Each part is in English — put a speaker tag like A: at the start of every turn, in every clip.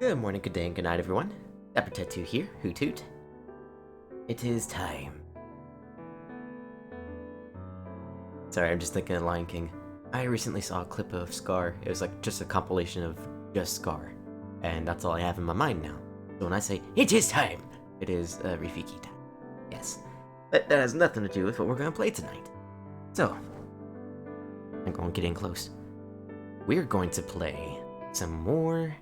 A: Good morning, good day, and good night, everyone. DapperTetu here, Hoot Hoot. It is time. Sorry, I'm just thinking of Lion King. I recently saw a clip of Scar. It was like just a compilation of just Scar. And that's all I have in my mind now. So when I say, it is time, it is Rafiki time. Yes. But that has nothing to do with what we're going to play tonight. So, I'm going to get in close. We're going to play some more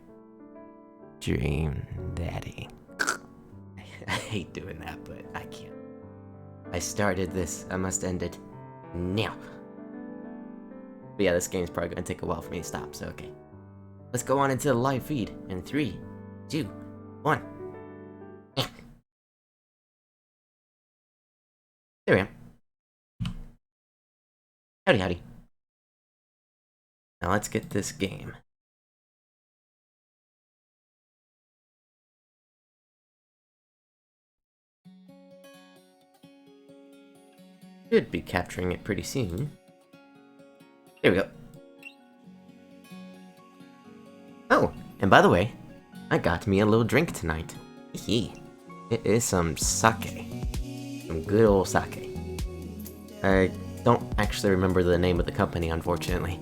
A: Dream Daddy. I hate doing that, but I can't. I started this, I must end it now. But yeah, this game's probably gonna take a while for me to stop, so okay. Let's go on into the live feed in 3, 2, 1. There we are. Howdy, howdy. Now let's get this game. Should be capturing it pretty soon. There we go. Oh, and by the way, I got me a little drink tonight. Hee. It is some sake. Some good old sake. I don't actually remember the name of the company, unfortunately.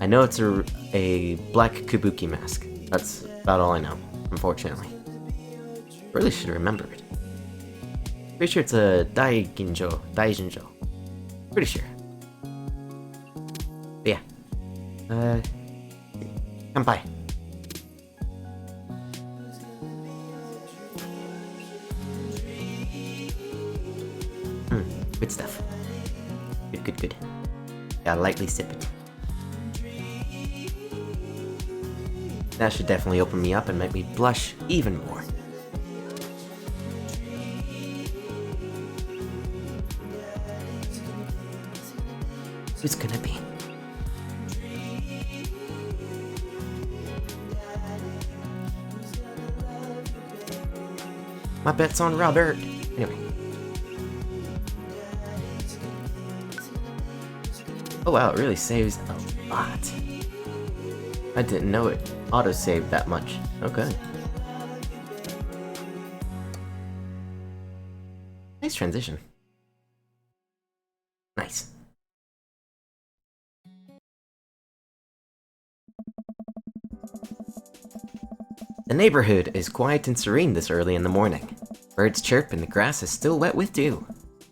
A: I know it's a black kabuki mask. That's about all I know, unfortunately. Really should remember it. Pretty sure it's a Daijinjo. Pretty sure. But yeah. Kanpai. Good stuff. Good. Gotta lightly sip it. That should definitely open me up and make me blush even more. Who's gonna be? My bet's on Robert. Anyway. Oh wow, it really saves a lot. I didn't know it auto-saved that much. Okay. Nice transition. Nice. The neighborhood is quiet and serene this early in the morning. Birds chirp and the grass is still wet with dew.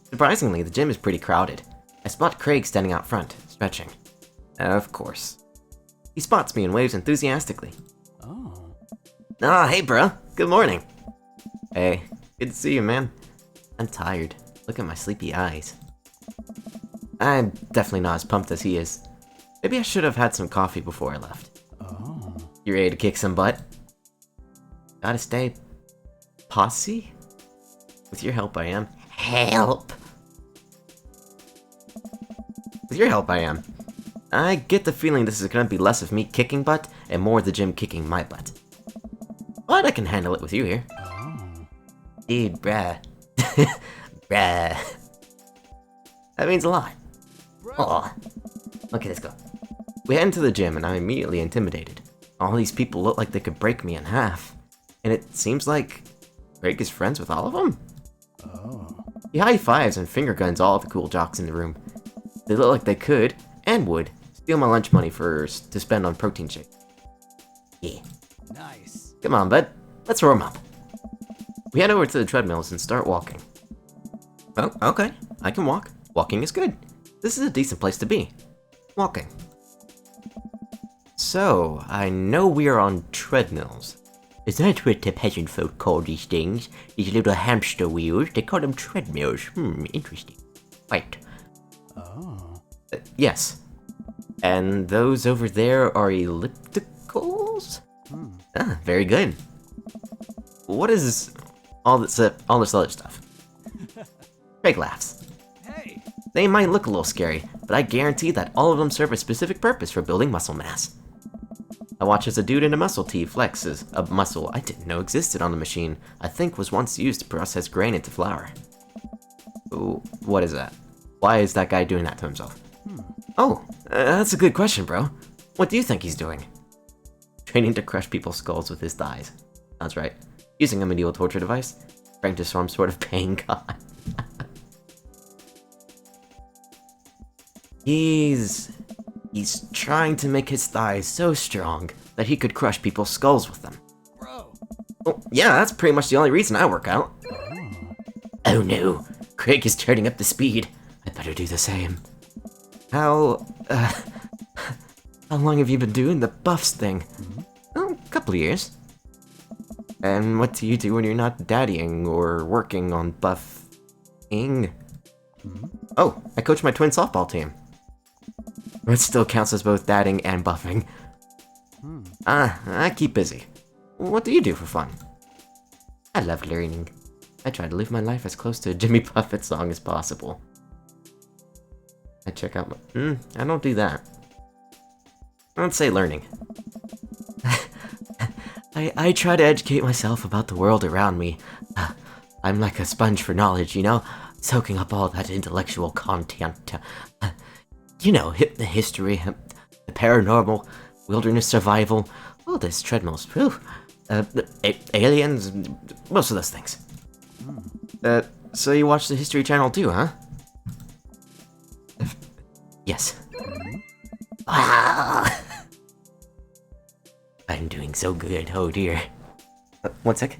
A: Surprisingly, the gym is pretty crowded. I spot Craig standing out front, stretching. Of course. He spots me and waves enthusiastically. Oh. Ah, hey bro. Good morning. Hey, good to see you, man. I'm tired. Look at my sleepy eyes. I'm definitely not as pumped as he is. Maybe I should have had some coffee before I left. Oh. You ready to kick some butt? Gotta stay posse? With your help, I am. Help! With your help, I am. I get the feeling this is gonna be less of me kicking butt and more the gym kicking my butt. But I can handle it with you here. Oh. Dude, bruh. Bruh. That means a lot. Aw. Okay, let's go. We head into the gym and I'm immediately intimidated. All these people look like they could break me in half. And it seems like Craig is friends with all of them? Oh. He high-fives and finger guns all the cool jocks in the room. They look like they could, and would, steal my lunch money to spend on protein shake. Yeah. Nice. Come on, bud. Let's warm up. We head over to the treadmills and start walking. Oh, okay. I can walk. Walking is good. This is a decent place to be. Walking. So, I know we are on treadmills. Is that what the peasant folk call these things? These little hamster wheels? They call them treadmills. Interesting. Right.
B: Oh.
A: Yes. And those over there are ellipticals? Ah, very good. What is all this other stuff? Craig laughs.
B: Hey!
A: They might look a little scary, but I guarantee that all of them serve a specific purpose for building muscle mass. I watch as a dude in a muscle tee flexes a muscle I didn't know existed on the machine I think was once used to process grain into flour. Ooh, what is that? Why is that guy doing that to himself? Oh, that's a good question, bro. What do you think he's doing? Training to crush people's skulls with his thighs. That's right. Using a medieval torture device. Trying to some sort of pain god. He's trying to make his thighs so strong that he could crush people's skulls with them.
B: Bro!
A: Well, yeah, that's pretty much the only reason I work out. Oh no, Craig is turning up the speed. I better do the same. How long have you been doing the buffs thing? Oh, a couple of years. And what do you do when you're not daddying or working on buffing? Oh, I coach my twin softball team. It still counts as both dadding and buffing. I keep busy. What do you do for fun? I love learning. I try to live my life as close to a Jimmy Buffett song as possible. I check out my... I don't do that. I don't say learning. I try to educate myself about the world around me. I'm like a sponge for knowledge, you know? Soaking up all that intellectual content. You know, the history, the paranormal, wilderness survival, all this treadmills, aliens, most of those things. So you watch the History Channel too, huh? Yes. Wow. I'm doing so good, oh dear. One sec.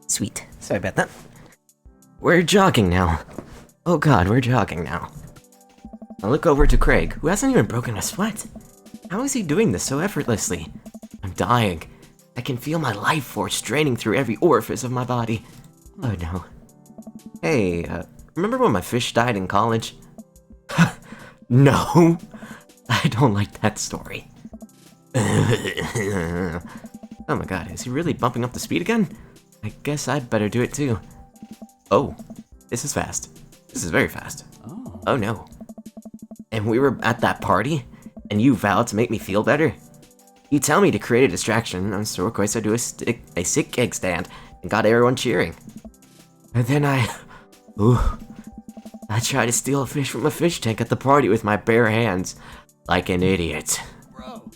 A: Sweet. Sorry about that. We're jogging now. Oh god, we're jogging now. I look over to Craig, who hasn't even broken a sweat. How is he doing this so effortlessly? I'm dying. I can feel my life force straining through every orifice of my body. Oh no. Hey, remember when my fish died in college? No! I don't like that story. Oh my god, is he really bumping up the speed again? I guess I'd better do it too. Oh, this is fast. This is very fast. Oh no. And we were at that party, and you vowed to make me feel better? You tell me to create a distraction, so of course I do a sick keg stand, and got everyone cheering. And then I tried to steal a fish from a fish tank at the party with my bare hands, like an idiot.
B: Bro.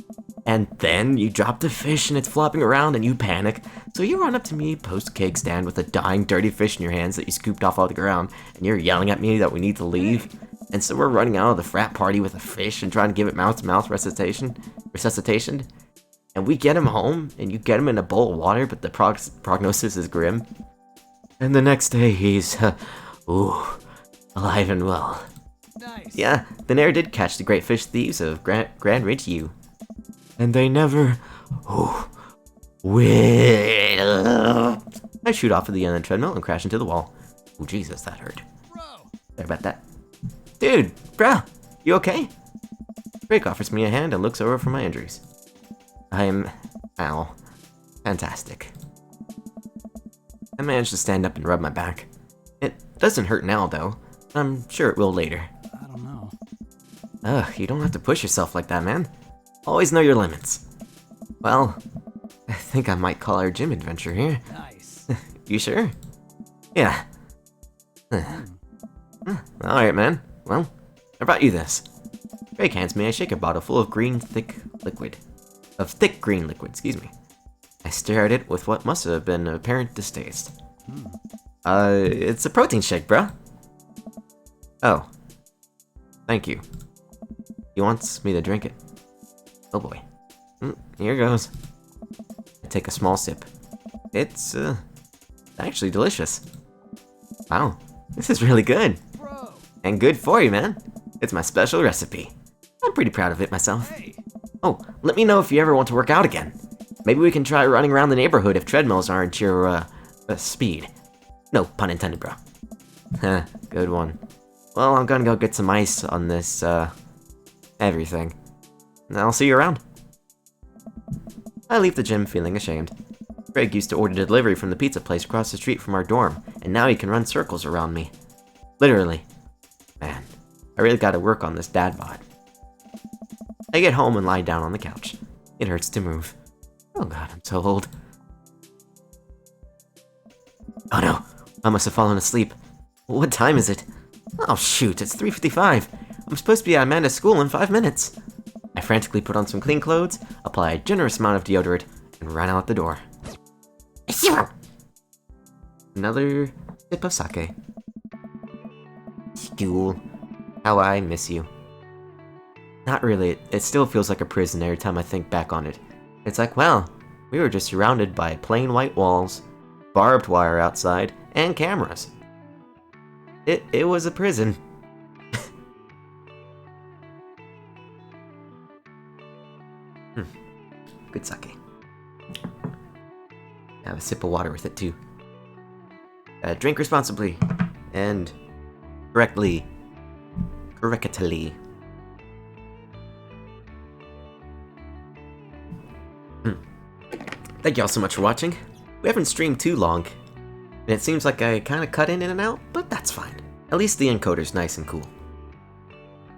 A: And then you drop the fish and it's flopping around and you panic, so you run up to me post-keg stand with a dying dirty fish in your hands that you scooped off the ground, and you're yelling at me that we need to leave. And so we're running out of the frat party with a fish and trying to give it mouth-to-mouth resuscitation. And we get him home, and you get him in a bowl of water, but the prognosis is grim. And the next day he's, alive and well.
B: Nice.
A: Yeah, the Nair did catch the great fish thieves of Grand Ridge U. And they never, will. I shoot off of the end of the treadmill and crash into the wall. Oh, Jesus, that hurt.
B: Bro.
A: Sorry about that. Dude, bro, you okay? Drake offers me a hand and looks over for my injuries. Ow. Fantastic. I managed to stand up and rub my back. It doesn't hurt now, though. I'm sure it will later.
B: I don't know.
A: Ugh, you don't have to push yourself like that, man. Always know your limits. Well, I think I might call our gym adventure here.
B: Nice.
A: You sure? Yeah. Alright, man. Well, how about you this? Drake hands me a shaker bottle full of thick green liquid, excuse me. I stare at it with what must have been apparent distaste. It's a protein shake, bro. Oh. Thank you. He wants me to drink it. Oh boy. Here goes. I take a small sip. It's Actually delicious. Wow, this is really good.
B: Bro.
A: And good for you, man. It's my special recipe. I'm pretty proud of it myself.
B: Hey.
A: Oh, let me know if you ever want to work out again. Maybe we can try running around the neighborhood if treadmills aren't your, speed. No pun intended, bro. Heh, good one. Well, I'm gonna go get some ice on this, everything. I'll see you around. I leave the gym feeling ashamed. Greg used to order delivery from the pizza place across the street from our dorm, and now he can run circles around me. Literally. Man, I really gotta work on this dad bod. I get home and lie down on the couch. It hurts to move. Oh god, I'm so old. Oh no, I must have fallen asleep. What time is it? Oh shoot, it's 3:55. I'm supposed to be at Amanda's school in 5 minutes. I frantically put on some clean clothes, apply a generous amount of deodorant, and ran out the door. Another sip of sake. School. How I miss you. Not really, it still feels like a prison every time I think back on it. It's like, well, we were just surrounded by plain white walls, barbed wire outside, and cameras. It was a prison. Good sake. Have a sip of water with it too. Drink responsibly and correctly. Thank y'all so much for watching. We haven't streamed too long, and it seems like I kind of cut in and out, but that's fine. At least the encoder's nice and cool.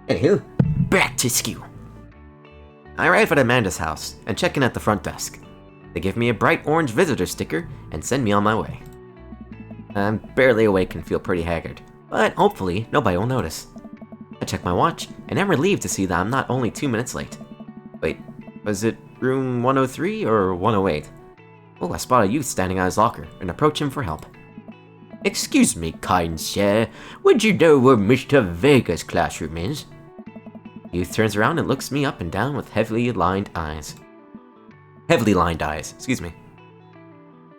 A: Anywho, back to school. I arrive at Amanda's house and check in at the front desk. They give me a bright orange visitor sticker and send me on my way. I'm barely awake and feel pretty haggard, but hopefully nobody will notice. I check my watch, and I'm relieved to see that I'm not only 2 minutes late. Wait, was it room 103 or 108? Oh, I spot a youth standing at his locker and approach him for help. Excuse me, kind sir, would you know where Mr. Vega's classroom is? Youth turns around and looks me up and down with heavily lined eyes. Heavily lined eyes, excuse me.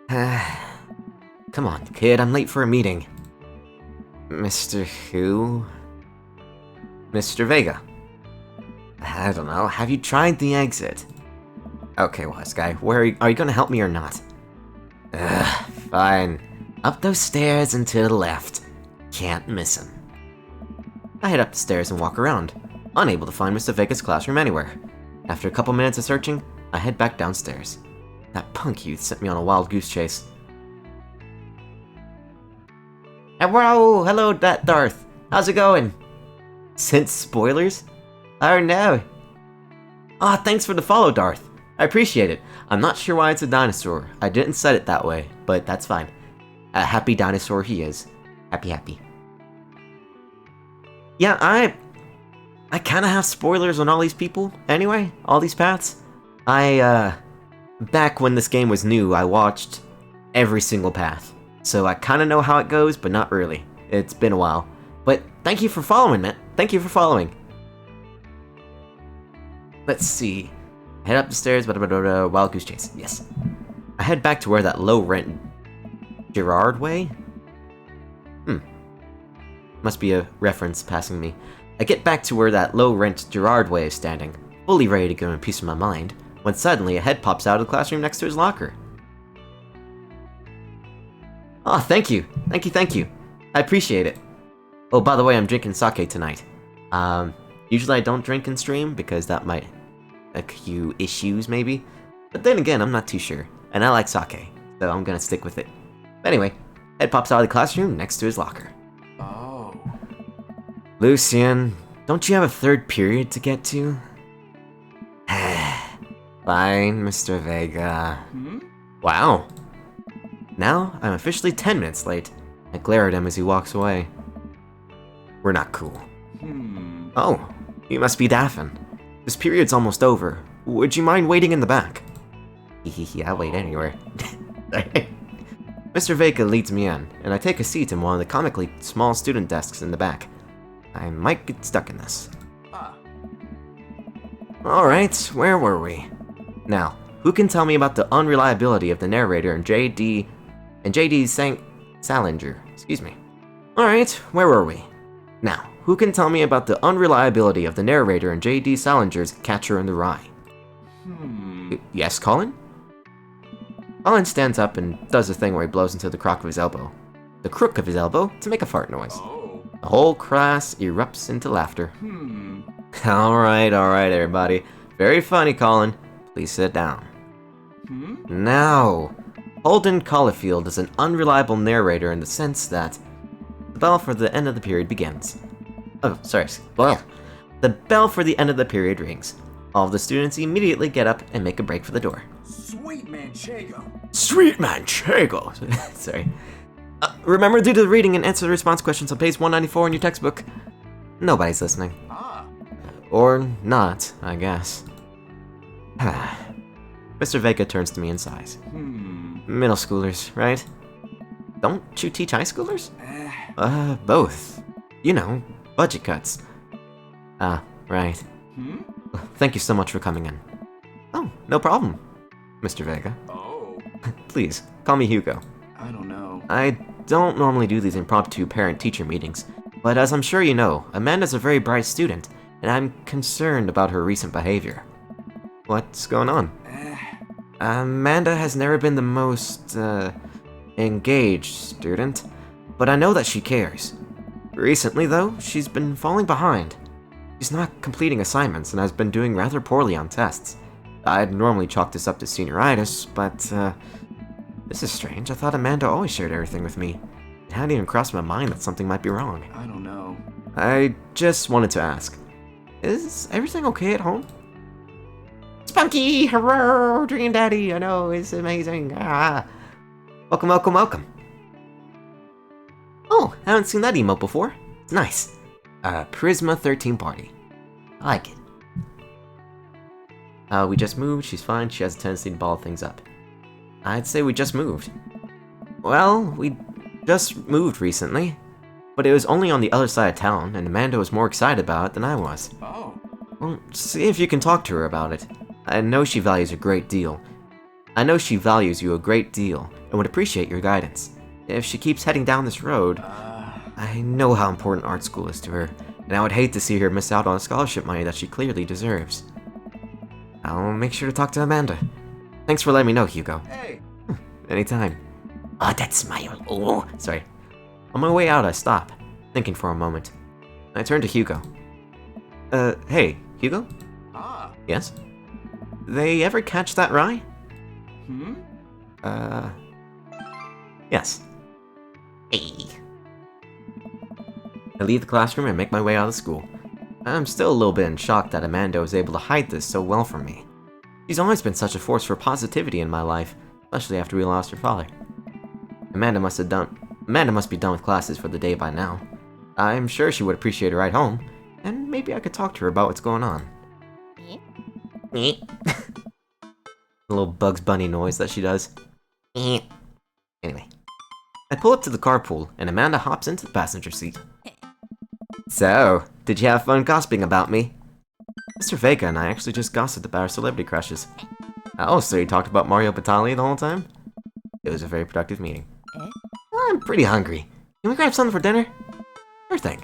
A: Come on, kid, I'm late for a meeting. Mr. Who? Mr. Vega. I don't know, have you tried the exit? Okay, wise guy, are you gonna help me or not? Fine. Up those stairs and to the left. Can't miss him. I head up the stairs and walk around, unable to find Mr. Vega's classroom anywhere. After a couple minutes of searching, I head back downstairs. That punk youth sent me on a wild goose chase. Hello, Darth. How's it going? Since spoilers? Oh no. Ah, thanks for the follow, Darth. I appreciate it. I'm not sure why it's a dinosaur. I didn't set it that way, but that's fine. A happy dinosaur he is. Happy. Yeah, I kind of have spoilers on all these people. Anyway, all these paths. Back when this game was new, I watched every single path. So I kind of know how it goes, but not really. It's been a while. But thank you for following, man. Thank you for following. Let's see. Head up the stairs, wild goose chase. Yes. I head back to where that low-rent Gerard Way? Must be a reference passing me. I get back to where that low-rent Gerard Way is standing, fully ready to go in peace of my mind, when suddenly a head pops out of the classroom next to his locker. Oh, thank you. Thank you. I appreciate it. Oh, by the way, I'm drinking sake tonight. Usually I don't drink and stream because that might accrue issues, maybe. But then again, I'm not too sure. And I like sake, so I'm gonna stick with it. But anyway, head pops out of the classroom next to his locker.
B: Oh.
A: Lucian, don't you have a third period to get to? Fine, Mr. Vega. Wow. Now, I'm officially 10 minutes late. I glare at him as he walks away. We're not cool. Oh, you must be Daffin. This period's almost over. Would you mind waiting in the back? I'll wait anywhere. Mr. Vega leads me in, and I take a seat in one of the comically small student desks in the back. I might get stuck in this. Alright, where were we? Now, who can tell me about the unreliability of the narrator in J.D. and J.D. Salinger. Excuse me. Alright, where were we? Now, who can tell me about the unreliability of the narrator in J.D. Salinger's Catcher in the Rye? Yes, Colin? Colin stands up and does a thing where he blows into the crook of his elbow. The crook of his elbow to make a fart noise. The whole class erupts into laughter. Alright, everybody. Very funny, Colin. Please sit down. Now, Holden Caulfield is an unreliable narrator in the sense that the bell for the end of the period begins. Oh, sorry. Well, the bell for the end of the period rings. All of the students immediately get up and make a break for the door.
B: Sweet Manchego.
A: Sweet Manchego! Sorry. Remember to do the reading and answer the response questions on page 194 in your textbook. Nobody's listening. Or not, I guess. Mr. Vega turns to me and sighs. Middle schoolers, right? Don't you teach high schoolers? Both. You know, budget cuts. Ah, right. Thank you so much for coming in. Oh, no problem, Mr. Vega. Please, call me Hugo.
B: I don't know.
A: I don't normally do these impromptu parent-teacher meetings, but as I'm sure you know, Amanda's a very bright student, and I'm concerned about her recent behavior. What's going on? Amanda has never been the most, engaged student, but I know that she cares. Recently, though, she's been falling behind. She's not completing assignments and has been doing rather poorly on tests. I'd normally chalk this up to senioritis, but, this is strange. I thought Amanda always shared everything with me. It hadn't even crossed my mind that something might be wrong.
B: I don't know.
A: I just wanted to ask, is everything okay at home? Spunky! Hello, Dream Daddy! I know, it's amazing. Welcome, welcome, welcome. Oh, I haven't seen that emote before. It's nice. Prisma 13 party. I like it. We just moved, she's fine, she has a tendency to ball things up. I'd say we just moved. Well, we just moved recently, but it was only on the other side of town, and Amanda was more excited about it than I was. Well, see if you can talk to her about it. I know she values you a great deal. and would appreciate your guidance. If she keeps heading down this road, I know how important art school is to her, and I would hate to see her miss out on scholarship money that she clearly deserves. I'll make sure to talk to Amanda. Thanks for letting me know, Hugo.
B: Hey!
A: Anytime. Oh, that smile. Oh, sorry. On my way out, I stop, thinking for a moment. I turn to Hugo. Hey, Hugo? Yes? They ever catch that rye? Yes. Hey. I leave the classroom and make my way out of school. I'm still a little bit in shock that Amanda was able to hide this so well from me. She's always been such a force for positivity in my life, especially after we lost her father. Amanda must be done with classes for the day by now. I'm sure she would appreciate a ride home, and maybe I could talk to her about what's going on. The little Bugs Bunny noise that she does. Anyway. I pull up to the carpool, and Amanda hops into the passenger seat. So, did you have fun gossiping about me? Mr. Vega and I actually just gossiped about our celebrity crushes. Oh, so you talked about Mario Batali the whole time? It was a very productive meeting. I'm pretty hungry. Can we grab something for dinner? Sure thing.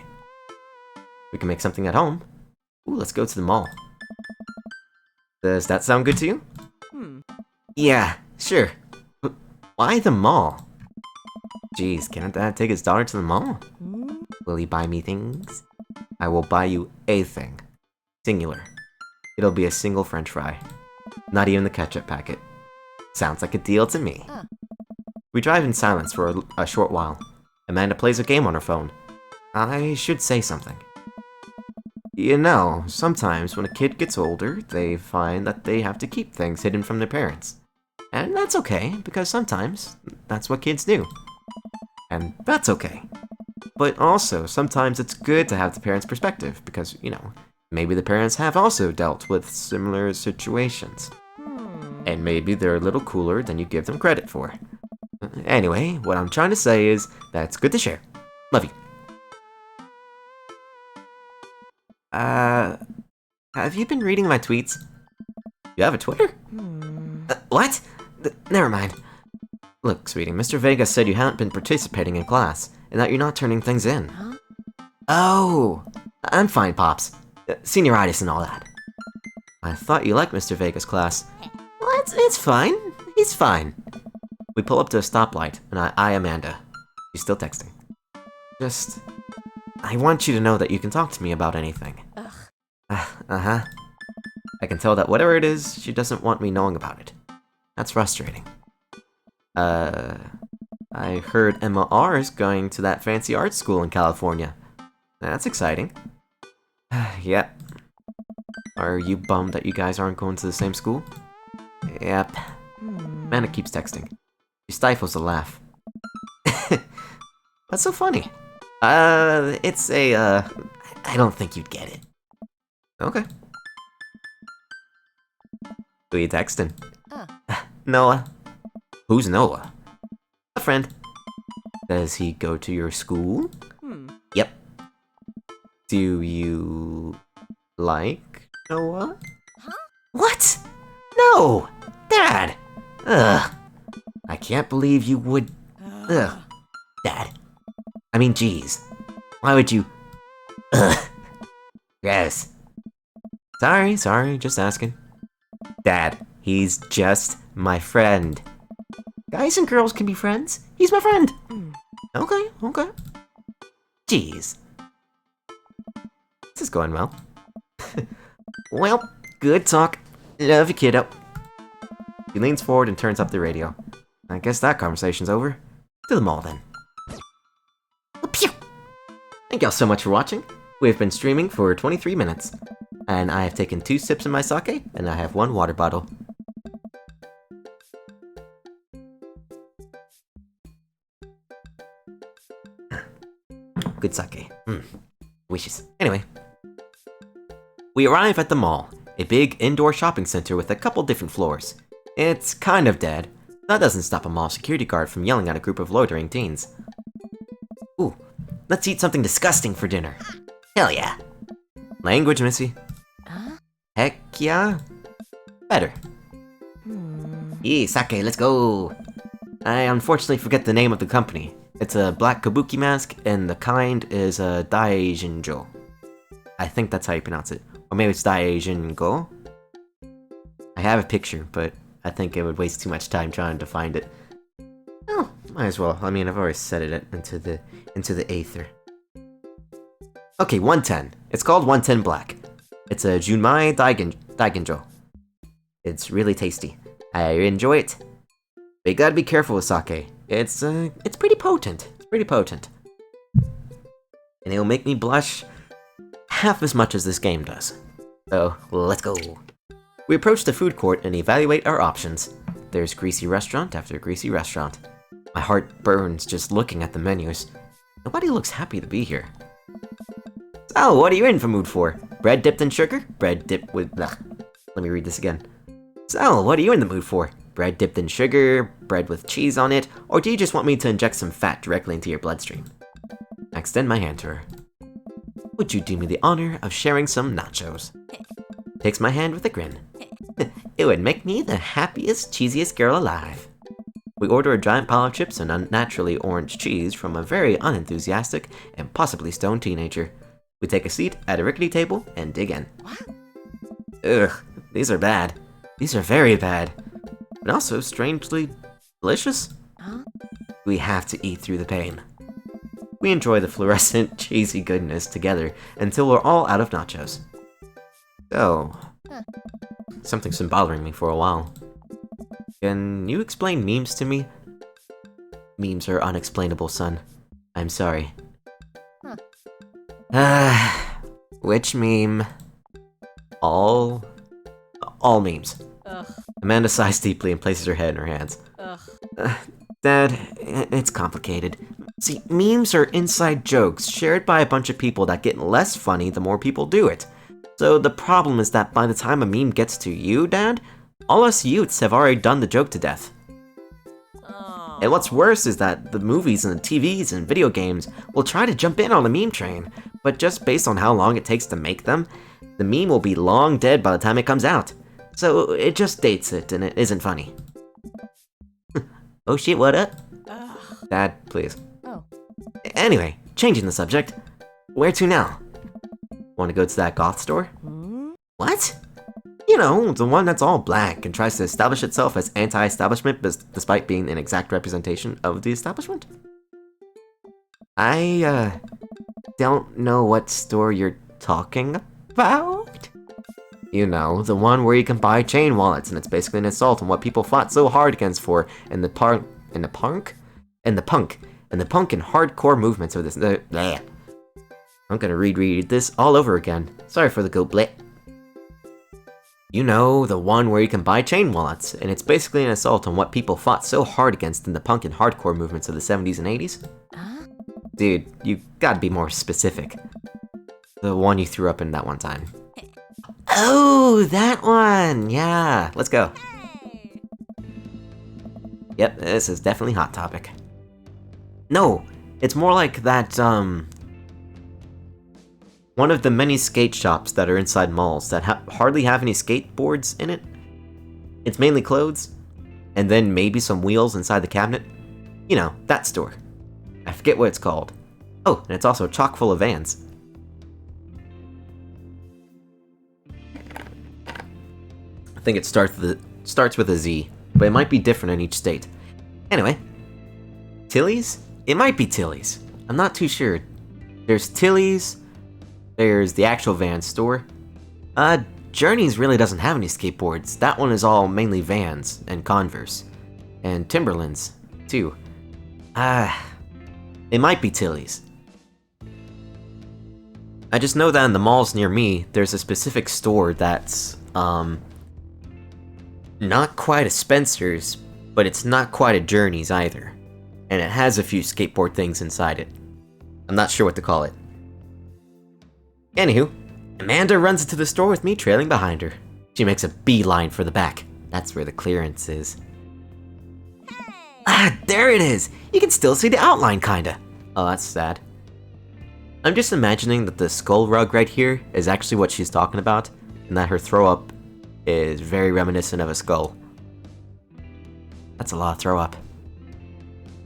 A: We can make something at home. Ooh, let's go to the mall. Does that sound good to you? Yeah, sure. But why the mall? Jeez, can't Dad take his daughter to the mall? Will he buy me things? I will buy you a thing. Singular. It'll be a single french fry. Not even the ketchup packet. Sounds like a deal to me. We drive in silence for a short while. Amanda plays a game on her phone. I should say something. You know, sometimes when a kid gets older, they find that they have to keep things hidden from their parents. And that's okay, because sometimes that's what kids do. And that's okay. But also, sometimes it's good to have the parents' perspective, because, you know, maybe the parents have also dealt with similar situations. And maybe they're a little cooler than you give them credit for. Anyway, what I'm trying to say is that it's good to share. Love you. Have you been reading my tweets? You have a Twitter? What? Never mind. Look, sweetie, Mr. Vega said you haven't been participating in class, and that you're not turning things in.
C: Huh?
A: Oh, I'm fine, Pops. Senioritis and all that. I thought you liked Mr. Vega's class. Well, it's fine. He's fine. We pull up to a stoplight, and I eye Amanda. She's still texting. Just... I want you to know that you can talk to me about anything.
C: Ugh.
A: Uh-huh. I can tell that whatever it is, she doesn't want me knowing about it. That's frustrating. I heard Emma R is going to that fancy art school in California. That's exciting. Yep. Are you bummed that you guys aren't going to the same school? Yep. Amanda keeps texting. She stifles a laugh. What's so funny? It's a, I don't think you'd get it. Okay. Who you texting? Noah. Who's Noah? A friend. Does he go to your school? Yep. Do you... like Noah?
C: Huh?
A: What? No! Dad! Ugh. I can't believe you would... Ugh. Dad. I mean, jeez. Why would you... Ugh. Gross. Sorry, just asking. Dad, he's just my friend. Guys and girls can be friends. He's my friend. Okay. Jeez. This is going well. Well, good talk. Love you, kiddo. He leans forward and turns up the radio. I guess that conversation's over. To the mall, then. Pew! Thank y'all so much for watching. We've been streaming for 23 minutes. And I have taken 2 sips of my sake, and I have 1 water bottle. Good sake. Wishes. Anyway. We arrive at the mall, a big indoor shopping center with a couple different floors. It's kind of dead. That doesn't stop a mall security guard from yelling at a group of loitering teens. Ooh, let's eat something disgusting for dinner. Hell yeah. Language, Missy. Heck yeah. Better. Sake, let's go. I unfortunately forget the name of the company. It's a black kabuki mask, and the kind is a Daijinjo. I think that's how you pronounce it. Or maybe it's Daijingo. I have a picture, but I think it would waste too much time trying to find it. Oh, might as well. I mean, I've already set it into the aether. Okay, 110. It's called 110 Black. It's a Junmai Daigenjo. It's really tasty. I enjoy it. But you gotta be careful with sake. It's pretty potent. And it'll make me blush half as much as this game does. So, let's go. We approach the food court and evaluate our options. There's greasy restaurant after greasy restaurant. My heart burns just looking at the menus. Nobody looks happy to be here. So, what are you in the mood for? Bread dipped in sugar? Bread dipped with... Ugh. Let me read this again. So, what are you in the mood for? Bread dipped in sugar, bread with cheese on it, or do you just want me to inject some fat directly into your bloodstream? I extend my hand to her. Would you do me the honor of sharing some nachos? Takes my hand with a grin. It would make me the happiest, cheesiest girl alive. We order a giant pile of chips and unnaturally orange cheese from a very unenthusiastic and possibly stoned teenager. We take a seat at a rickety table and dig in. Ugh, these are bad. These are very bad. And also strangely delicious. We have to eat through the pain. We enjoy the fluorescent, cheesy goodness together until we're all out of nachos. So, something's been bothering me for a while. Can you explain memes to me? Memes are unexplainable, son. I'm sorry. Which meme? All memes.
C: Ugh.
A: Amanda sighs deeply and places her head in her hands.
C: Ugh.
A: Dad, it's complicated. See, memes are inside jokes shared by a bunch of people that get less funny the more people do it. So the problem is that by the time a meme gets to you, Dad, all us youths have already done the joke to death.
C: Oh.
A: And what's worse is that the movies and the TVs and video games will try to jump in on the meme train, but just based on how long it takes to make them, the meme will be long dead by the time it comes out. So it just dates it, and it isn't funny. Oh shit, what up?
C: Ugh.
A: Dad, please.
C: Oh.
A: Anyway, changing the subject. Where to now? Want to go to that goth store?
C: Hmm?
A: What? You know, the one that's all black and tries to establish itself as anti-establishment despite being an exact representation of the establishment? I, don't know what store you're talking about? You know, the one where you can buy chain wallets, and it's basically an assault on what people fought so hard against for in the punk and hardcore movements of this. Bleh. I'm gonna reread this all over again. Sorry for the goat bleh. You know, the one where you can buy chain wallets, and it's basically an assault on what people fought so hard against in the punk and hardcore movements of the 70s and 80s?
C: Huh?
A: Dude, you gotta be more specific. The one you threw up in that one time. Oh, that one! Yeah, let's go.
C: Hey.
A: Yep, this is definitely Hot Topic. No, it's more like that, one of the many skate shops that are inside malls that hardly have any skateboards in it. It's mainly clothes, and then maybe some wheels inside the cabinet. You know, that store. I forget what it's called. Oh, and it's also chock full of vans. I think it starts with a Z, but it might be different in each state. Anyway, Tilly's? It might be Tilly's. I'm not too sure. There's Tilly's. There's the actual van store. Journeys really doesn't have any skateboards. That one is all mainly Vans and Converse. And Timberlands, too. It might be Tilly's. I just know that in the malls near me, there's a specific store that's, not quite a Spencer's, but it's not quite a Journeys either. And it has a few skateboard things inside it. I'm not sure what to call it. Anywho, Amanda runs into the store with me trailing behind her. She makes a beeline for the back. That's where the clearance is.
C: Hey.
A: Ah, there it is! You can still see the outline, kinda. Oh, that's sad. I'm just imagining that the skull rug right here is actually what she's talking about, and that her throw-up is very reminiscent of a skull. That's a lot of throw-up.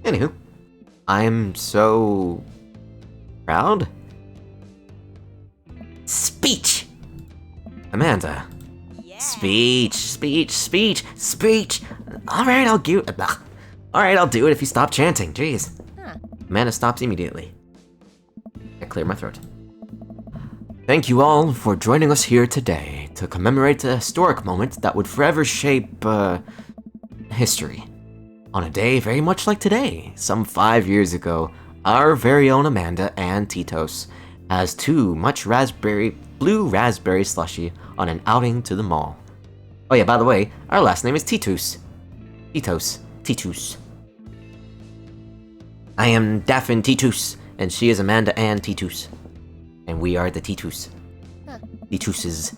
A: Anywho, I'm so... proud? Speech! Amanda.
C: Yeah.
A: Speech! Alright, I'll do it if you stop chanting, jeez.
C: Huh.
A: Amanda stops immediately. I clear my throat. Thank you all for joining us here today to commemorate a historic moment that would forever shape, history. On a day very much like today, some 5 years ago, our very own Amanda and Titos has too much blue raspberry slushy on an outing to the mall. Oh yeah, by the way, our last name is Titus. Titus. I am Daphne Titus, and she is Amanda Ann Titus. And we are the Titus.
C: Huh.
A: Tituses.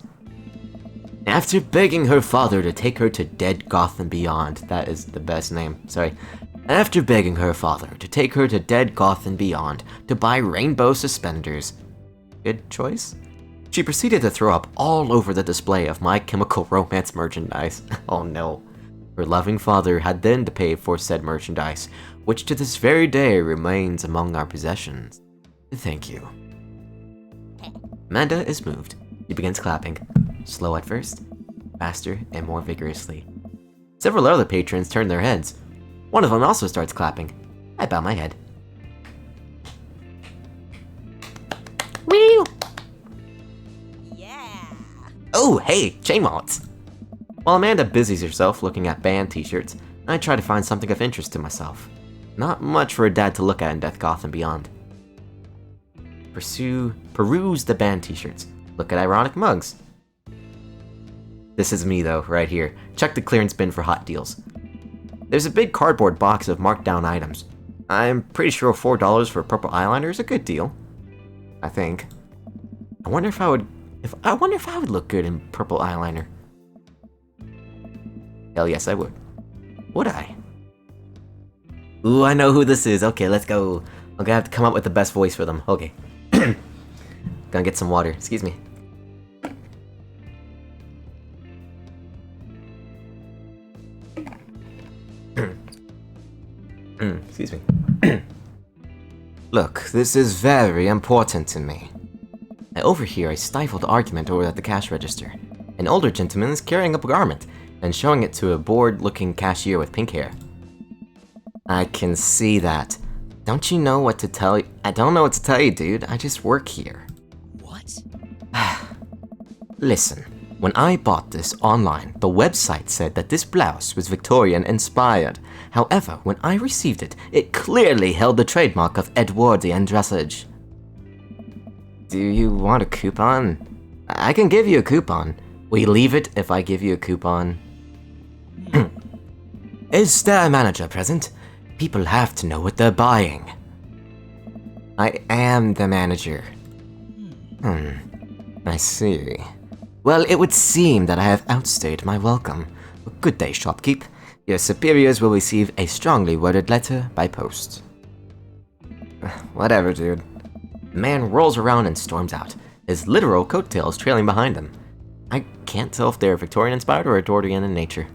A: After begging her father to take her to Dead Gotham Beyond, that is the best name, sorry. After begging her father to take her to Dead Gotham Beyond to buy rainbow suspenders, good choice, she proceeded to throw up all over the display of My Chemical Romance merchandise. Oh no. Her loving father had then to pay for said merchandise, which to this very day remains among our possessions. Thank you. Amanda is moved. She begins clapping, slow at first, faster and more vigorously. Several other patrons turn their heads. One of them also starts clapping. I bow my head. Wheel!
C: Yeah.
A: Oh, hey, chain wallets! While Amanda busies herself looking at band t-shirts, I try to find something of interest to myself. Not much for a dad to look at in Death Gotham Beyond. Peruse the band t-shirts. Look at ironic mugs. This is me though, right here. Check the clearance bin for hot deals. There's a big cardboard box of marked down items. I'm pretty sure $4 for purple eyeliner is a good deal. I think. I wonder if I would look good in purple eyeliner. Hell yes, I would. Would I? Ooh, I know who this is. Okay, let's go. I'm gonna have to come up with the best voice for them. Okay. Gonna get some water. Excuse me. Excuse me. Look, this is very important to me. I overhear a stifled argument over at the cash register. An older gentleman is carrying up a garment and showing it to a bored-looking cashier with pink hair. I can see that. Don't you know what to tell you? I don't know what to tell you, dude. I just work here.
D: What?
A: Listen, when I bought this online, the website said that this blouse was Victorian-inspired. However, when I received it, it clearly held the trademark of Edwardian dressage. Do you want a coupon? I can give you a coupon. Will you leave it if I give you a coupon? Is there a manager present? People have to know what they're buying. I am the manager. I see. Well, it would seem that I have outstayed my welcome. Good day, shopkeep. Your superiors will receive a strongly worded letter by post. Whatever, dude. The man rolls around and storms out, his literal coattails trailing behind him. I can't tell if they're Victorian-inspired or Edwardian in nature.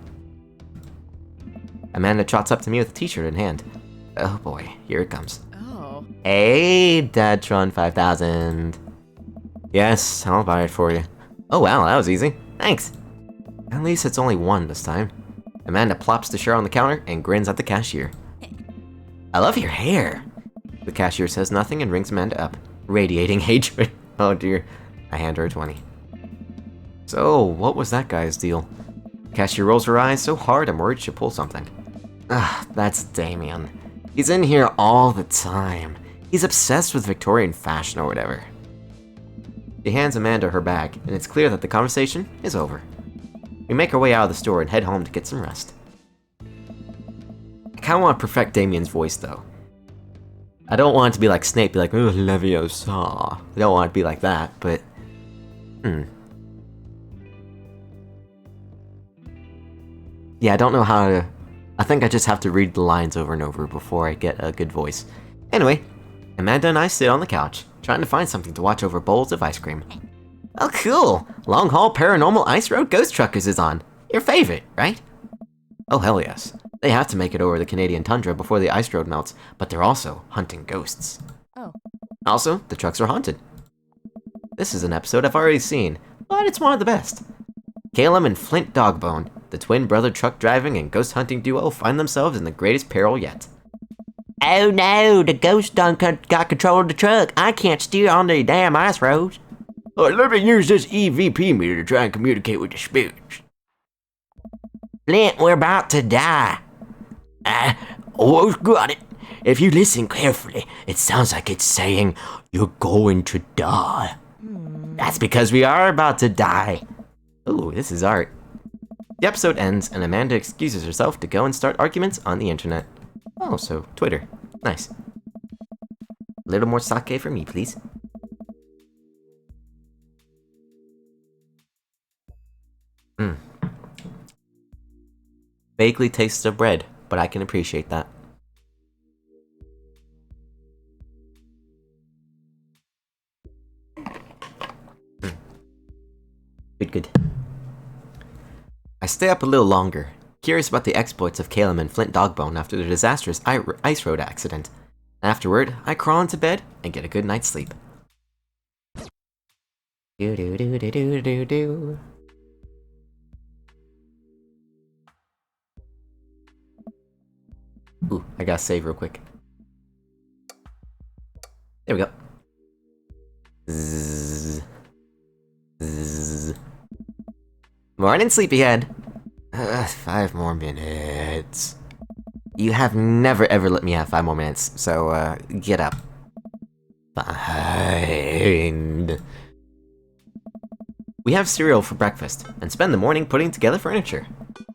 A: Amanda trots up to me with a t-shirt in hand. Oh boy, here it comes.
C: Oh.
A: Hey, Dadtron 5000. Yes, I'll buy it for you. Oh wow, that was easy. Thanks. At least it's only one this time. Amanda plops the shirt on the counter and grins at the cashier. I love your hair. The cashier says nothing and rings Amanda up, radiating hatred. Oh dear. I hand her a 20. So, what was that guy's deal? The cashier rolls her eyes so hard I'm worried she'll pull something. That's Damien. He's in here all the time. He's obsessed with Victorian fashion or whatever. She hands Amanda her bag, and it's clear that the conversation is over. We make our way out of the store and head home to get some rest. I kinda want to perfect Damien's voice though. I don't want it to be like Snape, be like, "Ooh, Leviosa." I don't want it to be like that, but... Yeah, I don't know how to... I think I just have to read the lines over and over before I get a good voice. Anyway, Amanda and I sit on the couch, trying to find something to watch over bowls of ice cream. Oh cool! Long Haul Paranormal Ice Road Ghost Truckers is on. Your favorite, right? Oh hell yes. They have to make it over the Canadian tundra before the ice road melts, but they're also hunting ghosts.
C: Oh.
A: Also, the trucks are haunted. This is an episode I've already seen, but it's one of the best. Caleb and Flint Dogbone, the twin brother truck driving and ghost hunting duo, find themselves in the greatest peril yet. Oh no, the ghost done got control of the truck. I can't steer on the damn ice roads. Let me use this EVP meter to try and communicate with the spirits. Flint, we're about to die. Almost got it. If you listen carefully, it sounds like it's saying, "You're going to die." That's because we are about to die. Ooh, this is art. The episode ends, and Amanda excuses herself to go and start arguments on the internet. Oh, so Twitter. Nice. A little more sake for me, please. Vaguely tastes of bread, but I can appreciate that. Good. I stay up a little longer, curious about the exploits of Caleb and Flint Dogbone after their disastrous ice road accident. Afterward, I crawl into bed and get a good night's sleep. Do. Ooh, I gotta save real quick. There we go. Zzz. Zzz. Morning, sleepyhead. 5 more minutes. You have never ever let me have 5 more minutes, so get up. Fine. We have cereal for breakfast, and spend the morning putting together furniture.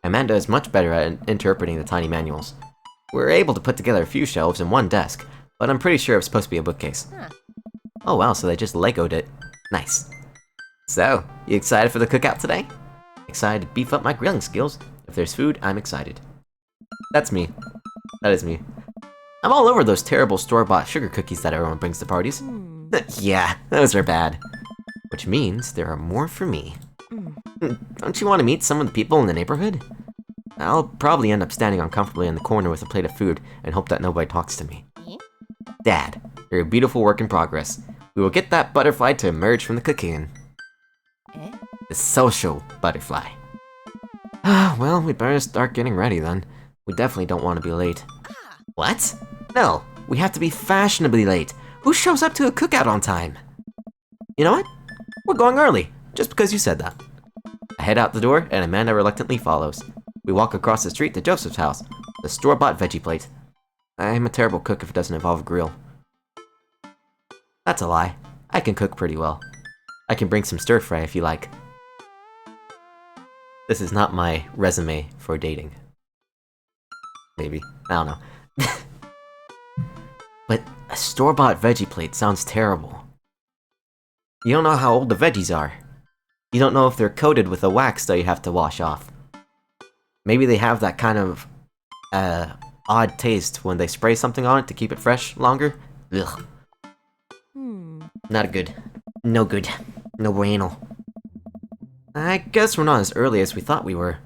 A: Amanda is much better at interpreting the tiny manuals. We're able to put together a few shelves and one desk, but I'm pretty sure it's supposed to be a bookcase.
C: Huh.
A: Oh wow, so they just Lego'd it. Nice. So, you excited for the cookout today? Excited to beef up my grilling skills. If there's food, I'm excited. That's me. That is me. I'm all over those terrible store-bought sugar cookies that everyone brings to parties. Yeah, those are bad. Which means there are more for me. Don't you want to meet some of the people in the neighborhood? I'll probably end up standing uncomfortably in the corner with a plate of food and hope that nobody talks to me. Dad, you're a beautiful work in progress. We will get that butterfly to emerge from the cocoon. The social butterfly. Well, we better start getting ready then. We definitely don't want to be late. What? No, we have to be fashionably late. Who shows up to a cookout on time? You know what? We're going early, just because you said that. I head out the door, and Amanda reluctantly follows. We walk across the street to Joseph's house, the store-bought veggie plate. I'm a terrible cook if it doesn't involve a grill. That's a lie. I can cook pretty well. I can bring some stir-fry if you like. This is not my resume for dating. Maybe. I don't know. But a store-bought veggie plate sounds terrible. You don't know how old the veggies are. You don't know if they're coated with a wax that you have to wash off. Maybe they have that kind of, odd taste when they spray something on it to keep it fresh longer. Ugh. Not good. No good. No bueno. I guess we're not as early as we thought we were.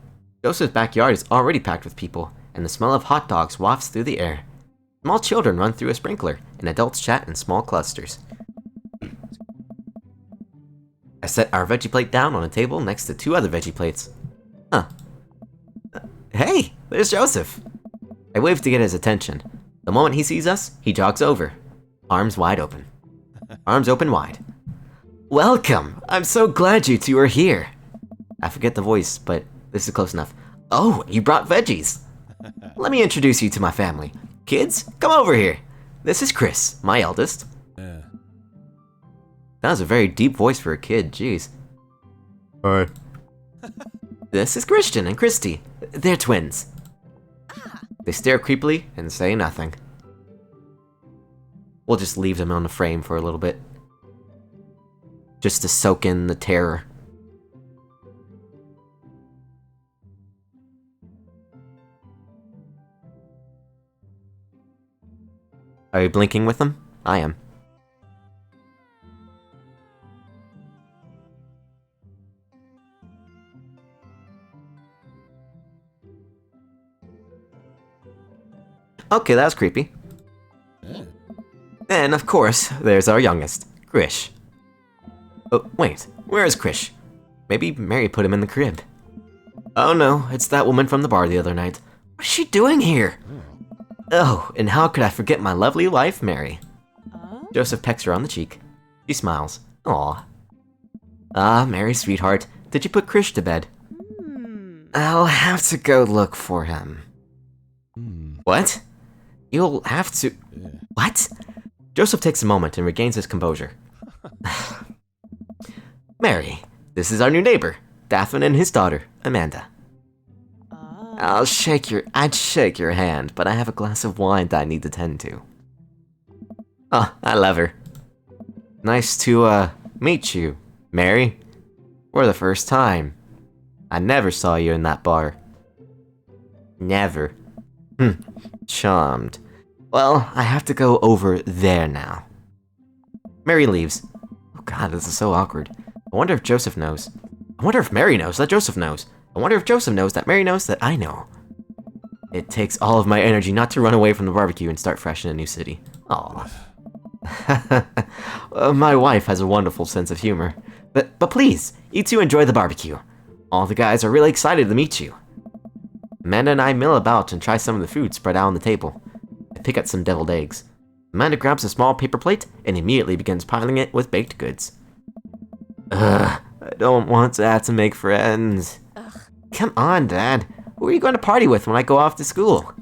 A: Joseph's backyard is already packed with people, and the smell of hot dogs wafts through the air. Small children run through a sprinkler, and adults chat in small clusters. I set our veggie plate down on a table next to 2 other veggie plates. Huh. Hey, there's Joseph! I wave to get his attention. The moment he sees us, he jogs over. Arms wide open. Arms open wide. Welcome! I'm so glad you two are here! I forget the voice, but this is close enough. Oh, you brought veggies! Let me introduce you to my family. Kids, come over here. This is Chris, my eldest. That was a very deep voice for a kid, jeez. Hi. This is Christian and Christy. They're twins. They stare creepily and say nothing. We'll just leave them on the frame for a little bit. Just to soak in the terror. Are you blinking with them? I am. Okay, that was creepy. And of course, there's our youngest, Krish. Oh, wait, where is Krish? Maybe Mary put him in the crib. Oh no, it's that woman from the bar the other night. What's she doing here? Oh, and how could I forget my lovely wife, Mary? Joseph pecks her on the cheek. She smiles. Aw. Ah, Mary, sweetheart, did you put Krish to bed? I'll have to go look for him. What? You'll have to... What? Joseph takes a moment and regains his composure. Mary, this is our new neighbor, Daphne and his daughter, Amanda. I'd shake your hand, but I have a glass of wine that I need to tend to. Oh, I love her. Nice to, meet you, Mary. For the first time. I never saw you in that bar. Never. Charmed. Well, I have to go over there now. Mary leaves. Oh god, this is so awkward. I wonder if Joseph knows. I wonder if Mary knows that Joseph knows. I wonder if Joseph knows that Mary knows that I know. It takes all of my energy not to run away from the barbecue and start fresh in a new city. Aww. My wife has a wonderful sense of humor. But please, you two enjoy the barbecue. All the guys are really excited to meet you. Amanda and I mill about and try some of the food spread out on the table. I pick up some deviled eggs. Amanda grabs a small paper plate and immediately begins piling it with baked goods. Ugh, I don't want to have to make friends. Come on, Dad. Who are you going to party with when I go off to school?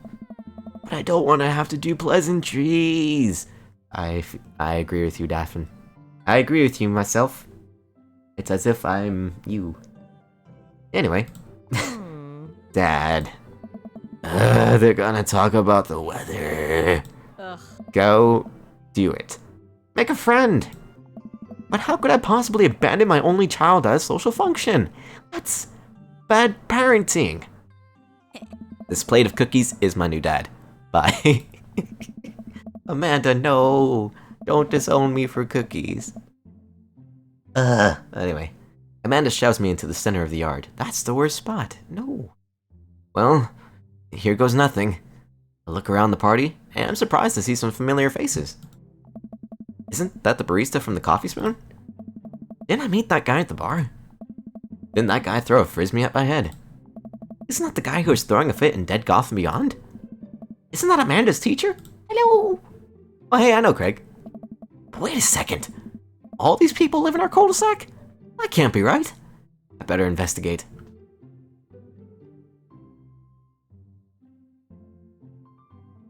A: But I don't want to have to do pleasantries. I agree with you, Daphne. I agree with you myself. It's as if I'm you. Anyway. Dad. They're gonna talk about the weather. Go do it. Make a friend. But how could I possibly abandon my only child as social function? That's bad parenting. This plate of cookies is my new dad. Bye. Amanda, no. Don't disown me for cookies. Anyway. Amanda shoves me into the center of the yard. That's the worst spot. No. Well, here goes nothing. I look around the party, and I'm surprised to see some familiar faces. Isn't that the barista from the Coffee Spoon? Didn't I meet that guy at the bar? Didn't that guy throw a frisbee at my head? Isn't that the guy who was throwing a fit in Dead Gotham Beyond? Isn't that Amanda's teacher? Hello! Oh hey, I know Craig. But wait a second. All these people live in our cul-de-sac? That can't be right. I better investigate.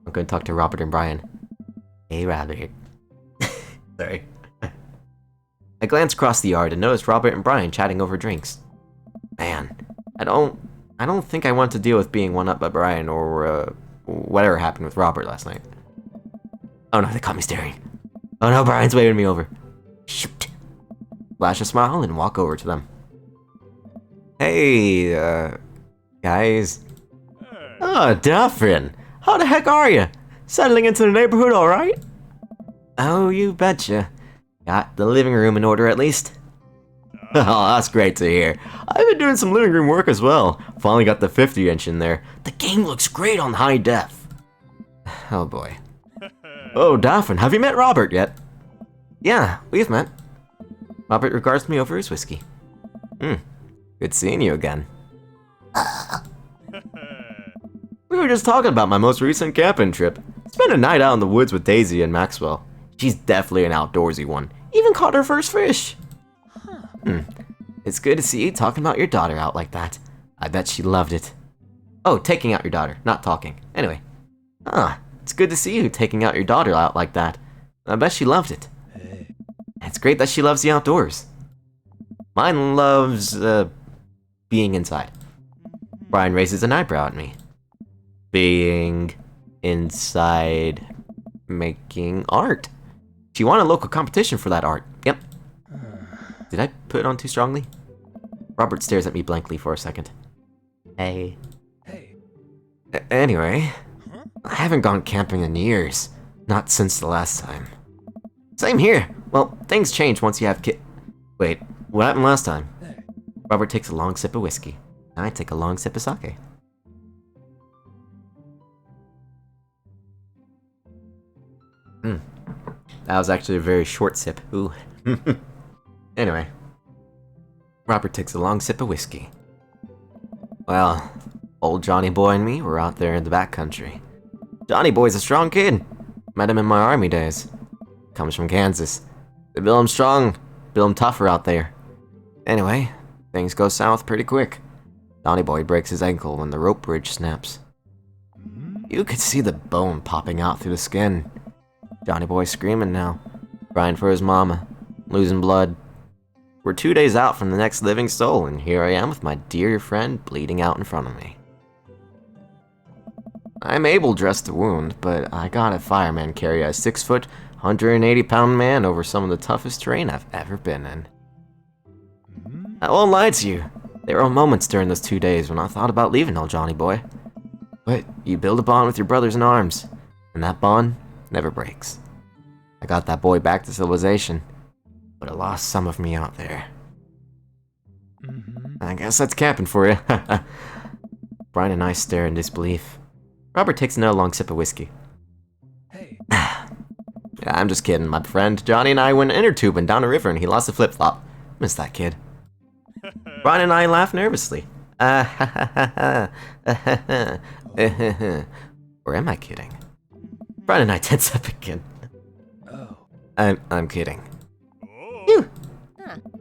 A: I'm going to talk to Robert and Brian. Hey, Robert. Sorry. I glanced across the yard and noticed Robert and Brian chatting over drinks. Man, I don't think I want to deal with being one up by Brian or whatever happened with Robert last night. Oh no, they caught me staring. Oh no, Brian's waving me over. Shoot. Flash a smile and walk over to them. Hey, guys. Oh, Duffin. How the heck are you? Settling into the neighborhood alright? Oh, you betcha. Got the living room in order at least. Oh, that's great to hear. I've been doing some living room work as well. Finally got the 50-inch in there. The game looks great on high def. Oh boy. Oh, Daphne, have you met Robert yet? Yeah, we've met. Robert regards me over his whiskey. Good seeing you again. We were just talking about my most recent camping trip. Spent a night out in the woods with Daisy and Maxwell. She's definitely an outdoorsy one. Even caught her first fish. It's good to see you talking about your daughter out like that. I bet she loved it. Oh, taking out your daughter, not talking. Anyway. It's good to see you taking out your daughter out like that. I bet she loved it. Hey. It's great that she loves the outdoors. Mine loves, being inside. Brian raises an eyebrow at me. Being inside making art. She won a local competition for that art. Yep. Did I put it on too strongly? Robert stares at me blankly for a second. Hey. Anyway, I haven't gone camping in years. Not since the last time. Same here. Well, things change once you have Wait, what happened last time? Robert takes a long sip of whiskey. I take a long sip of sake. That was actually a very short sip. Ooh. Anyway. Robert takes a long sip of whiskey. Well, old Johnny Boy and me were out there in the backcountry. Johnny Boy's a strong kid. Met him in my army days. Comes from Kansas. They build him strong, build him tougher out there. Anyway, things go south pretty quick. Johnny Boy breaks his ankle when the rope bridge snaps. You could see the bone popping out through the skin. Johnny Boy's screaming now, crying for his mama, losing blood. We're 2 days out from the next living soul, and here I am with my dear friend bleeding out in front of me. I'm able to dress the wound, but I got a fireman carry a 6-foot, 180-pound man over some of the toughest terrain I've ever been in. I won't lie to you, there were moments during those 2 days when I thought about leaving old Johnny Boy. But you build a bond with your brothers in arms, and that bond never breaks. I got that boy back to civilization, but I lost some of me out there. I guess that's camping for you. Brian and I stare in disbelief. Robert takes another long sip of whiskey. Yeah, I'm just kidding. My friend Johnny and I went inner tubing down a river and he lost a flip-flop. Miss that kid. Brian and I laugh nervously. Or am I kidding? Brian and I tense up again. I'm kidding. Phew.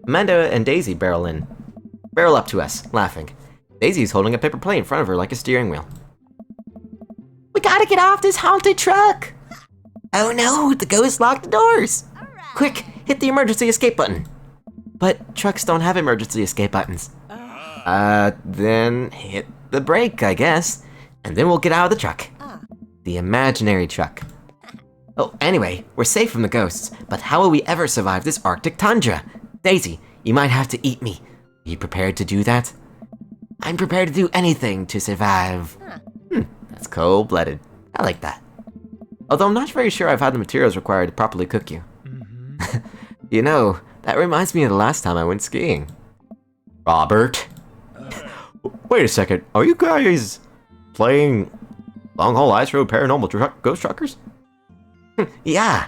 A: Amanda and Daisy barrel up to us, laughing. Daisy's holding a paper plate in front of her like a steering wheel. We gotta get off this haunted truck! Oh no, the ghost locked the doors! Quick, hit the emergency escape button. But trucks don't have emergency escape buttons. Then hit the brake, I guess. And then we'll get out of the truck. The imaginary truck. Oh, anyway, we're safe from the ghosts, but how will we ever survive this Arctic tundra? Daisy, you might have to eat me. Are you prepared to do that? I'm prepared to do anything to survive. That's cold-blooded. I like that. Although I'm not very sure I've had the materials required to properly cook you. You know, that reminds me of the last time I went skiing. Robert? Wait a second, are you guys... playing Long Haul Ice Road Paranormal Ghost Truckers? Yeah.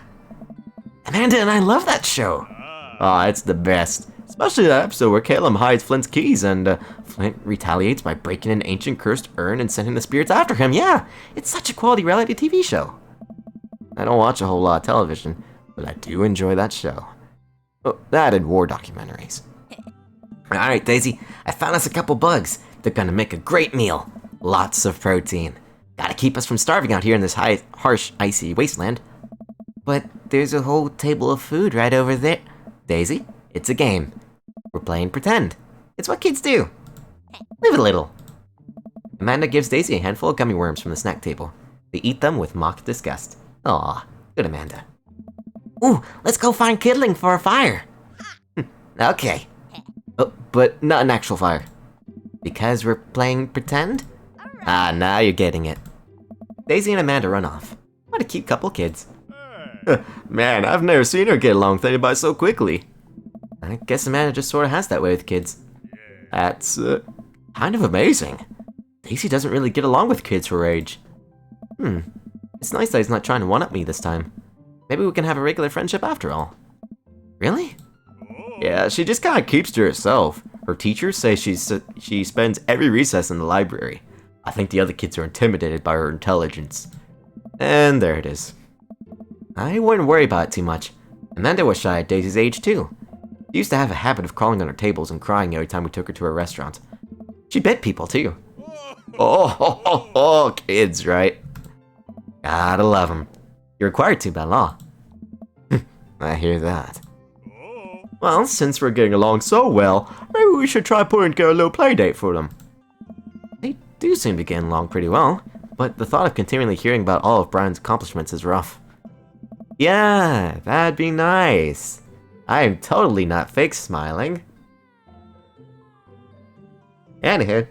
A: Amanda and I love that show. Oh, it's the best. Especially that episode where Caleb hides Flint's keys and Flint retaliates by breaking an ancient cursed urn and sending the spirits after him. Yeah, it's such a quality reality TV show. I don't watch a whole lot of television, but I do enjoy that show. Oh, that and war documentaries. Alright, Daisy, I found us a couple bugs. They're gonna make a great meal. Lots of protein. Gotta keep us from starving out here in this harsh, icy wasteland. But there's a whole table of food right over there. Daisy, it's a game. We're playing pretend. It's what kids do. Live a little. Amanda gives Daisy a handful of gummy worms from the snack table. They eat them with mock disgust. Aw, good Amanda. Ooh, let's go find kindling for a fire. Okay. Oh, but not an actual fire. Because we're playing pretend? Ah, now you're getting it. Daisy and Amanda run off. What a cute couple kids. Man, I've never seen her get along with anybody so quickly. I guess Amanda just sort of has that way with kids. That's, kind of amazing. Daisy doesn't really get along with kids her age. It's nice that he's not trying to one-up me this time. Maybe we can have a regular friendship after all. Really? Yeah, she just kind of keeps to herself. Her teachers say she spends every recess in the library. I think the other kids are intimidated by her intelligence. And there it is. I wouldn't worry about it too much. Amanda was shy at Daisy's age too. She used to have a habit of crawling on her tables and crying every time we took her to a restaurant. She bit people too. Oh, kids, right? Gotta love them. You're required to by law. I hear that. Well, since we're getting along so well, maybe we should try putting together a little play date for them. They do seem to be getting along pretty well, but the thought of continually hearing about all of Brian's accomplishments is rough. Yeah, that'd be nice. I am totally not fake smiling. Anywho.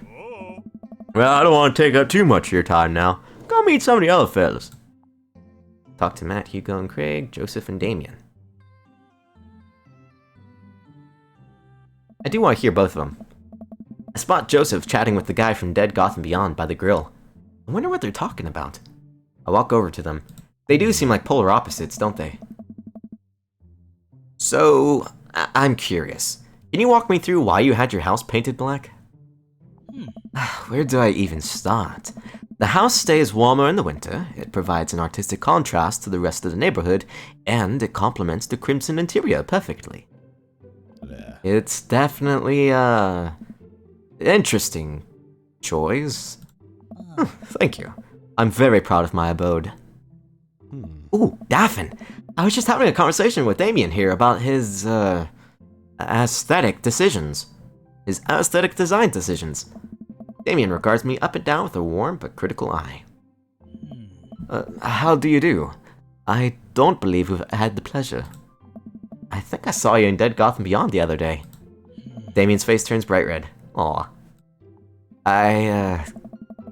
A: Well, I don't want to take up too much of your time now. Go meet some of the other fellas. Talk to Matt, Hugo, and Craig, Joseph, and Damien. I do want to hear both of them. I spot Joseph chatting with the guy from Dead Gotham Beyond by the grill. I wonder what they're talking about. I walk over to them. They do seem like polar opposites, don't they? So, I'm curious. Can you walk me through why you had your house painted black? Where do I even start? The house stays warmer in the winter, it provides an artistic contrast to the rest of the neighborhood, and it complements the crimson interior perfectly. It's definitely, interesting choice. Thank you. I'm very proud of my abode. Ooh, Daffin! I was just having a conversation with Damien here about his, aesthetic decisions. His aesthetic design decisions. Damien regards me up and down with a warm but critical eye. How do you do? I don't believe we've had the pleasure. I think I saw you in Dead Gotham Beyond the other day. Damien's face turns bright red. Aw. I,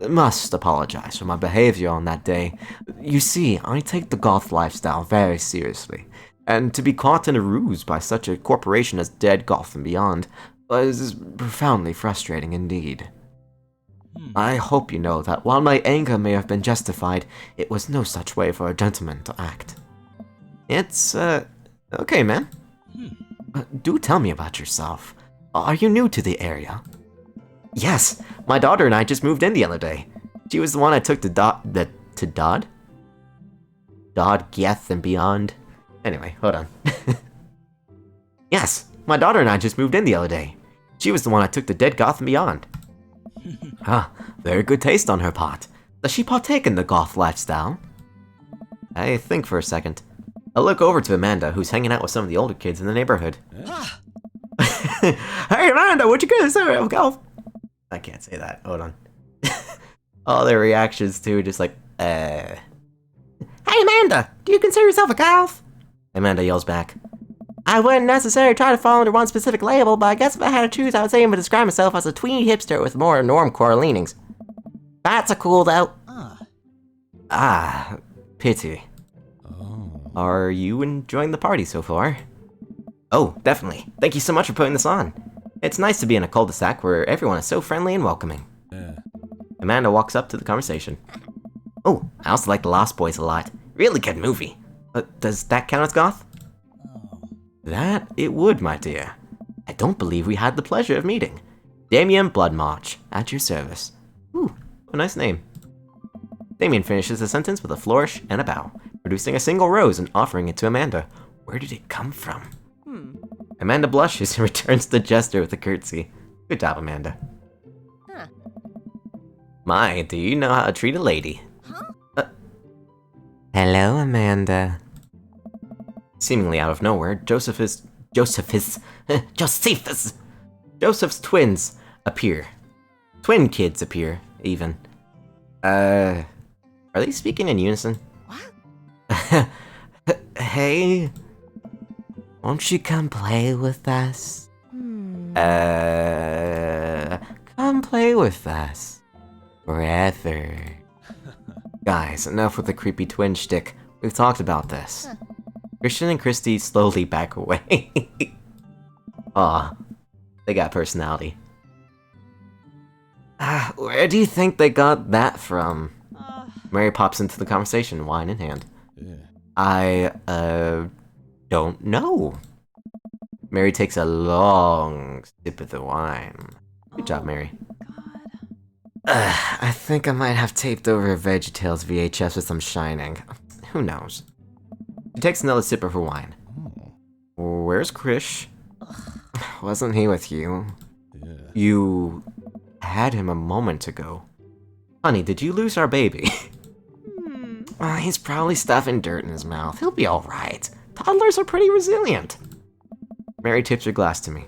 A: must apologize for my behavior on that day. You see, I take the goth lifestyle very seriously, and to be caught in a ruse by such a corporation as Dead Gotham Beyond was profoundly frustrating indeed. I hope you know that while my anger may have been justified, it was no such way for a gentleman to act. It's, okay, man. Do tell me about yourself. Are you new to the area? Yes, my daughter and I just moved in the other day. She was the one I took to Dodd, Geth, and Beyond. Anyway, hold on. Yes, my daughter and I just moved in the other day. She was the one I took to Dead Gotham Beyond. Very good taste on her part. Does she partake in the goth lifestyle? I think for a second. I look over to Amanda, who's hanging out with some of the older kids in the neighborhood. Hey Amanda, what you gonna say? Golf? I can't say that. Hold on. All their reactions too, just like, Hey Amanda, do you consider yourself a golf? Amanda yells back. I wouldn't necessarily try to fall under one specific label, but I guess if I had to choose, I would say I would describe myself as a tweeny hipster with more normcore leanings. That's a cool though. Pity. Are you enjoying the party so far? Oh, definitely. Thank you so much for putting this on. It's nice to be in a cul-de-sac where everyone is so friendly and welcoming. Amanda walks up to the conversation. Oh, I also like The Lost Boys a lot. Really good movie. Does that count as goth? That it would, my dear. I don't believe we had the pleasure of meeting. Damien Bloodmarch, at your service. Ooh, a nice name. Damien finishes the sentence with a flourish and a bow, producing a single rose and offering it to Amanda. Where did it come from? Amanda blushes and returns the gesture with a curtsy. Good job, Amanda.
C: Huh.
A: My, do you know how to treat a lady? Hello, Amanda. Seemingly out of nowhere, Joseph's twins appear. Twin kids appear, even. Are they speaking in unison?
C: What?
A: Hey, won't you come play with us? Come play with us. Forever. Guys, enough with the creepy twin shtick. We've talked about this. Christian and Christy slowly back away. Aw, they got personality. Where do you think they got that from? Mary pops into the conversation, wine in hand. I, don't know. Mary takes a long sip of the wine. Good job, Mary. I think I might have taped over a VeggieTales VHS with some shining. Who knows? She takes another sip of her wine. Where's Krish? Wasn't he with you? You had him a moment ago. Honey, did you lose our baby? He's probably stuffing dirt in his mouth. He'll be alright. Toddlers are pretty resilient. Mary tips her glass to me.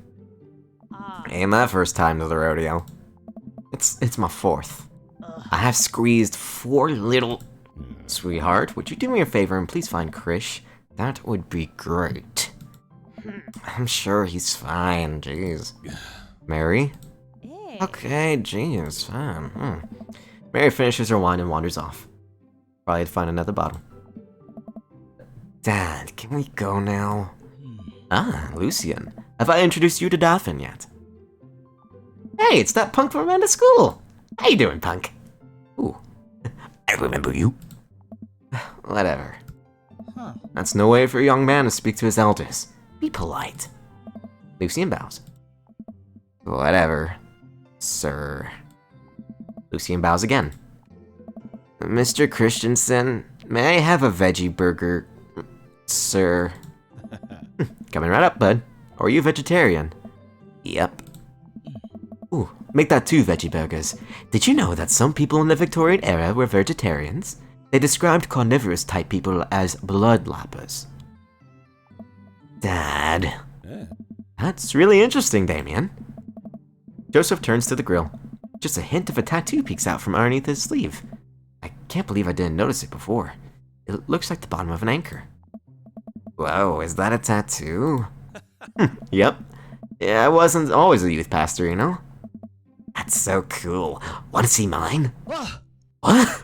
A: Ain't my first time to the rodeo. It's my fourth. I have squeezed 4 little... Sweetheart, would you do me a favor and please find Krish? That would be great. I'm sure he's fine, jeez. Mary? Okay, jeez, fine. Mary finishes her wine and wanders off. Probably to find another bottle. Dad, can we go now? Ah, Lucian. Have I introduced you to Daphne yet? Hey, it's that punk from Amanda School! How you doing, punk? Ooh, I remember you. Whatever. That's no way for a young man to speak to his elders. Be polite. Lucian bows. Whatever, sir. Lucian bows again. Mr. Christensen, may I have a veggie burger, sir? Coming right up, bud. Or are you vegetarian? Yep. Ooh, make that 2 veggie burgers. Did you know that some people in the Victorian era were vegetarians? They described carnivorous type people as bloodlappers. Dad. That's really interesting, Damien. Joseph turns to the grill. Just a hint of a tattoo peeks out from underneath his sleeve. I can't believe I didn't notice it before. It looks like the bottom of an anchor. Whoa, is that a tattoo? Yep. Yeah, I wasn't always a youth pastor, you know? That's so cool. Want to see mine? What?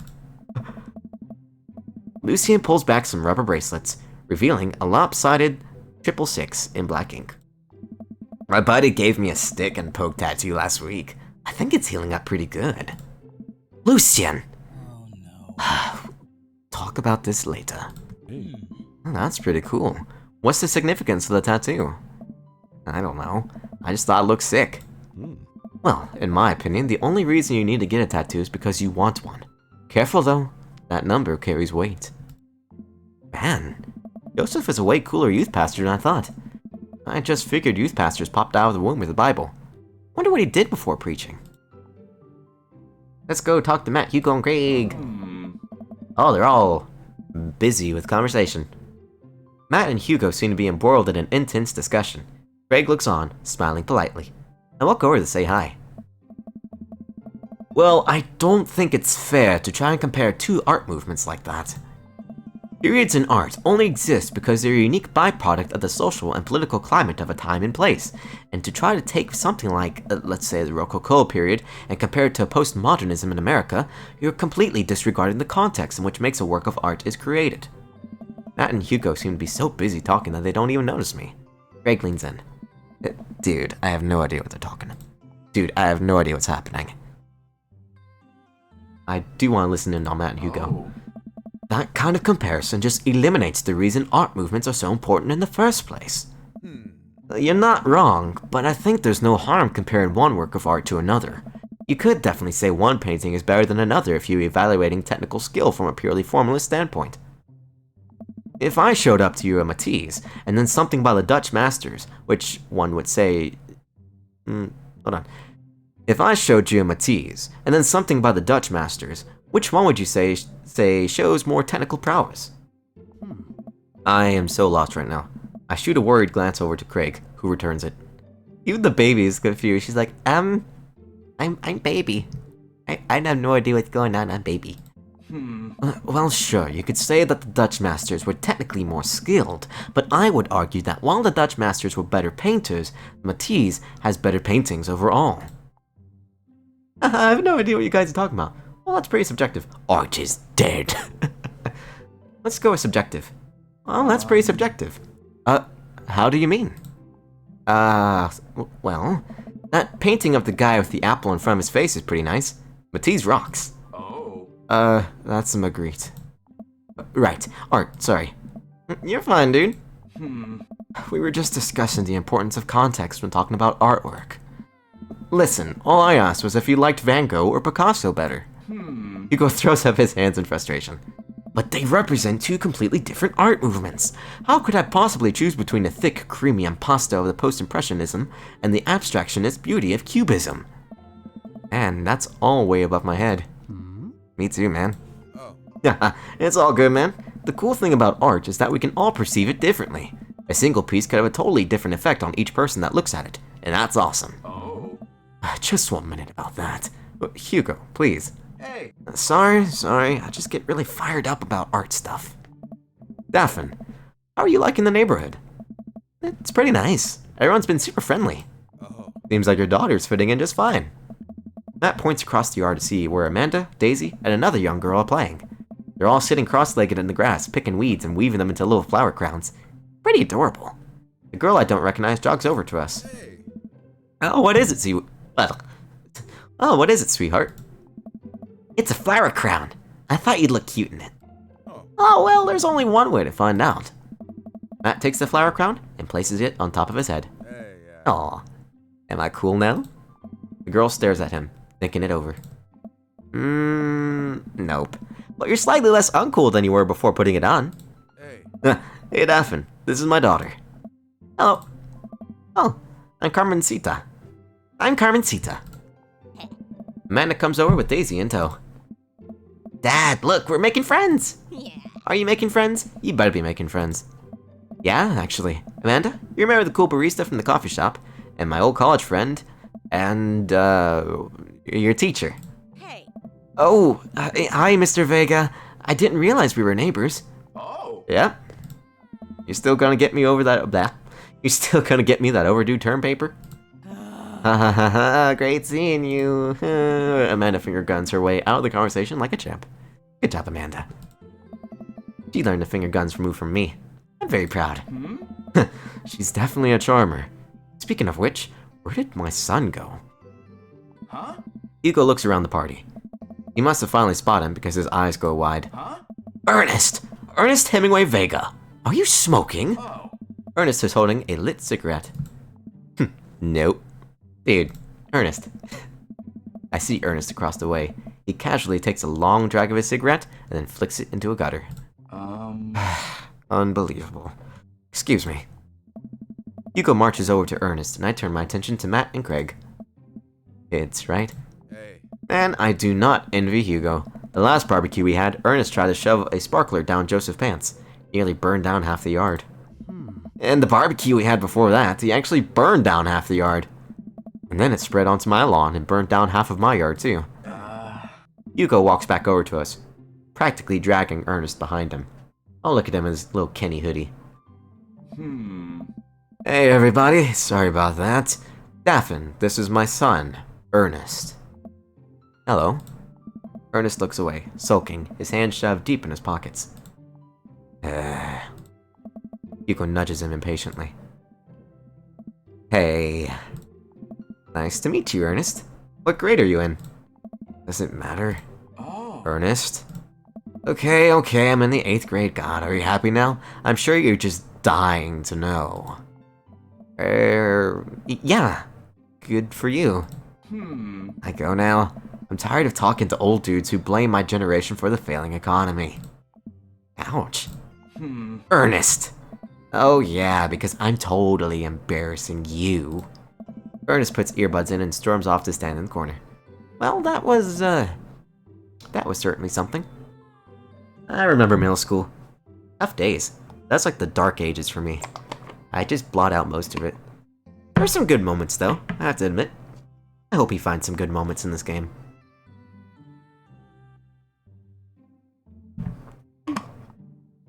A: Lucian pulls back some rubber bracelets, revealing a lopsided 666 in black ink. My buddy gave me a stick and poke tattoo last week. I think it's healing up pretty good. Lucian! Oh no. Talk about this later. Oh, that's pretty cool. What's the significance of the tattoo? I don't know. I just thought it looked sick. Well, in my opinion, the only reason you need to get a tattoo is because you want one. Careful though, that number carries weight. Man, Joseph is a way cooler youth pastor than I thought. I just figured youth pastors popped out of the womb with the Bible. Wonder what he did before preaching. Let's go talk to Matt, Hugo, and Craig. Oh, they're all busy with conversation. Matt and Hugo seem to be embroiled in an intense discussion. Craig looks on, smiling politely. I walk over to say hi. Well, I don't think it's fair to try and compare 2 art movements like that. Periods in art only exist because they're a unique byproduct of the social and political climate of a time and place, and to try to take something like, let's say, the Rococo period and compare it to postmodernism in America, you're completely disregarding the context in which makes a work of art is created. Matt and Hugo seem to be so busy talking that they don't even notice me. Greg leans in. Dude, I have no idea what they're talking about. Dude, I have no idea what's happening. I do want to listen in on Matt and Hugo.
B: Oh.
A: That kind of comparison just eliminates the reason art movements are so important in the first place. You're not wrong, but I think there's no harm comparing one work of art to another. You could definitely say one painting is better than another if you're evaluating technical skill from a purely formalist standpoint. If I showed up to you a Matisse, and then something by the Dutch masters, which one would say... hold on. If I showed you a Matisse, and then something by the Dutch masters, which one would you say shows more technical prowess? I am so lost right now. I shoot a worried glance over to Craig, who returns it. Even the baby is confused. She's like, I'm baby. I have no idea what's going on, I'm baby. Well, sure, you could say that the Dutch masters were technically more skilled, but I would argue that while the Dutch masters were better painters, Matisse has better paintings overall. I have no idea what you guys are talking about. Well, that's pretty subjective. Art is dead. Let's go with subjective. Well, that's pretty subjective. How do you mean? Well, that painting of the guy with the apple in front of his face is pretty nice. Matisse rocks.
B: Oh.
A: That's a Magritte. Right, art, sorry. You're fine, dude. We were just discussing the importance of context when talking about artwork. Listen, all I asked was if you liked Van Gogh or Picasso better. Hugo throws up his hands in frustration. But they represent two completely different art movements. How could I possibly choose between the thick, creamy impasto of the post-impressionism and the abstractionist beauty of cubism? Man, that's all way above my head. Me too, man. Yeah, it's all good, man. The cool thing about art is that we can all perceive it differently. A single piece could have a totally different effect on each person that looks at it, and that's awesome.
B: Oh.
A: Just 1 minute about that. Hugo, please.
B: Hey.
A: Sorry, I just get really fired up about art stuff. Daphne, how are you liking the neighborhood? It's pretty nice. Everyone's been super friendly. Seems like your daughter's fitting in just fine. Matt points across the yard to see where Amanda, Daisy, and another young girl are playing. They're all sitting cross-legged in the grass, picking weeds and weaving them into little flower crowns. Pretty adorable. The girl I don't recognize jogs over to us. Oh, what is it, what is it, sweetheart? It's a flower crown. I thought you'd look cute in it. Oh, well, there's only one way to find out. Matt takes the flower crown and places it on top of his head. Aw, am I cool now? The girl stares at him, thinking it over. Nope. But you're slightly less uncool than you were before putting it on. Hey, Daphne, this is my daughter. Hello. Oh, I'm Carmencita. Amanda comes over with Daisy in tow. Dad, look, we're making friends!
C: Yeah.
A: Are you making friends? You better be making friends. Yeah, actually. Amanda, you remember the cool barista from the coffee shop, and my old college friend, and, your teacher.
C: Hey.
A: Oh, hi, Mr. Vega. I didn't realize we were neighbors.
B: Oh.
A: Yep. You still gonna get me over that, You still gonna get me that overdue term paper? Ha ha ha ha, great seeing you. Amanda finger guns her way out of the conversation like a champ. Good job, Amanda. She learned the finger guns move from me. I'm very proud. She's definitely a charmer. Speaking of which, where did my son go?
B: Huh?
A: Hugo looks around the party. He must have finally spotted him because his eyes go wide.
B: Huh?
A: Ernest! Ernest Hemingway Vega! Are you smoking?
B: Oh.
A: Ernest is holding a lit cigarette. Nope. Dude, Ernest. I see Ernest across the way. He casually takes a long drag of his cigarette and then flicks it into a gutter. Unbelievable. Excuse me. Hugo marches over to Ernest, and I turn my attention to Matt and Craig. Kids, right?
B: Hey.
A: Man, I do not envy Hugo. The last barbecue we had, Ernest tried to shove a sparkler down Joseph's pants. Nearly burned down half the yard. And the barbecue we had before that, he actually burned down half the yard. And then it spread onto my lawn and burned down half of my yard, too. Hugo walks back over to us, practically dragging Ernest behind him. I'll look at him in his little Kenny hoodie. Hey, everybody. Sorry about that. Daphne, this is my son, Ernest. Hello. Ernest looks away, sulking, his hands shoved deep in his pockets. Hugo nudges him impatiently. Hey. Nice to meet you, Ernest. What grade are you in? Does it matter?
B: Oh.
A: Ernest? Okay, I'm in the 8th grade. God, are you happy now? I'm sure you're just dying to know. Yeah. Good for you. I go now. I'm tired of talking to old dudes who blame my generation for the failing economy. Ouch. Ernest! Oh yeah, because I'm totally embarrassing you. Ernest puts earbuds in and storms off to stand in the corner. Well, that was certainly something. I remember middle school. Tough days. That's like the dark ages for me. I just blot out most of it. There's some good moments though, I have to admit. I hope he finds some good moments in this game.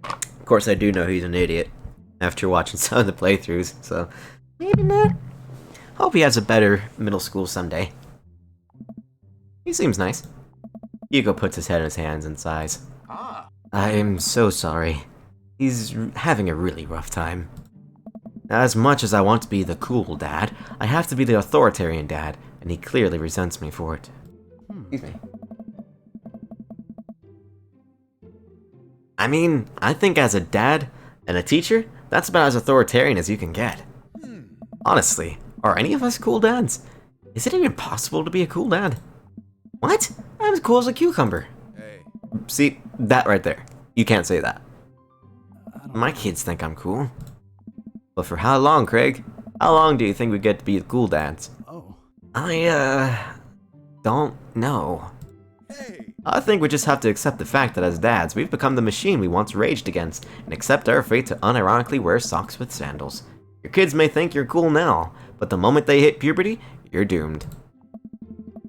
A: Of course, I do know he's an idiot after watching some of the playthroughs, so maybe not. Hope he has a better middle school someday. He seems nice. Hugo puts his head in his hands and sighs. I'm so sorry. He's having a really rough time. As much as I want to be the cool dad, I have to be the authoritarian dad, and he clearly resents me for it. Excuse me. I mean, I think as a dad and a teacher, that's about as authoritarian as you can get. Honestly, are any of us cool dads? Is it even possible to be a cool dad? What? I'm as cool as a cucumber.
B: Hey.
A: See, that right there. You can't say that. My kids think I'm cool. But for how long, Craig? How long do you think we get to be the cool dads?
B: Oh.
A: I don't know.
B: Hey.
A: I think we just have to accept the fact that as dads, we've become the machine we once raged against, and accept our fate to unironically wear socks with sandals. Your kids may think you're cool now, but the moment they hit puberty, you're doomed.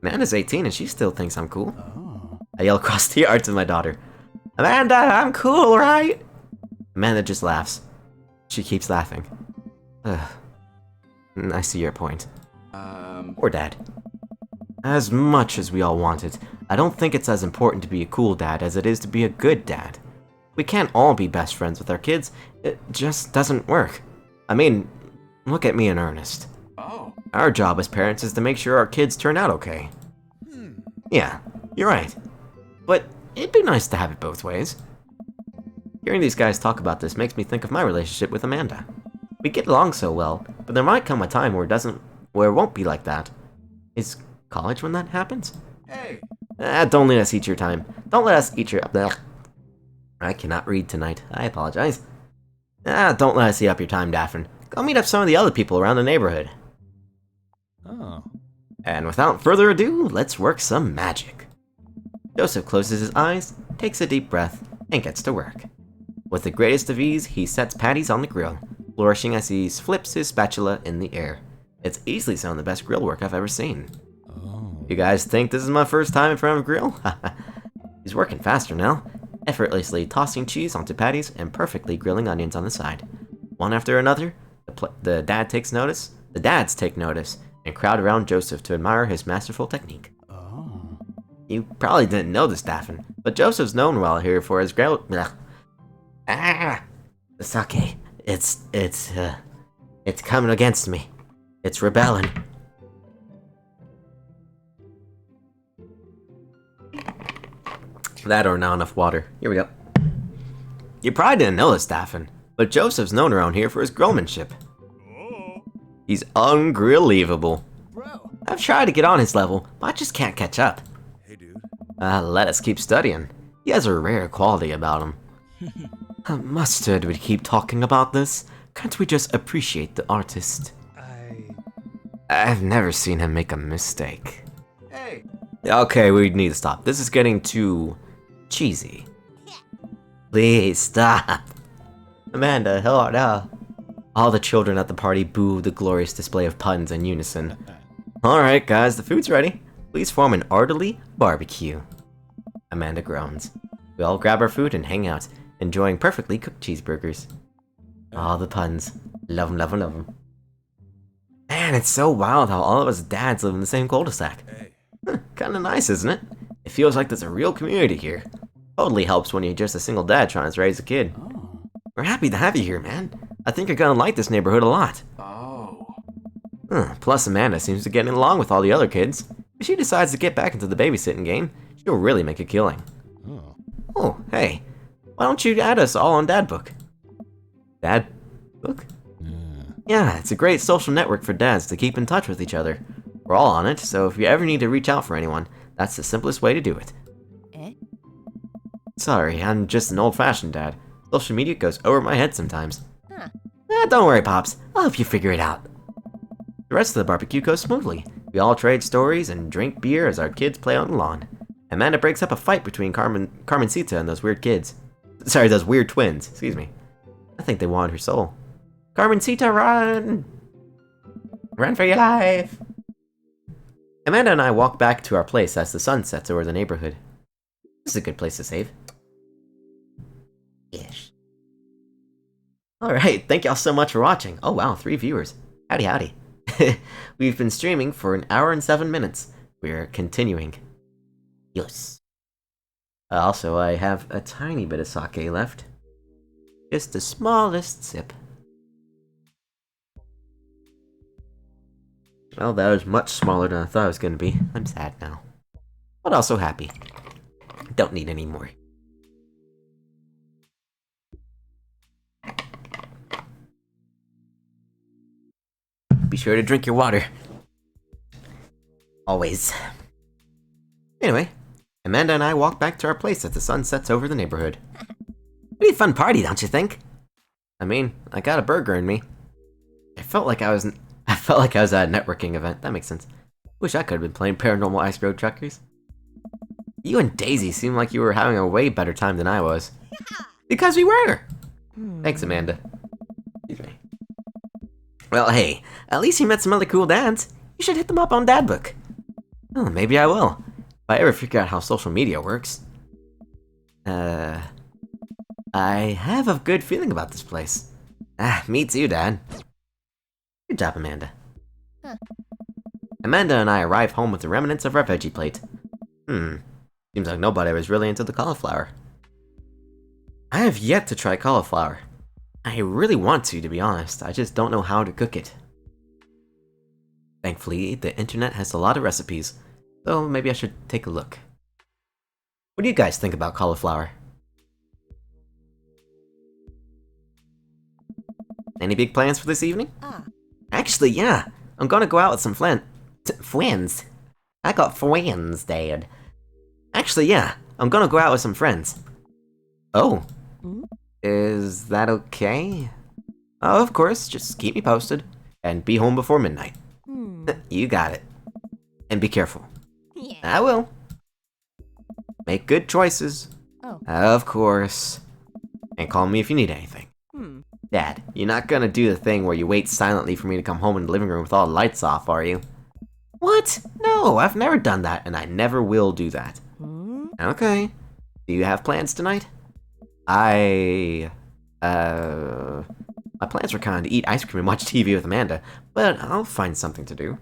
A: Amanda's 18 and she still thinks I'm cool.
B: Oh.
A: I yell across the yard to my daughter. Amanda, I'm cool, right? Amanda just laughs. She keeps laughing. Ugh. I see your point. Poor Dad. As much as we all want it, I don't think it's as important to be a cool dad as it is to be a good dad. We can't all be best friends with our kids. It just doesn't work. I mean, look at me and Ernest.
B: Oh.
A: Our job as parents is to make sure our kids turn out okay. Yeah, you're right. But it'd be nice to have it both ways. Hearing these guys talk about this makes me think of my relationship with Amanda. We get along so well, but there might come a time where it won't be like that. Is college when that happens?
B: Hey.
A: Don't let us eat your time. Don't let us eat your... Blech. I cannot read tonight. I apologize. Don't let us eat up your time, Daphne. Go meet up some of the other people around the neighborhood.
B: Oh.
A: And without further ado, let's work some magic. Joseph closes his eyes, takes a deep breath, and gets to work. With the greatest of ease, he sets patties on the grill, flourishing as he flips his spatula in the air. It's easily some of the best grill work I've ever seen.
B: Oh.
A: You guys think this is my first time in front of a grill? He's working faster now, effortlessly tossing cheese onto patties and perfectly grilling onions on the side. One after another, the dads take notice and crowd around Joseph to admire his masterful technique.
B: Oh.
A: You probably didn't know this, Daphne, but Joseph's known well here for his grill. The sake. It's coming against me. It's rebelling. That or not enough water. Here we go. You probably didn't know this, Daphne, but Joseph's known around here for his grillmanship. He's ungrillevable.
B: Bro.
A: I've tried to get on his level, but I just can't catch up.
B: Hey, dude.
A: Let us keep studying. He has a rare quality about him. Mustard would keep talking about this. Can't we just appreciate the artist? I've never seen him make a mistake.
B: Hey.
A: Okay, we need to stop. This is getting too cheesy. Please stop. Amanda, hello now. All the children at the party boo the glorious display of puns in unison. Alright guys, the food's ready. Please form an orderly barbecue. Amanda groans. We all grab our food and hang out, enjoying perfectly cooked cheeseburgers. All the puns. Love 'em, love 'em, love 'em. Man, it's so wild how all of us dads live in the same cul-de-sac.
B: Hey.
A: Kinda nice, isn't it? It feels like there's a real community here. Totally helps when you're just a single dad trying to raise a kid.
B: Oh.
A: We're happy to have you here, man. I think you're gonna like this neighborhood a lot.
B: Oh.
A: Plus Amanda seems to get along with all the other kids. If she decides to get back into the babysitting game, she'll really make a killing. Oh, hey. Why don't you add us all on Dadbook? Dadbook? Yeah, it's a great social network for dads to keep in touch with each other. We're all on it, so if you ever need to reach out for anyone, that's the simplest way to do it.
C: Eh?
A: Sorry, I'm just an old-fashioned dad. Social media goes over my head sometimes.
C: Huh.
A: Don't worry, Pops. I'll help you figure it out. The rest of the barbecue goes smoothly. We all trade stories and drink beer as our kids play on the lawn. Amanda breaks up a fight between Carmencita and those weird kids. Sorry, those weird twins. Excuse me. I think they wanted her soul. Carmencita, run! Run for your life! Amanda and I walk back to our place as the sun sets over the neighborhood. This is a good place to save. Ish. Alright, thank y'all so much for watching. Oh wow, 3 viewers. Howdy howdy. We've been streaming for 1 hour and 7 minutes. We're continuing. Yes. Also, I have a tiny bit of sake left. Just the smallest sip. Well, that was much smaller than I thought it was going to be. I'm sad now. But also happy. Don't need any more. Be sure to drink your water. Always. Anyway, Amanda and I walk back to our place as the sun sets over the neighborhood. Pretty fun party, don't you think? I mean, I got a burger in me. I felt like I was at a networking event. That makes sense. Wish I could have been playing Paranormal Ice Road Truckers. You and Daisy seemed like you were having a way better time than I was. Because we were! Thanks, Amanda. Excuse me. Well, hey, at least you met some other cool dads. You should hit them up on Dadbook. Oh, maybe I will. If I ever figure out how social media works. I have a good feeling about this place. Me too, Dad. Good job, Amanda.
C: Huh.
A: Amanda and I arrive home with the remnants of our veggie plate. Seems like nobody was really into the cauliflower. I have yet to try cauliflower. I really want to be honest. I just don't know how to cook it. Thankfully, the internet has a lot of recipes, so maybe I should take a look. What do you guys think about cauliflower? Any big plans for this evening? Actually, yeah. I'm gonna go out with some friends. I got friends, Dad. Actually, yeah. I'm gonna go out with some friends. Oh. Is that okay? Oh, of course. Just keep me posted. And be home before midnight. You got it. And be careful.
C: Yeah.
A: I will. Make good choices.
C: Oh.
A: Of course. And call me if you need anything. Dad, you're not gonna do the thing where you wait silently for me to come home in the living room with all the lights off, are you? What? No, I've never done that, and I never will do that. Okay. Do you have plans tonight? My plans were kinda to eat ice cream and watch TV with Amanda, but I'll find something to do.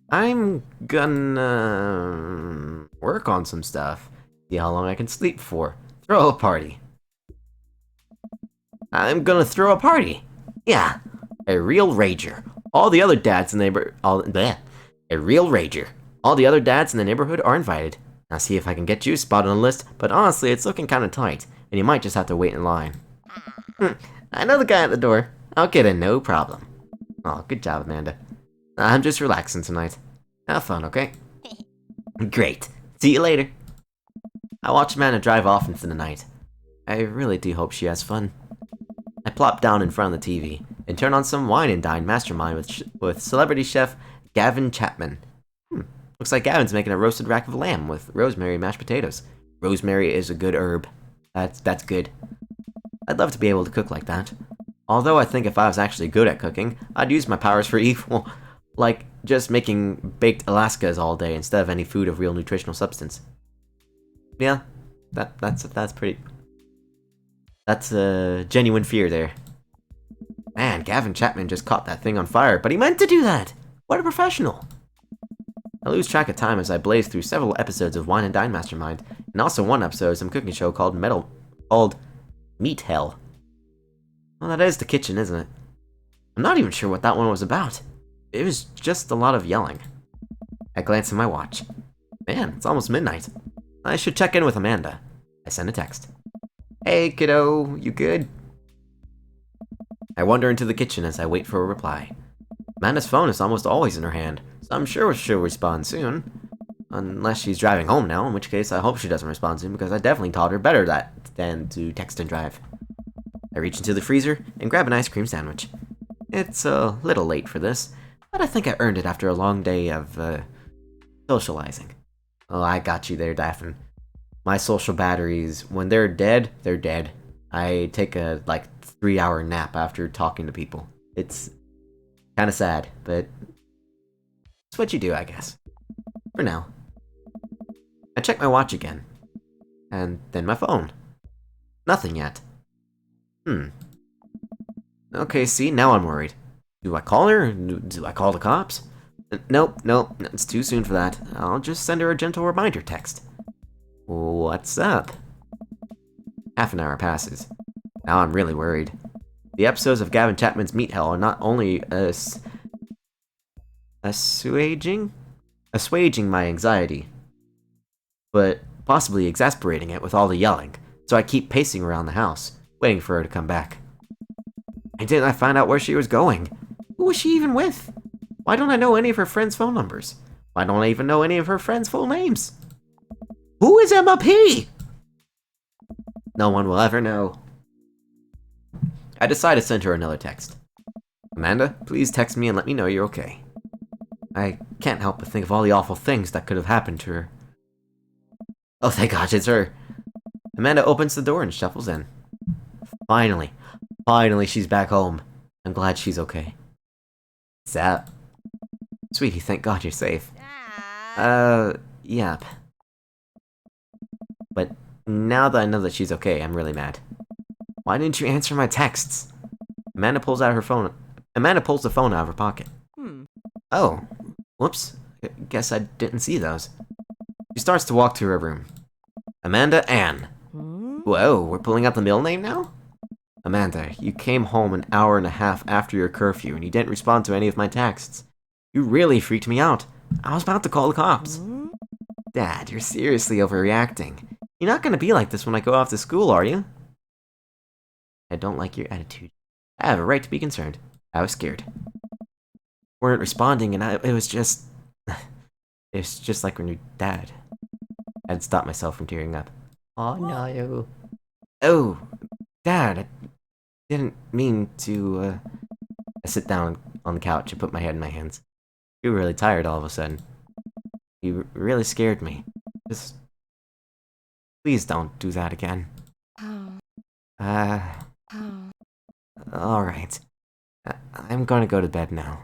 A: I'm gonna work on some stuff. See how long I can sleep for. Throw a party. I'm gonna throw a party. Yeah, a real rager. All the other dads in the a real rager. All the other dads in the neighborhood are invited. I'll see if I can get you a spot on the list, but honestly, it's looking kinda tight, and you might just have to wait in line. I know the guy at the door. I'll get in, no problem. Oh, good job, Amanda. I'm just relaxing tonight. Have fun, okay? Great. See you later. I watch Amanda drive off into the night. I really do hope she has fun. I plop down in front of the TV and turn on some Wine and Dine Mastermind with celebrity chef Gavin Chapman. Looks like Gavin's making a roasted rack of lamb with rosemary mashed potatoes. Rosemary is a good herb. That's good. I'd love to be able to cook like that. Although I think if I was actually good at cooking, I'd use my powers for evil. Like, just making baked Alaskas all day instead of any food of real nutritional substance. Yeah, that's pretty... That's a genuine fear there. Man, Gavin Chapman just caught that thing on fire, but he meant to do that! What a professional! I lose track of time as I blaze through several episodes of Wine and Dine Mastermind, and also one episode of some cooking show called Meat Hell. Well, that is the kitchen, isn't it? I'm not even sure what that one was about. It was just a lot of yelling. I glance at my watch. Man, it's almost midnight. I should check in with Amanda. I send a text. Hey, kiddo, you good? I wander into the kitchen as I wait for a reply. Amanda's phone is almost always in her hand, so I'm sure she'll respond soon. Unless she's driving home now, in which case I hope she doesn't respond soon because I definitely taught her better than to text and drive. I reach into the freezer and grab an ice cream sandwich. It's a little late for this, but I think I earned it after a long day of, socializing. Oh, I got you there, Daphne. My social batteries, when they're dead, they're dead. I take a, 3-hour nap after talking to people. It's kinda sad, but it's what you do, I guess. For now. I check my watch again. And then my phone. Nothing yet. Okay, see, now I'm worried. Do I call her? Do I call the cops? Nope, it's too soon for that. I'll just send her a gentle reminder text. What's up? Half an hour passes. Now I'm really worried. The episodes of Gavin Chapman's Meat Hell are not only assuaging my anxiety, but possibly exasperating it with all the yelling, so I keep pacing around the house, waiting for her to come back. And didn't I find out where she was going? Who was she even with? Why don't I know any of her friends' phone numbers? Why don't I even know any of her friends' full names? Who is Emma P? No one will ever know. I decide to send her another text. Amanda, please text me and let me know you're okay. I can't help but think of all the awful things that could have happened to her. Oh, thank God, it's her. Amanda opens the door and shuffles in. Finally she's back home. I'm glad she's okay. Zap. Sweetie, thank God you're safe. Yep. But now that I know that she's okay, I'm really mad. Why didn't you answer my texts? Amanda pulls the phone out of her pocket. Oh, whoops. Guess I didn't see those. She starts to walk to her room. Amanda Ann. Whoa, we're pulling out the middle name now? Amanda, you came home an hour and a half after your curfew and you didn't respond to any of my texts. You really freaked me out. I was about to call the cops. Dad, you're seriously overreacting. You're not gonna be like this when I go off to school, are you? I don't like your attitude. I have a right to be concerned. I was scared. Weren't responding and it was just... It's just like when your dad. I had to stop myself from tearing up. Oh no. Oh, Dad, I didn't mean to, I sit down on the couch and put my head in my hands. You were really tired all of a sudden. You really scared me. Just... Please don't do that again. Alright. I'm gonna go to bed now.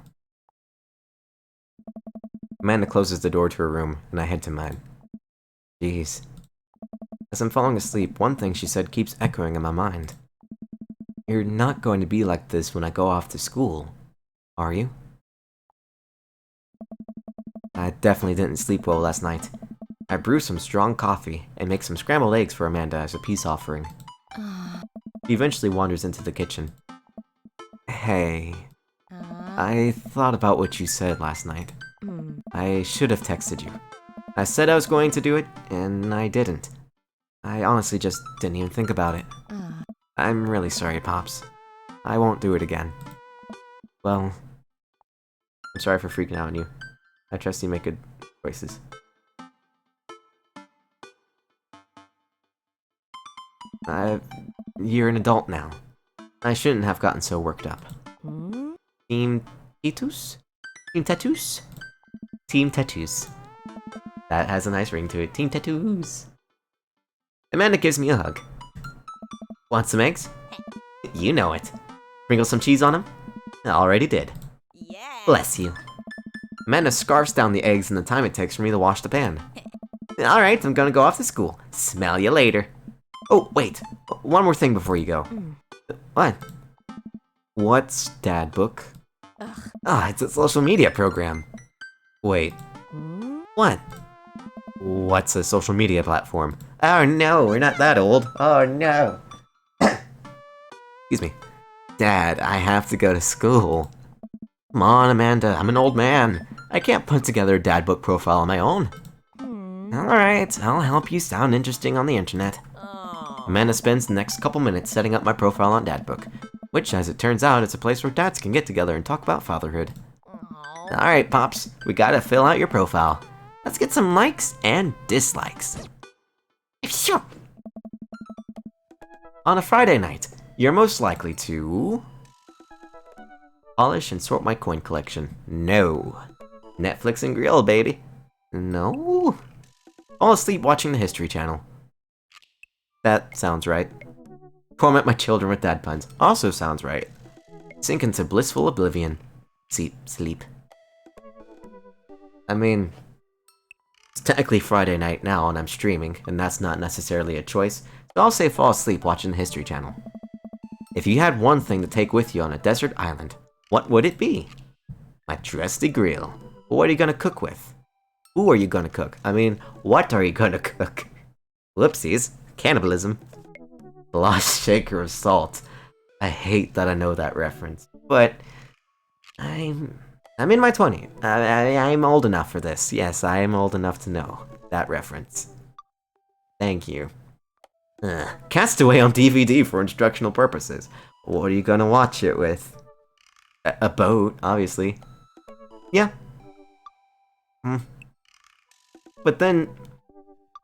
A: Amanda closes the door to her room, and I head to mine. Jeez. As I'm falling asleep, one thing she said keeps echoing in my mind. You're not going to be like this when I go off to school, are you? I definitely didn't sleep well last night. I brew some strong coffee and make some scrambled eggs for Amanda as a peace offering. She eventually wanders into the kitchen. Hey, I thought about what you said last night. I should have texted you. I said I was going to do it, and I didn't. I honestly just didn't even think about it. I'm really sorry, Pops. I won't do it again. Well, I'm sorry for freaking out on you. I trust you make good choices. You're an adult now. I shouldn't have gotten so worked up. Team Tattoos? Team Tattoos? Team Tattoos. That has a nice ring to it. Team Tattoos. Amanda gives me a hug. Want some eggs? You know it. Sprinkle some cheese on them? I already did.
C: Yeah.
A: Bless you. Amanda scarfs down the eggs in the time it takes for me to wash the pan. Alright, I'm gonna go off to school. Smell you later. Oh, wait. One more thing before you go. What? What's Dad Book? It's a social media program. Wait. What? What's a social media platform? Oh no, we're not that old. Oh no. Excuse me. Dad, I have to go to school. Come on, Amanda, I'm an old man. I can't put together a Dad Book profile on my own. Alright, I'll help you sound interesting on the internet. Amanda spends the next couple minutes setting up my profile on Dadbook, which, as it turns out, is a place where dads can get together and talk about fatherhood. Alright, Pops, we gotta fill out your profile. Let's get some likes and dislikes. On a Friday night, you're most likely to... polish and sort my coin collection. No. Netflix and grill, baby. No. Fall asleep watching the History Channel. That sounds right. Torment my children with dad puns. Also sounds right. Sink into blissful oblivion. Sleep. I mean, it's technically Friday night now and I'm streaming, and that's not necessarily a choice, so I'll say fall asleep watching the History Channel. If you had one thing to take with you on a desert island, what would it be? My trusty grill. What are you gonna cook with? Who are you gonna cook? I mean, what are you gonna cook? Whoopsies. Cannibalism. The Lost Shaker of Salt. I hate that I know that reference. But, I'm in my 20s. I'm old enough for this. Yes, I am old enough to know that reference. Thank you. Castaway on DVD for instructional purposes. What are you gonna watch it with? A boat, obviously. Yeah. But then,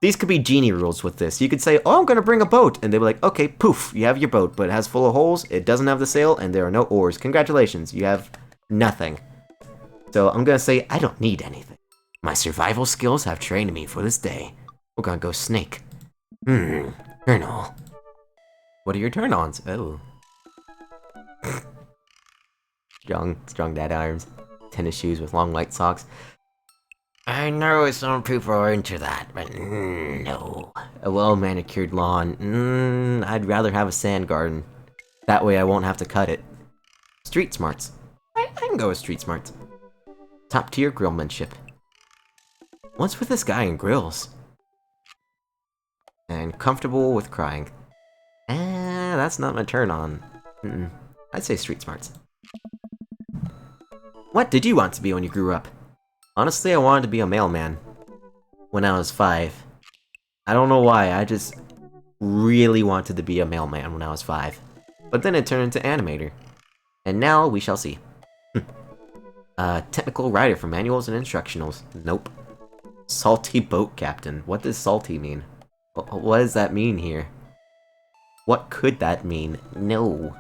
A: these could be genie rules with this. You could say, oh, I'm gonna bring a boat. And they'd be like, okay, poof, you have your boat, but it has full of holes, it doesn't have the sail, and there are no oars. Congratulations, you have nothing. So I'm gonna say, I don't need anything. My survival skills have trained me for this day. We're gonna go snake. Colonel. What are your turn-ons? Oh. Strong dad arms. Tennis shoes with long white socks. I know some people are into that, but no. A well-manicured lawn. I'd rather have a sand garden. That way I won't have to cut it. Street smarts. I can go with street smarts. Top-tier grillmanship. What's with this guy in grills? And comfortable with crying. That's not my turn-on. I'd say street smarts. What did you want to be when you grew up? Honestly, I wanted to be a mailman when I was 5. I don't know why, I just really wanted to be a mailman when I was 5. But then it turned into animator. And now we shall see. Technical writer for manuals and instructionals. Nope. Salty boat captain. What does salty mean? What does that mean here? What could that mean? No.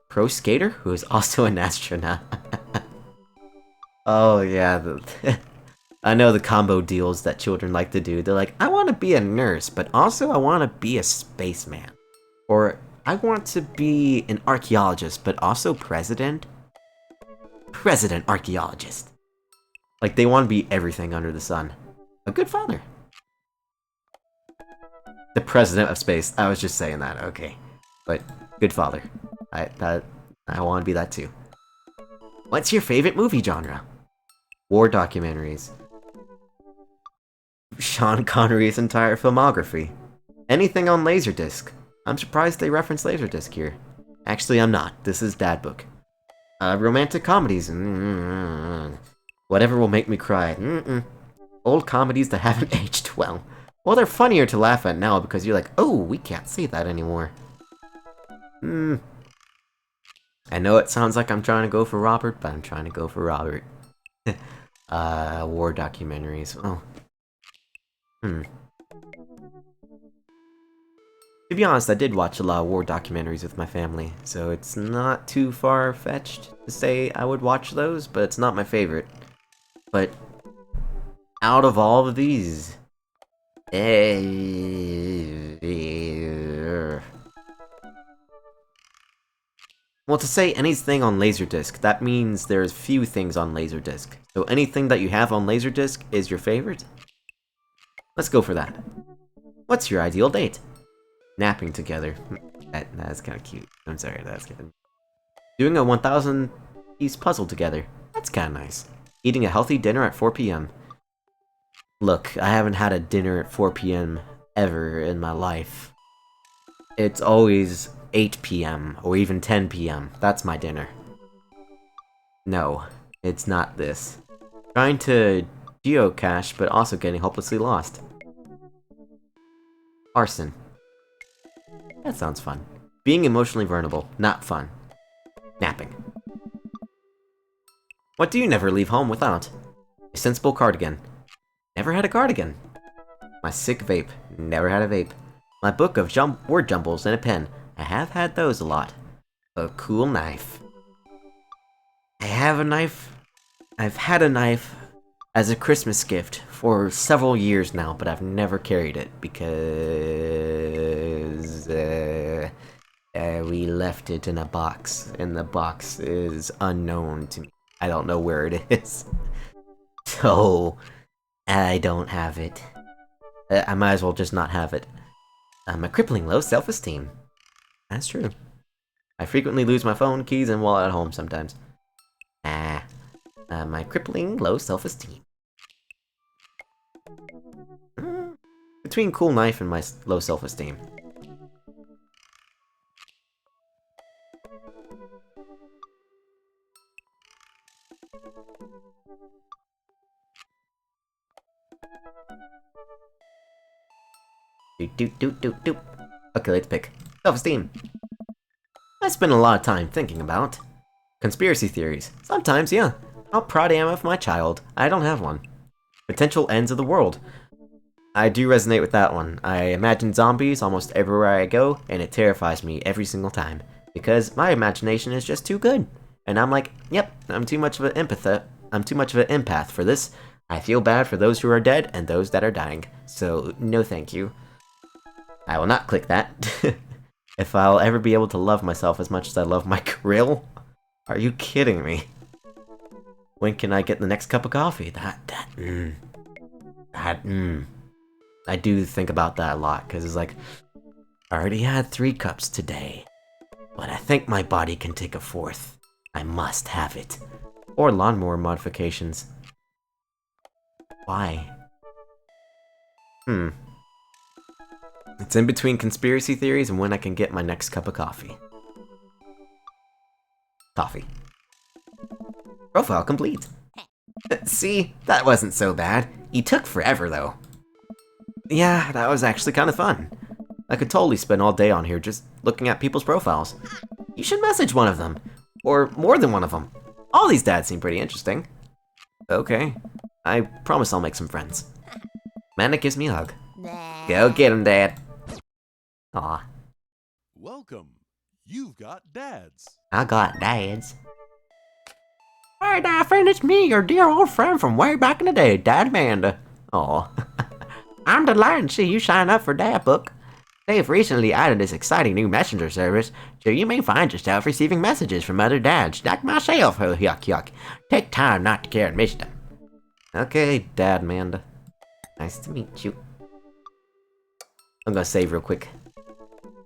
A: Pro skater who is also an astronaut. Oh yeah, I know the combo deals that children like to do. They're like, I want to be a nurse, but also I want to be a spaceman. Or, I want to be an archaeologist, but also president? President archaeologist. Like, they want to be everything under the sun. A good father. The president of space. I was just saying that, okay. But, good father. I want to be that too. What's your favorite movie genre? War documentaries. Sean Connery's entire filmography. Anything on Laserdisc. I'm surprised they reference Laserdisc here. Actually, I'm not. This is Dadbook. Romantic comedies. Whatever will make me cry. Old comedies that haven't aged well. Well, they're funnier to laugh at now because you're like, oh, we can't say that anymore. I know it sounds like I'm trying to go for Robert, but I'm trying to go for Robert. War documentaries. Oh. To be honest, I did watch a lot of war documentaries with my family, so it's not too far-fetched to say I would watch those, but it's not my favorite. But out of all of these... Well, to say anything on Laserdisc, that means there's few things on Laserdisc. So anything that you have on Laserdisc is your favorite? Let's go for that. What's your ideal date? Napping together. That's kind of cute. I'm sorry, that's good. Doing a 1,000-piece puzzle together. That's kind of nice. Eating a healthy dinner at 4 p.m. Look, I haven't had a dinner at 4 p.m. ever in my life. It's always 8 p.m. or even 10 p.m. That's my dinner. No, it's not this. Trying to geocache, but also getting hopelessly lost. Arson. That sounds fun. Being emotionally vulnerable, not fun. Napping. What do you never leave home without? A sensible cardigan. Never had a cardigan. My sick vape. Never had a vape. My book of word jumbles and a pen. I have had those a lot. A cool knife. I have a knife. I've had a knife as a Christmas gift for several years now, but I've never carried it because we left it in a box, and the box is unknown to me. I don't know where it is. So, I don't have it. I might as well just not have it. A crippling low self-esteem. That's true. I frequently lose my phone, keys, and wallet at home sometimes. My crippling low self-esteem. Between cool knife and my low self-esteem. Doot. Okay, let's pick. Self-esteem. I spend a lot of time thinking about conspiracy theories. Sometimes, yeah. How proud I am of my child. I don't have one. Potential ends of the world. I do resonate with that one. I imagine zombies almost everywhere I go, and it terrifies me every single time. Because my imagination is just too good. And I'm like, yep, I'm too much of an empath for this. I feel bad for those who are dead and those that are dying. So, no thank you. I will not click that. If I'll ever be able to love myself as much as I love my grill? Are you kidding me? When can I get the next cup of coffee? I do think about that a lot, because it's like, I already had 3 cups today, but I think my body can take a 4th. I must have it. Or lawnmower modifications. Why? It's in between conspiracy theories and when I can get my next cup of coffee. Coffee. Profile complete. See, that wasn't so bad. He took forever, though. Yeah, that was actually kind of fun. I could totally spend all day on here just looking at people's profiles. You should message one of them. Or more than one of them. All these dads seem pretty interesting. Okay. I promise I'll make some friends. Mana gives me a hug. Go get him, Dad. Aw.
B: Welcome. You've got dads.
A: I got dads. Hey, Dad, friend, it's me, your dear old friend from way back in the day, Dad Amanda. Aw. I'm delighted to see you sign up for Dad Book. They've recently added this exciting new messenger service, so you may find yourself receiving messages from other dads, like myself. Oh, yuck. Take time not to care and miss them. Okay, Dad Amanda. Nice to meet you. I'm gonna save real quick.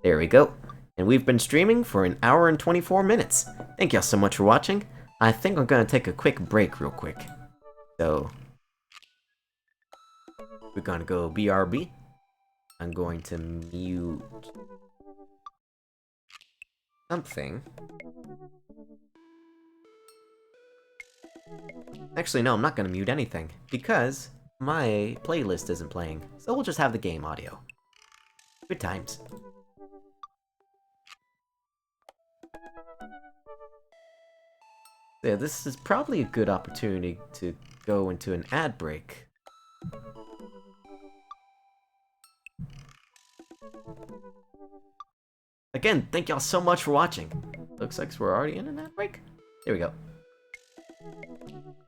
A: There we go. And we've been streaming for 1 hour and 24 minutes. Thank y'all so much for watching. I think I'm gonna take a quick break real quick. So, we're gonna go BRB. I'm going to mute something. Actually, no, I'm not gonna mute anything because my playlist isn't playing. So we'll just have the game audio. Good times. Yeah, this is probably a good opportunity to go into an ad break. Again, thank y'all so much for watching. Looks like we're already in an ad break. There we go.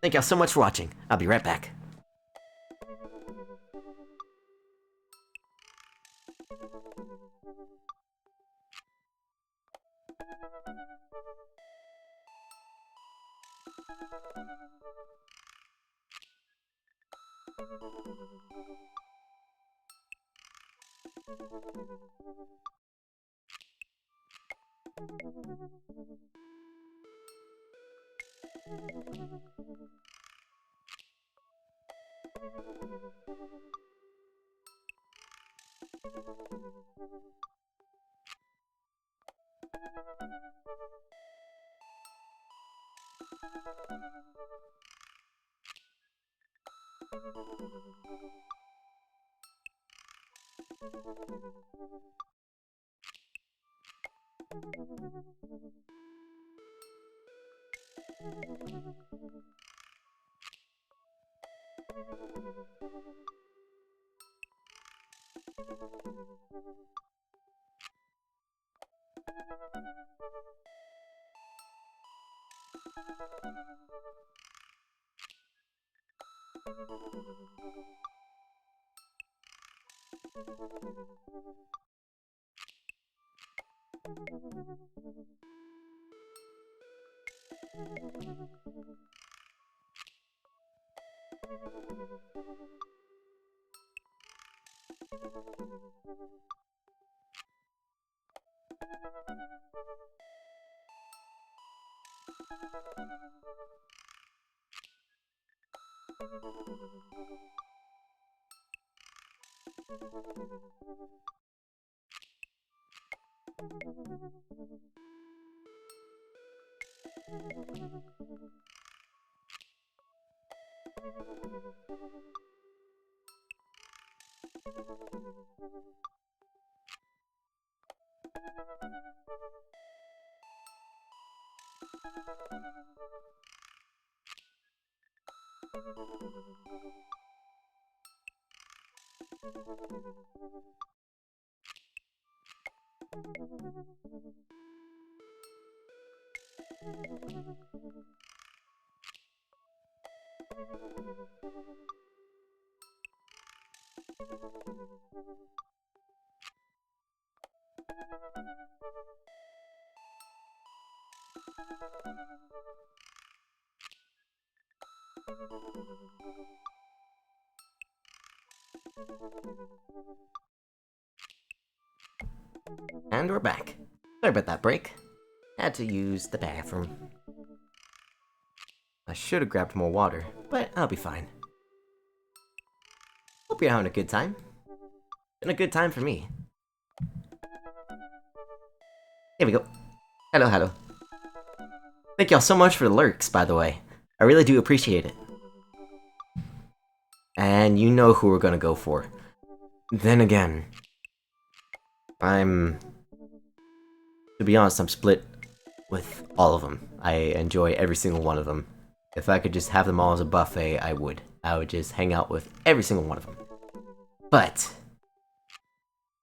A: Thank y'all so much for watching. I'll be right back. And we're back. Sorry about that break. Had to use the bathroom. I should have grabbed more water, but I'll be fine. Hope you're having a good time. Been a good time for me. Here we go. Hello, hello. Thank y'all so much for the lurks, by the way. I really do appreciate it. And you know who we're gonna go for. Then again, to be honest, I'm split with all of them. I enjoy every single one of them. If I could just have them all as a buffet, I would. I would just hang out with every single one of them. But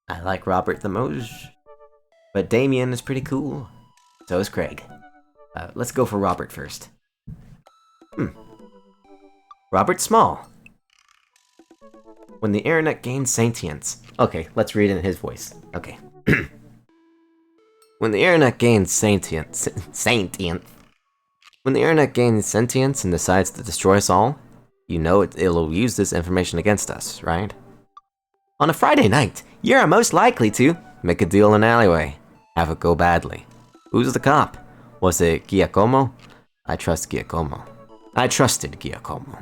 A: I like Robert the most. But Damien is pretty cool. So is Craig. Let's go for Robert first. Robert Small. When the internet gains sentience. Okay, let's read it in his voice. Okay. When the internet gains sentience. When the internet gains sentience and decides to destroy us all, you know it'll use this information against us, right? On a Friday night, you're most likely to make a deal in an alleyway. Have it go badly. Who's the cop? Was it Giacomo? I trust Giacomo. I trusted Giacomo.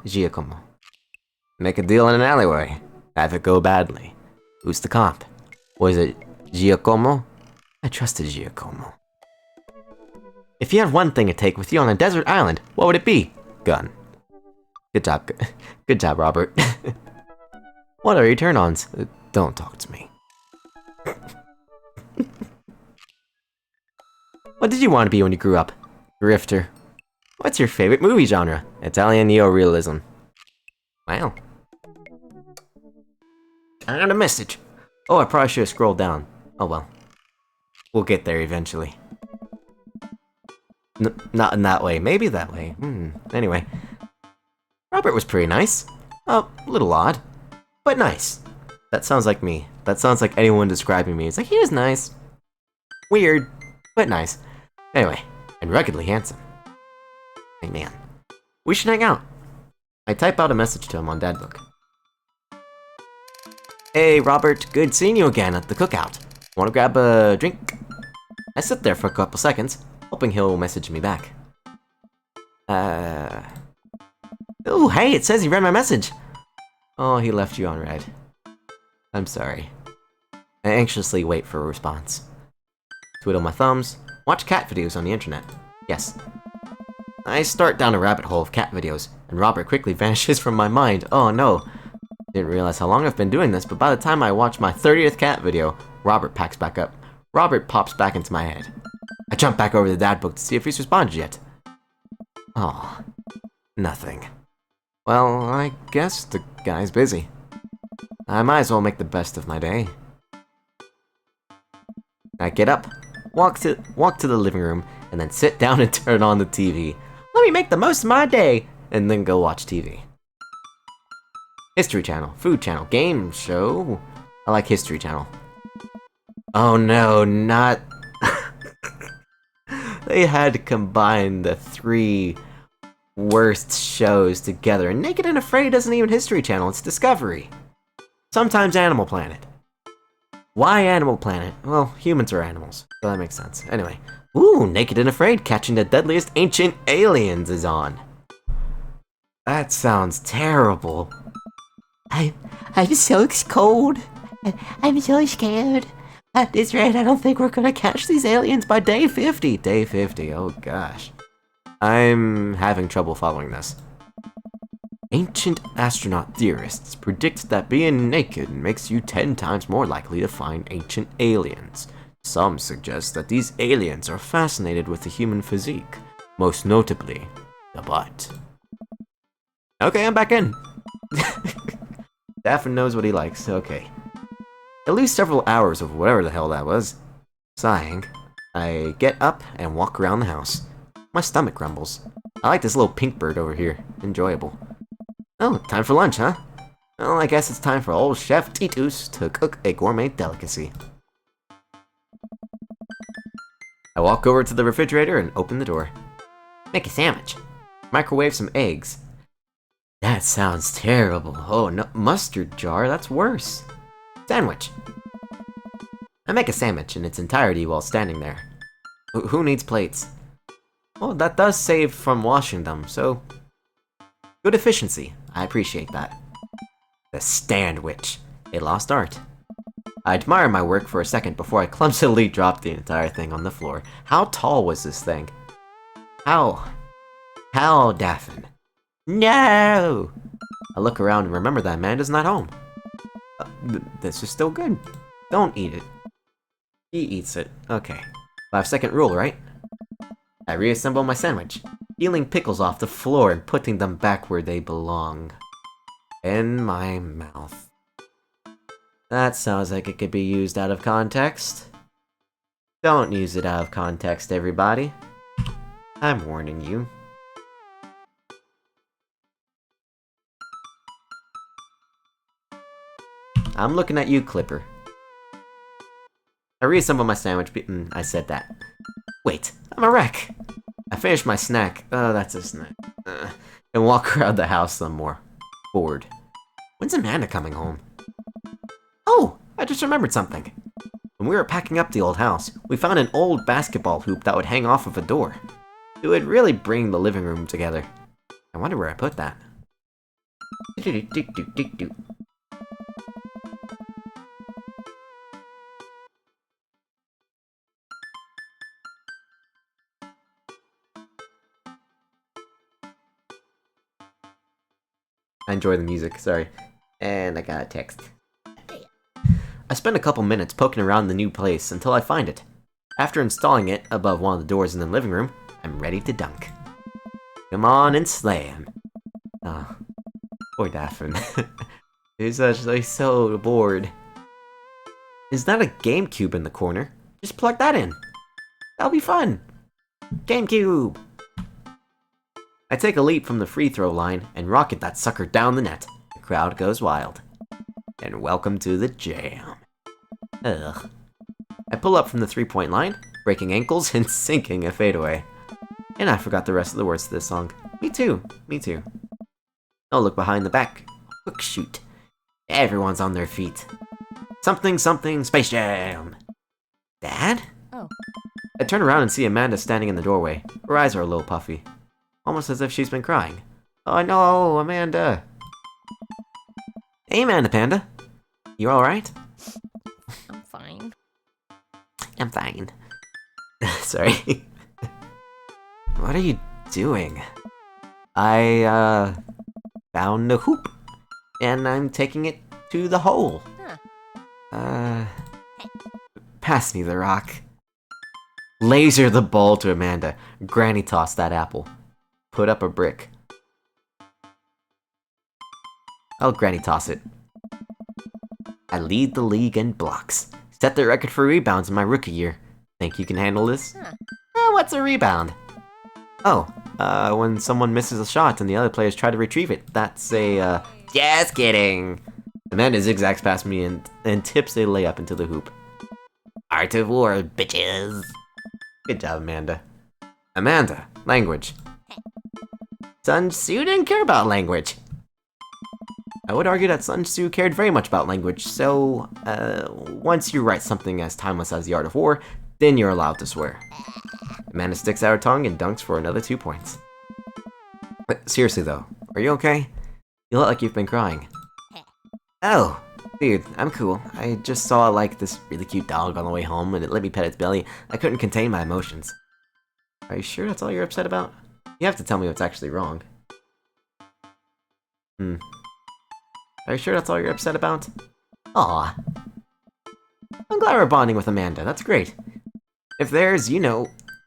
A: Giacomo. Make a deal in an alleyway. Have it go badly. Who's the cop? Was it Giacomo? I trusted Giacomo. If you had one thing to take with you on a desert island, what would it be? Gun. Good job. Good job, Robert. What are your turn-ons? Don't talk to me. What did you want to be when you grew up? Grifter. What's your favorite movie genre? Italian neorealism. Wow. I got a message. Oh, I probably should have scrolled down. Oh well. We'll get there eventually. Not in that way. Maybe that way. Anyway. Robert was pretty nice. A little odd. But nice. That sounds like me. That sounds like anyone describing me. It's like, he was nice. Weird. But nice. Anyway. And ruggedly handsome. Hey man. We should hang out. I type out a message to him on Dadbook. Hey Robert, good seeing you again at the cookout. Wanna grab a drink? I sit there for a couple seconds, hoping he'll message me back. Oh, hey, it says he read my message. Oh, he left you on red. I'm sorry. I anxiously wait for a response. Twiddle my thumbs, watch cat videos on the internet. Yes. I start down a rabbit hole of cat videos, and Robert quickly vanishes from my mind. Oh no. Didn't realize how long I've been doing this, but by the time I watch my 30th cat video, Robert packs back up. Robert pops back into my head. I jump back over the dad book to see if he's responded yet. Oh, nothing. Well, I guess the guy's busy. I might as well make the best of my day. I get up, walk to the living room, and then sit down and turn on the TV. Let me make the most of my day, and then go watch TV. History Channel, Food Channel, Game Show. I like History Channel. Oh no, not... They had to combine the 3 worst shows together. And Naked and Afraid isn't even History Channel, it's Discovery. Sometimes Animal Planet. Why Animal Planet? Well, humans are animals, so that makes sense. Anyway. Ooh, Naked and Afraid, Catching the Deadliest Ancient Aliens is on. That sounds terrible. I'm so cold. I'm so scared. At this rate, I don't think we're gonna catch these aliens by day 50. Day 50, oh gosh. I'm having trouble following this. Ancient astronaut theorists predict that being naked makes you 10 times more likely to find ancient aliens. Some suggest that these aliens are fascinated with the human physique, most notably, the butt. Okay, I'm back in. Daphne knows what he likes, okay. At least several hours of whatever the hell that was. Sighing, I get up and walk around the house. My stomach grumbles. I like this little pink bird over here. Enjoyable. Oh, time for lunch, huh? Well, I guess it's time for old Chef Titus to cook a gourmet delicacy. I walk over to the refrigerator and open the door. Make a sandwich. Microwave some eggs. That sounds terrible. Oh, no, mustard jar, that's worse. Sandwich. I make a sandwich in its entirety while standing there. Who needs plates? Well, that does save from washing them, so... Good efficiency. I appreciate that. The Standwich. A lost art. I admire my work for a second before I clumsily dropped the entire thing on the floor. How tall was this thing? How, Daphne? No! I look around and remember that Amanda's not home. This is still good. Don't eat it. He eats it. Okay. 5-second rule, right? I reassemble my sandwich, peeling pickles off the floor and putting them back where they belong. In my mouth. That sounds like it could be used out of context. Don't use it out of context, everybody. I'm warning you. I'm looking at you, Clipper. I reassemble my sandwich. I said that. Wait, I'm a wreck. I finished my snack. Oh, that's a snack. And walk around the house some more. Bored. When's Amanda coming home? Oh, I just remembered something. When we were packing up the old house, we found an old basketball hoop that would hang off of a door. It would really bring the living room together. I wonder where I put that. I enjoy the music, sorry. And I got a text. I spend a couple minutes poking around the new place until I find it. After installing it above one of the doors in the living room, I'm ready to dunk. Come on and slam. Ah, poor Daphne. He's actually so bored. Is that a GameCube in the corner? Just plug that in. That'll be fun. GameCube! I take a leap from the free throw line and rocket that sucker down the net. The crowd goes wild. And welcome to the jam. Ugh. I pull up from the three-point line, breaking ankles and sinking a fadeaway. And I forgot the rest of the words to this song. Me too. Me too. Oh, look behind the back. Quick shoot. Everyone's on their feet. Something, something, Space Jam! Dad?
C: Oh.
A: I turn around and see Amanda standing in the doorway. Her eyes are a little puffy. Almost as if she's been crying. Oh no, Amanda! Hey, Amanda Panda. You alright?
C: I'm fine.
A: I'm fine. Sorry. What are you doing? I, found a hoop. and I'm taking it to the hole.
C: Huh.
A: Pass me the rock. Laser the ball to Amanda. Granny toss that apple. Put up a brick. I'll granny toss it. I lead the league in blocks. Set the record for rebounds in my rookie year. Think you can handle this?
C: Huh.
A: What's a rebound? Oh, when someone misses a shot and the other players try to retrieve it. That's a, just kidding. Amanda zigzags past me and tips a layup into the hoop. Art of war, bitches. Good job, Amanda. Amanda, language. Sun Tzu didn't care about language. I would argue that Sun Tzu cared very much about language, so, once you write something as timeless as the art of war, then you're allowed to swear. Amanda sticks out her tongue and dunks for another 2 points. But seriously though, are you okay? You look like you've been crying. Oh, dude, I'm cool. I just saw, like, this really cute dog on the way home, and it let me pet its belly. I couldn't contain my emotions. Are you sure that's all you're upset about? You have to tell me what's actually wrong. Are you sure that's all you're upset about? Aw. I'm glad we're bonding with Amanda, that's great. If there's,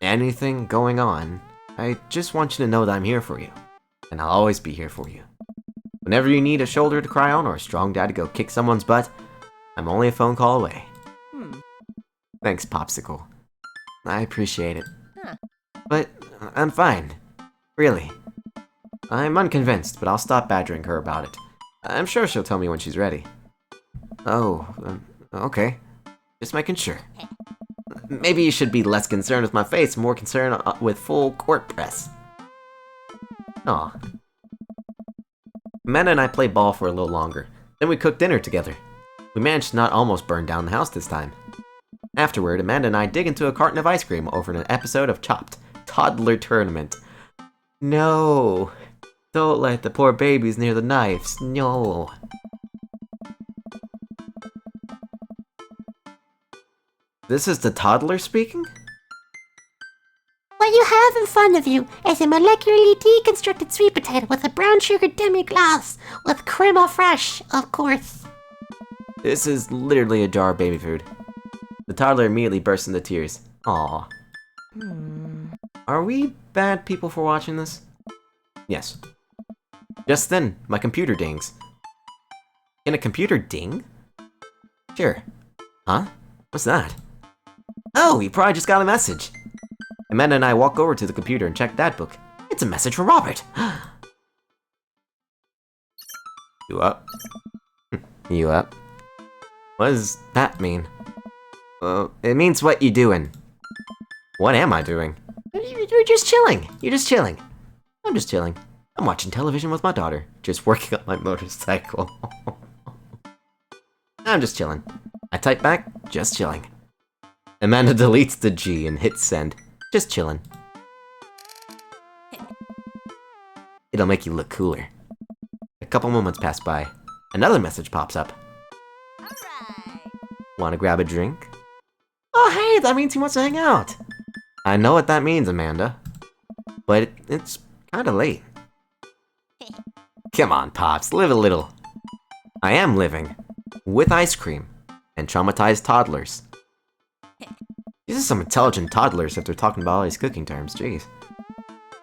A: anything going on, I just want you to know that I'm here for you. And I'll always be here for you. Whenever you need a shoulder to cry on or a strong dad to go kick someone's butt, I'm only a phone call away. Thanks, Popsicle. I appreciate it.
C: Huh.
A: But I'm fine. Really. I'm unconvinced, but I'll stop badgering her about it. I'm sure she'll tell me when she's ready. Oh, okay. Just making sure. Maybe you should be less concerned with my face, more concerned with full court press. Aw. Amanda and I played ball for a little longer. Then we cooked dinner together. We managed to not almost burn down the house this time. Afterward, Amanda and I dig into a carton of ice cream over an episode of Chopped, Toddler Tournament. No. Don't let the poor babies near the knives. No. This is the toddler speaking?
D: What you have in front of you is a molecularly deconstructed sweet potato with a brown sugar demi-glace with creme au fraiche, of course.
A: This is literally a jar of baby food. The toddler immediately bursts into tears. Aww. Are we bad people for watching this? Yes. Just then, my computer dings. Can a computer ding? Sure. Huh? What's that? Oh, you probably just got a message. Amanda and I walk over to the computer and check that book. It's a message from Robert. You up? You up? What does that mean? It means what you doing. What am I doing? You're just chilling. You're just chilling. I'm just chilling. I'm watching television with my daughter. Just working on my motorcycle. I'm just chilling. I type back, just chilling. Amanda deletes the G and hits send. Just chillin'. It'll make you look cooler. A couple moments pass by. Another message pops up.
C: Alright.
A: Wanna grab a drink? Oh hey, that means he wants to hang out! I know what that means, Amanda. But it's kinda late. Come on, Pops, live a little. I am living. With ice cream. And traumatized toddlers. These are some intelligent toddlers if they're talking about all these cooking terms, jeez.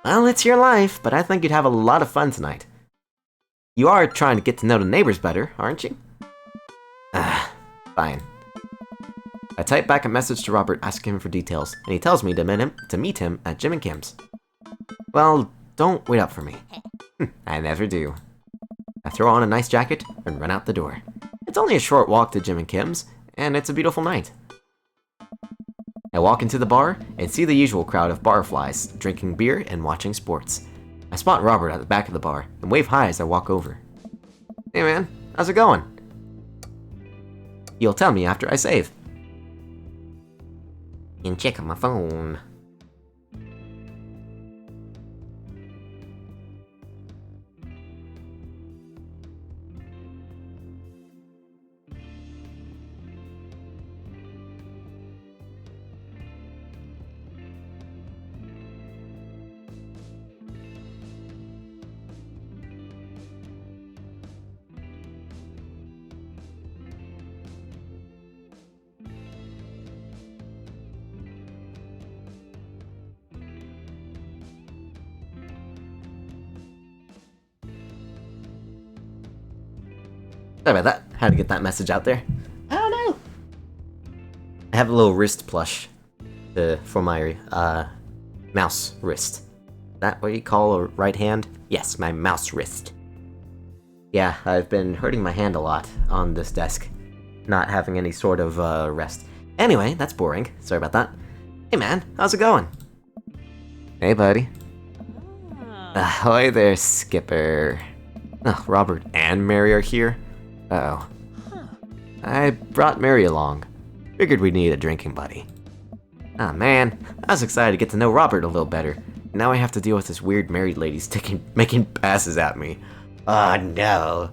A: Well, it's your life, but I think you'd have a lot of fun tonight. You are trying to get to know the neighbors better, aren't you? Fine. I type back a message to Robert asking him for details, and he tells me to meet him at Jim and Kim's. Well, don't wait up for me. I never do. I throw on a nice jacket and run out the door. It's only a short walk to Jim and Kim's, and it's a beautiful night. I walk into the bar and see the usual crowd of barflies, drinking beer and watching sports. I spot Robert at the back of the bar and wave hi as I walk over. Hey man, how's it going? He'll tell me after I save. And check on my phone. Sorry about that. Had to get that message out there.
D: Oh no!
A: I have a little wrist plush for my mouse wrist. That what you call a right hand? Yes, my mouse wrist. Yeah, I've been hurting my hand a lot on this desk, not having any sort of rest. Anyway, that's boring. Sorry about that. Hey man, how's it going? Hey buddy. Ahoy there, Skipper. Oh, Robert and Mary are here. Uh-oh. I brought Mary along. Figured we'd need a drinking buddy. Ah man, I was excited to get to know Robert a little better. Now I have to deal with this weird married lady making passes at me. Oh no.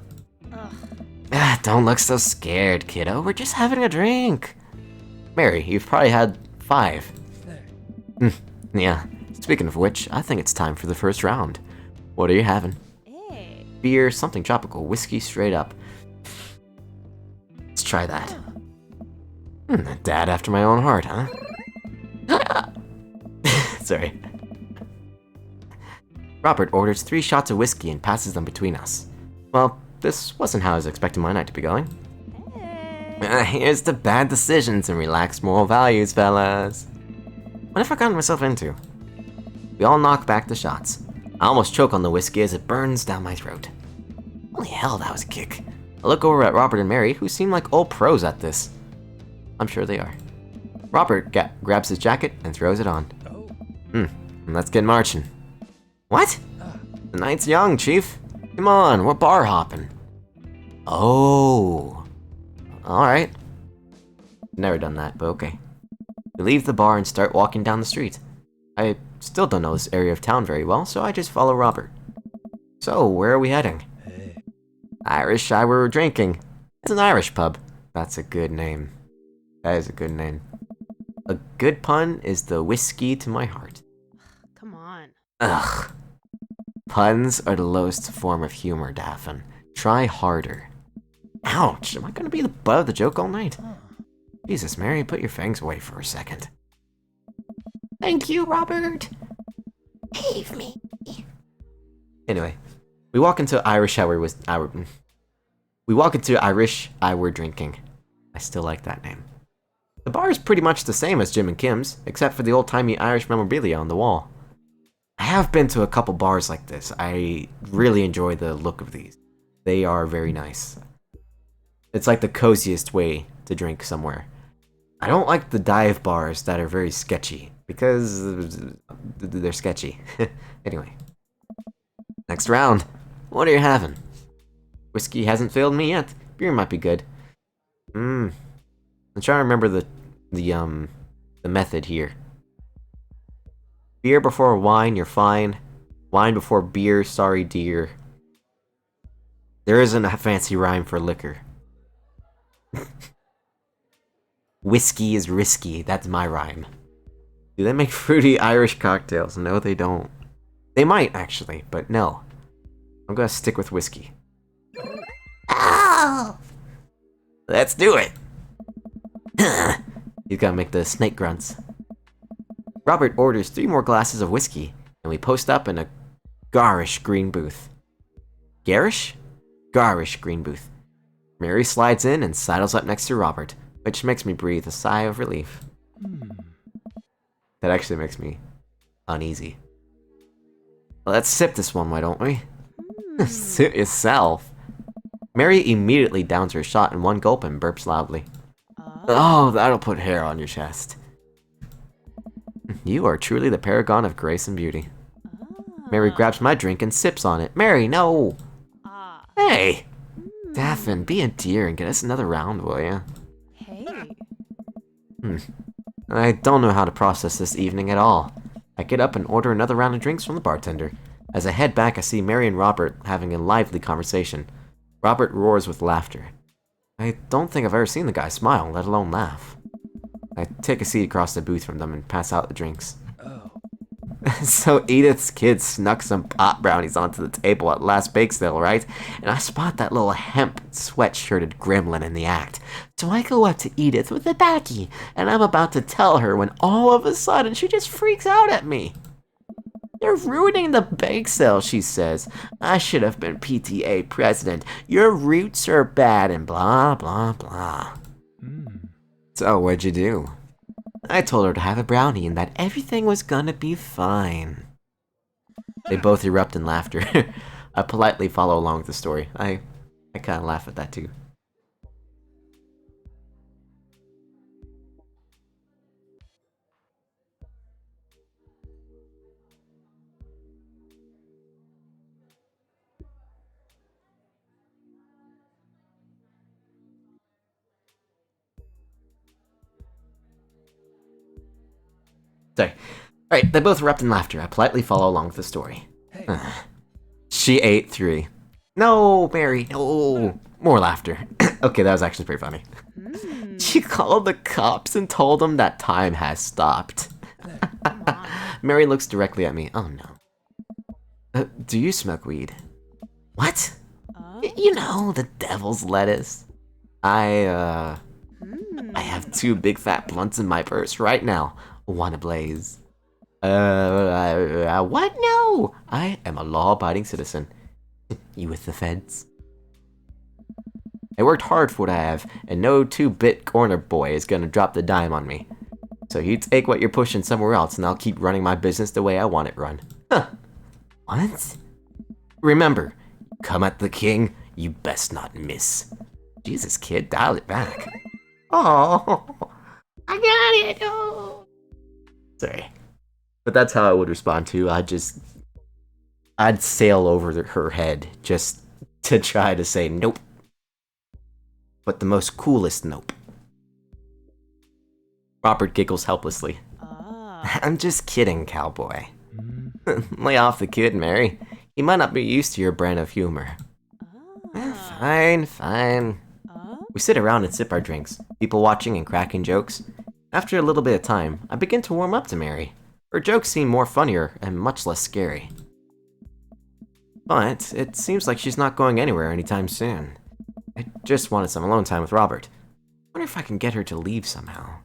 A: Don't look so scared, kiddo. We're just having a drink. Mary, you've probably had 5. Yeah. Speaking of which, I think it's time for the first round. What are you having? Beer, something tropical, whiskey straight up. Let's try that. A dad after my own heart, huh? Sorry. Robert orders 3 shots of whiskey and passes them between us. Well, this wasn't how I was expecting my night to be going. Here's to bad decisions and relaxed moral values, fellas. What have I gotten myself into? We all knock back the shots. I almost choke on the whiskey as it burns down my throat. Holy hell, that was a kick. I look over at Robert and Mary, who seem like old pros at this. I'm sure they are. Robert grabs his jacket and throws it on. Let's get marching. What? The night's young, Chief. Come on, we're bar hopping. Oh. Alright. Never done that, but okay. We leave the bar and start walking down the street. I still don't know this area of town very well, so I just follow Robert. So, where are we heading? Irish I were drinking. It's an Irish pub. That's a good name. That is a good name. A good pun is the whiskey to my heart.
C: Come on.
A: Ugh. Puns are the lowest form of humor, Daphne. Try harder. Ouch, am I gonna be the butt of the joke all night? Jesus, Mary, put your fangs away for a second.
D: Thank you, Robert. Save me.
A: Anyway, we walk into Irish I were drinking. I still like that name. The bar is pretty much the same as Jim and Kim's, except for the old-timey Irish memorabilia on the wall. I have been to a couple bars like this. I really enjoy the look of these. They are very nice. It's like the coziest way to drink somewhere. I don't like the dive bars that are very sketchy, because they're sketchy. Anyway. Next round. What are you having? Whiskey hasn't failed me yet. Beer might be good. I'm trying to remember the method here. Beer before wine, you're fine. Wine before beer, sorry dear. There isn't a fancy rhyme for liquor. Whiskey is risky, that's my rhyme. Do they make fruity Irish cocktails? No, they don't. They might, actually, but no. I'm gonna stick with whiskey.
D: Oh!
A: Let's do it! He's gotta make the snake grunts. Robert orders 3 more glasses of whiskey, and we post up in a garish green booth. Garish? Garish green booth. Mary slides in and sidles up next to Robert, which makes me breathe a sigh of relief. That actually makes me uneasy. Let's sip this one, why don't we? Suit yourself. Mary immediately downs her shot in one gulp and burps loudly. Oh, that'll put hair on your chest. You are truly the paragon of grace and beauty. Mary grabs my drink and sips on it. Mary, no! Hey! Daphne, be a dear and get us another round, will ya?
C: Hey.
A: I don't know how to process this evening at all. I get up and order another round of drinks from the bartender. As I head back, I see Mary and Robert having a lively conversation. Robert roars with laughter. I don't think I've ever seen the guy smile, let alone laugh. I take a seat across the booth from them and pass out the drinks. So Edith's kids snuck some pot brownies onto the table at last bake sale, right? And I spot that little hemp sweat-shirted gremlin in the act. So I go up to Edith with a baggie, and I'm about to tell her when all of a sudden she just freaks out at me. You're ruining the bake sale, she says. I should have been PTA president. Your roots are bad and blah, blah, blah. So what'd you do? I told her to have a brownie and that everything was gonna be fine. They both erupt in laughter. I politely follow along with the story. I kinda laugh at that too. Sorry. Alright, they both erupt in laughter. I politely follow along with the story. She ate 3. No, Mary, no. More laughter. Okay, that was actually pretty funny. She called the cops and told them that time has stopped. Mary looks directly at me. Oh no. Do you smoke weed? What? You know, the devil's lettuce. I have 2 big fat blunts in my purse right now. Wanna blaze? What? No! I am a law-abiding citizen. You with the feds? I worked hard for what I have, and no 2-bit corner boy is gonna drop the dime on me. So you take what you're pushing somewhere else, and I'll keep running my business the way I want it run. Huh. What? Remember, come at the king, you best not miss. Jesus, kid, dial it back. Oh, I got it! Oh. Sorry. But that's how I would respond to. I'd sail over her head just to try to say nope. But the most coolest nope. Robert giggles helplessly. I'm just kidding, cowboy. Lay off the kid, Mary. He might not be used to your brand of humor. Fine, fine. We sit around and sip our drinks, people watching and cracking jokes. After a little bit of time, I begin to warm up to Mary. Her jokes seem more funnier and much less scary. But it seems like she's not going anywhere anytime soon. I just wanted some alone time with Robert. Wonder if I can get her to leave somehow.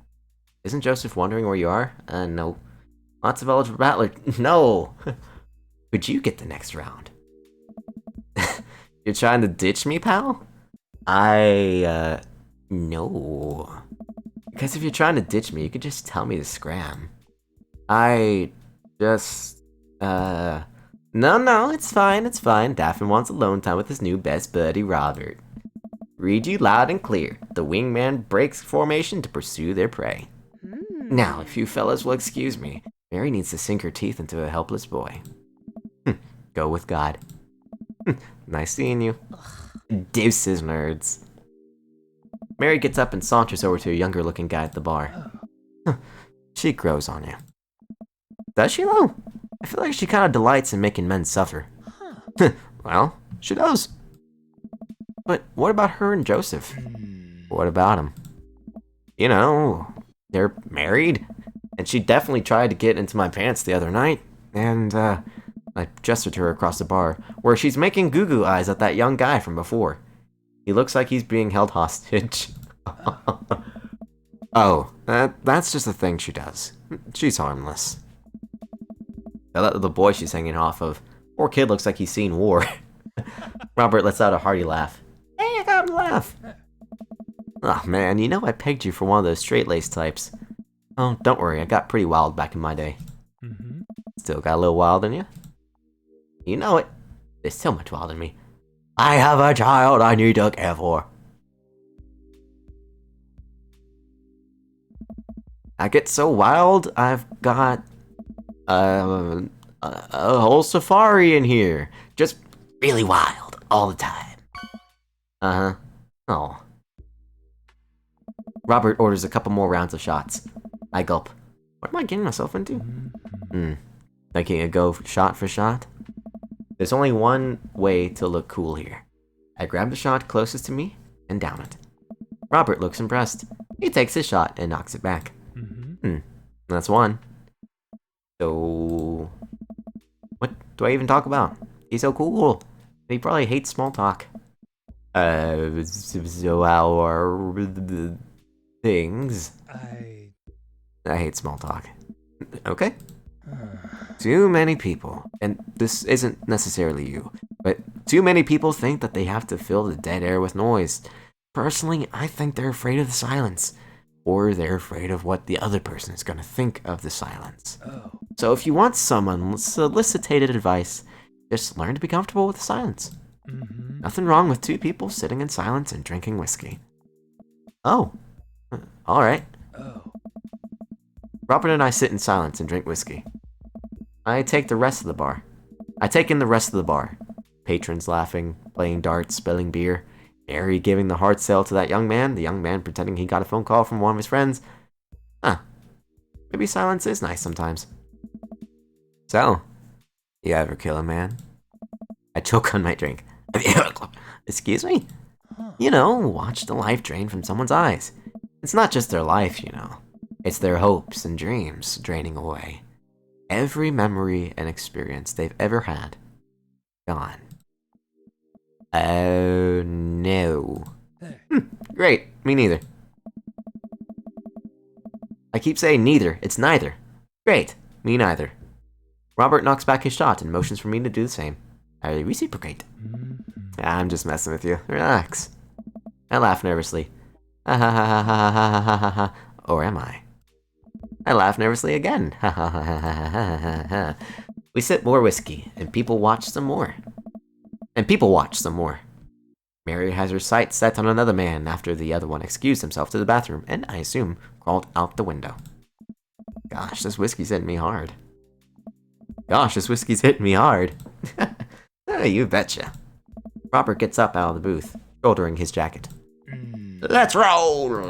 A: Isn't Joseph wondering where you are? No. Lots of eligible battler. No! Could you get the next round? You're trying to ditch me, pal? No. Because if you're trying to ditch me, you could just tell me to scram. No, it's fine. Daphne wants alone time with his new best buddy, Robert. Read you loud and clear. The wingman breaks formation to pursue their prey. Now, if you fellas will excuse me, Mary needs to sink her teeth into a helpless boy. Go with God. Nice seeing you. Deuces, nerds. Mary gets up and saunters over to a younger-looking guy at the bar. She grows on you. Does she, though? I feel like she kind of delights in making men suffer. Well, she does. But what about her and Joseph? What about him? You know, they're married. And she definitely tried to get into my pants the other night. And, I gestured to her across the bar, where she's making goo-goo eyes at that young guy from before. He looks like he's being held hostage. Oh, that's just a thing she does. She's harmless. The boy she's hanging off of. Poor kid looks like he's seen war. Robert lets out a hearty laugh. Hey, I got him to laugh. Oh man, you know I pegged you for one of those straight-laced types. Oh, don't worry, I got pretty wild back in my day. Still got a little wild in you? You know it. There's so much wild in me. I have a child I need to care for. I get so wild, I've got a whole safari in here. Just really wild all the time. Uh-huh. Oh. Robert orders a couple more rounds of shots. I gulp. What am I getting myself into? Making a go shot for shot? There's only one way to look cool here. I grab the shot closest to me and down it. Robert looks impressed. He takes his shot and knocks it back. That's one. So, what do I even talk about? He's so cool. He probably hates small talk. So our things. I hate small talk. Okay. Too many people, and this isn't necessarily you, but too many people think that they have to fill the dead air with noise. Personally, I think they're afraid of the silence, or they're afraid of what the other person is going to think of the silence. So if you want some unsolicited advice, just learn to be comfortable with the silence. Nothing wrong with two people sitting in silence and drinking whiskey. Oh, alright. Robert and I sit in silence and drink whiskey. I take in the rest of the bar. Patrons laughing, playing darts, spilling beer. Mary giving the hard sell to that young man, the young man pretending he got a phone call from one of his friends. Maybe silence is nice sometimes. So, you ever kill a man? I choke on my drink. Excuse me? You know, watch the life drain from someone's eyes. It's not just their life, you know. It's their hopes and dreams draining away. Every memory and experience they've ever had, gone. Oh no. Great, me neither. I keep saying neither, it's neither. Great, me neither. Robert knocks back his shot and motions for me to do the same. I reciprocate. I'm just messing with you. Relax. I laugh nervously. Ha ha ha ha ha ha ha ha ha. Or am I? I laugh nervously again. Ha ha ha ha ha ha ha. We sip more whiskey, and people watch some more. Mary has her sights set on another man after the other one excused himself to the bathroom, and I assume crawled out the window. Gosh, this whiskey's hitting me hard. You betcha. Robert gets up out of the booth, shouldering his jacket. Let's roll!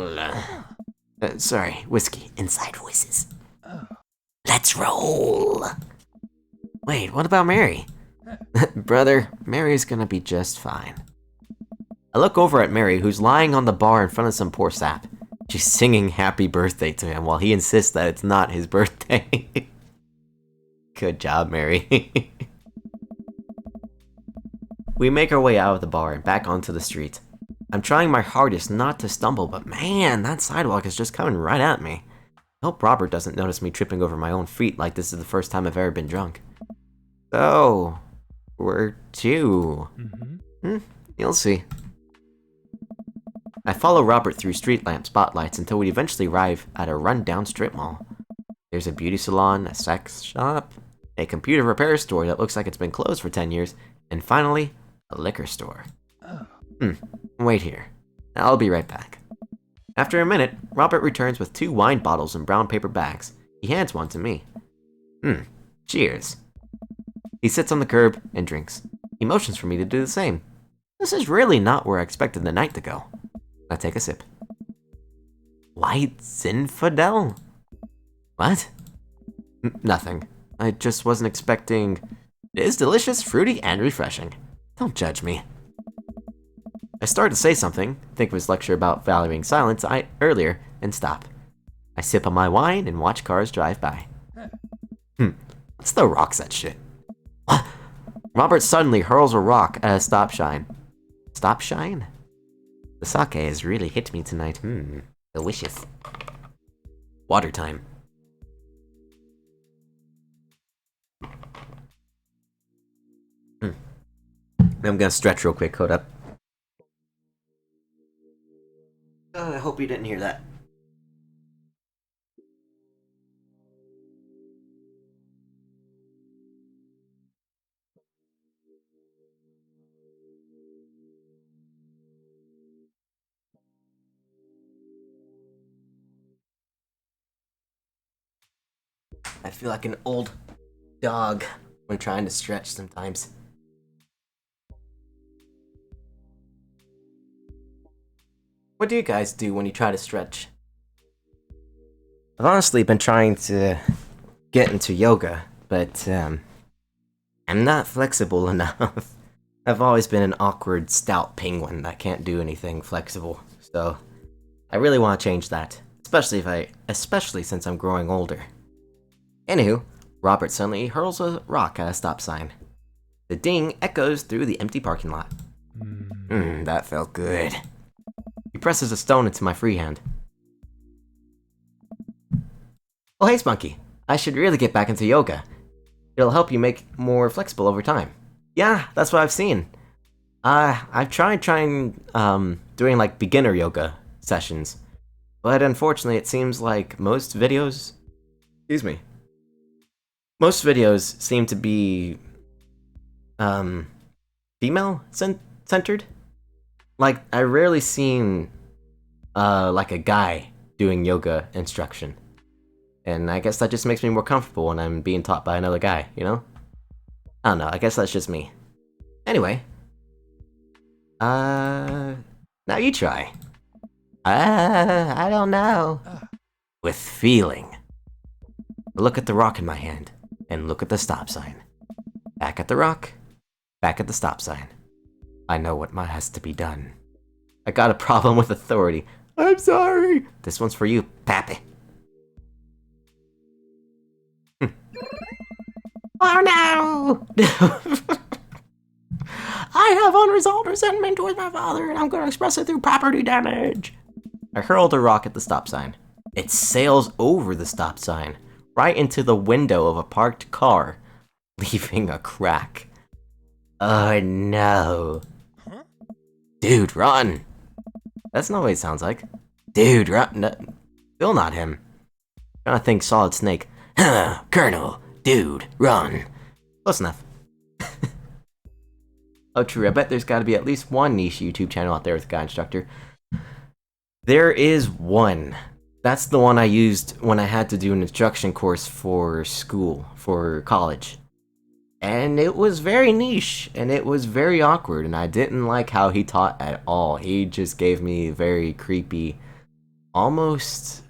A: Sorry, whiskey, inside voices. Let's roll! Wait, what about Mary? Brother, Mary's gonna be just fine. I look over at Mary, who's lying on the bar in front of some poor sap. She's singing happy birthday to him while he insists that it's not his birthday. Good job, Mary. We make our way out of the bar and back onto the street. I'm trying my hardest not to stumble, but man, that sidewalk is just coming right at me. I hope Robert doesn't notice me tripping over my own feet like this is the first time I've ever been drunk. So, where to? You'll see. I follow Robert through street lamp spotlights until we eventually arrive at a run-down strip mall. There's a beauty salon, a sex shop, a computer repair store that looks like it's been closed for 10 years, and finally, a liquor store. Wait here. I'll be right back. After a minute, Robert returns with 2 wine bottles in brown paper bags. He hands one to me. Cheers. He sits on the curb and drinks. He motions for me to do the same. This is really not where I expected the night to go. I take a sip. White Zinfandel? What? Nothing. I just wasn't expecting... It is delicious, fruity, and refreshing. Don't judge me. I start to say something, think of his lecture about valuing silence earlier, and stop. I sip on my wine and watch cars drive by. Let's throw rocks at shit. What? Robert suddenly hurls a rock at a stop sign. Stop sign? The sake has really hit me tonight. Delicious. Water time. I'm gonna stretch real quick, hold up. I hope you didn't hear that. I feel like an old dog when trying to stretch sometimes. What do you guys do when you try to stretch? I've honestly been trying to get into yoga, but I'm not flexible enough. I've always been an awkward, stout penguin that can't do anything flexible, so I really want to change that, especially since I'm growing older. Anywho, Robert suddenly hurls a rock at a stop sign. The ding echoes through the empty parking lot. That felt good. He presses a stone into my free hand. Oh hey Spunky, I should really get back into yoga. It'll help you make more flexible over time. Yeah, that's what I've seen. I've tried doing like beginner yoga sessions, but unfortunately it seems like most videos, most videos seem to be, female-centered. Like, I rarely seen, like a guy doing yoga instruction. And I guess that just makes me more comfortable when I'm being taught by another guy, you know? I don't know, I guess that's just me. Anyway. Now you try.
D: I don't know.
A: With feeling. Look at the rock in my hand, and look at the stop sign. Back at the rock, back at the stop sign. I know what has to be done. I got a problem with authority. I'm sorry. This one's for you, Pappy.
D: Oh no! I have unresolved resentment towards my father, and I'm going to express it through property damage.
A: I hurled a rock at the stop sign. It sails over the stop sign, right into the window of a parked car, leaving a crack. Oh no.
B: Huh?
A: Dude, run! That's not what it sounds like. Dude, run. No, still not him. I think Solid Snake. Colonel, dude, run. Close enough. Oh, true. I bet there's got to be at least one niche YouTube channel out there with a guy instructor. There is one. That's the one I used when I had to do an instruction course for school, for college. And it was very niche, and it was very awkward, and I didn't like how he taught at all. He just gave me very creepy, almost,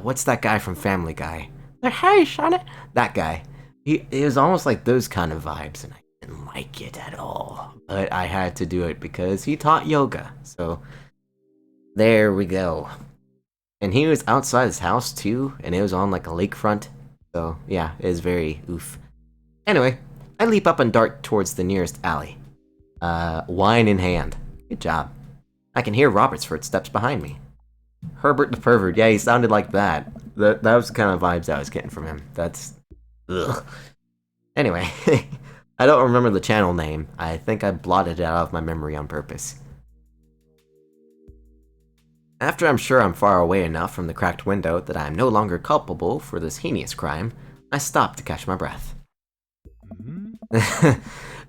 A: what's that guy from Family Guy?
D: Hey, Sonny.
A: That guy. It was almost like those kind of vibes, and I didn't like it at all. But I had to do it because he taught yoga, so there we go. And he was outside his house too, and it was on like a lakefront, so yeah, it was very oof. Anyway, I leap up and dart towards the nearest alley. Wine in hand. Good job. I can hear Robert's footsteps behind me. Herbert the pervert, yeah, he sounded like that. That was the kind of vibes I was getting from him. That's... ugh. Anyway, I don't remember the channel name. I think I blotted it out of my memory on purpose. After I'm sure I'm far away enough from the cracked window that I am no longer culpable for this heinous crime, I stop to catch my breath.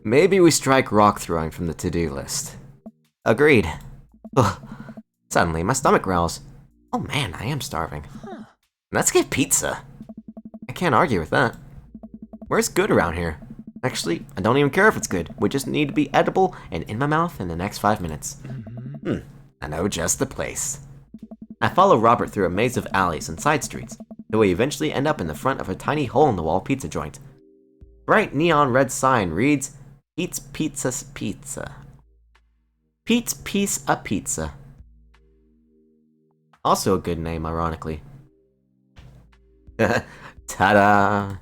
A: Maybe we strike rock throwing from the to-do list. Agreed. Ugh. Suddenly, my stomach growls. Oh man, I am starving. Let's get pizza. I can't argue with that. Where's good around here? Actually, I don't even care if it's good. We just need to be edible and in my mouth in the next 5 minutes. I know just the place. I follow Robert through a maze of alleys and side streets, till we eventually end up in the front of a tiny hole-in-the-wall pizza joint. Bright neon red sign reads, Pete's Pizza's Pizza. Pete's Piece a Pizza. Also a good name, ironically. Ta-da!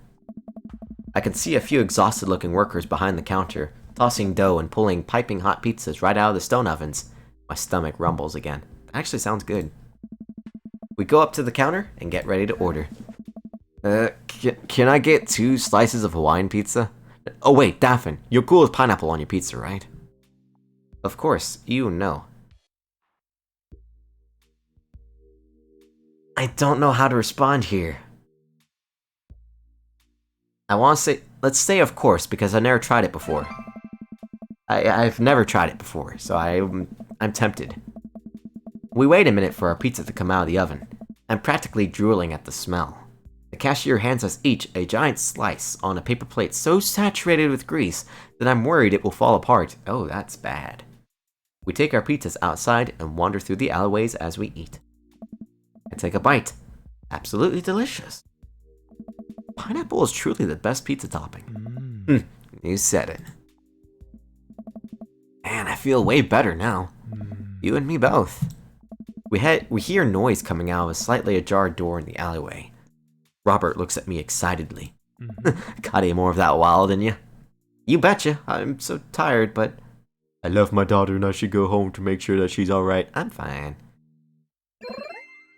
A: I can see a few exhausted-looking workers behind the counter, tossing dough and pulling piping hot pizzas right out of the stone ovens. My stomach rumbles again. That actually sounds good. We go up to the counter and get ready to order. Can I get 2 slices of Hawaiian pizza? Oh wait, Daphne, you're cool with pineapple on your pizza, right? Of course, you know. I don't know how to respond here. I want to say, let's say of course, because I've never tried it before. I've never tried it before, so I'm tempted. We wait a minute for our pizza to come out of the oven. I'm practically drooling at the smell. The cashier hands us each a giant slice on a paper plate so saturated with grease that I'm worried it will fall apart. Oh, that's bad. We take our pizzas outside and wander through the alleyways as we eat. I take a bite. Absolutely delicious. Pineapple is truly the best pizza topping. You said it. Man, I feel way better now. You and me both. We hear noise coming out of a slightly ajar door in the alleyway. Robert looks at me excitedly. Got any more of that wild in you? You betcha. I'm so tired, but I love my daughter and I should go home to make sure that she's alright. I'm fine.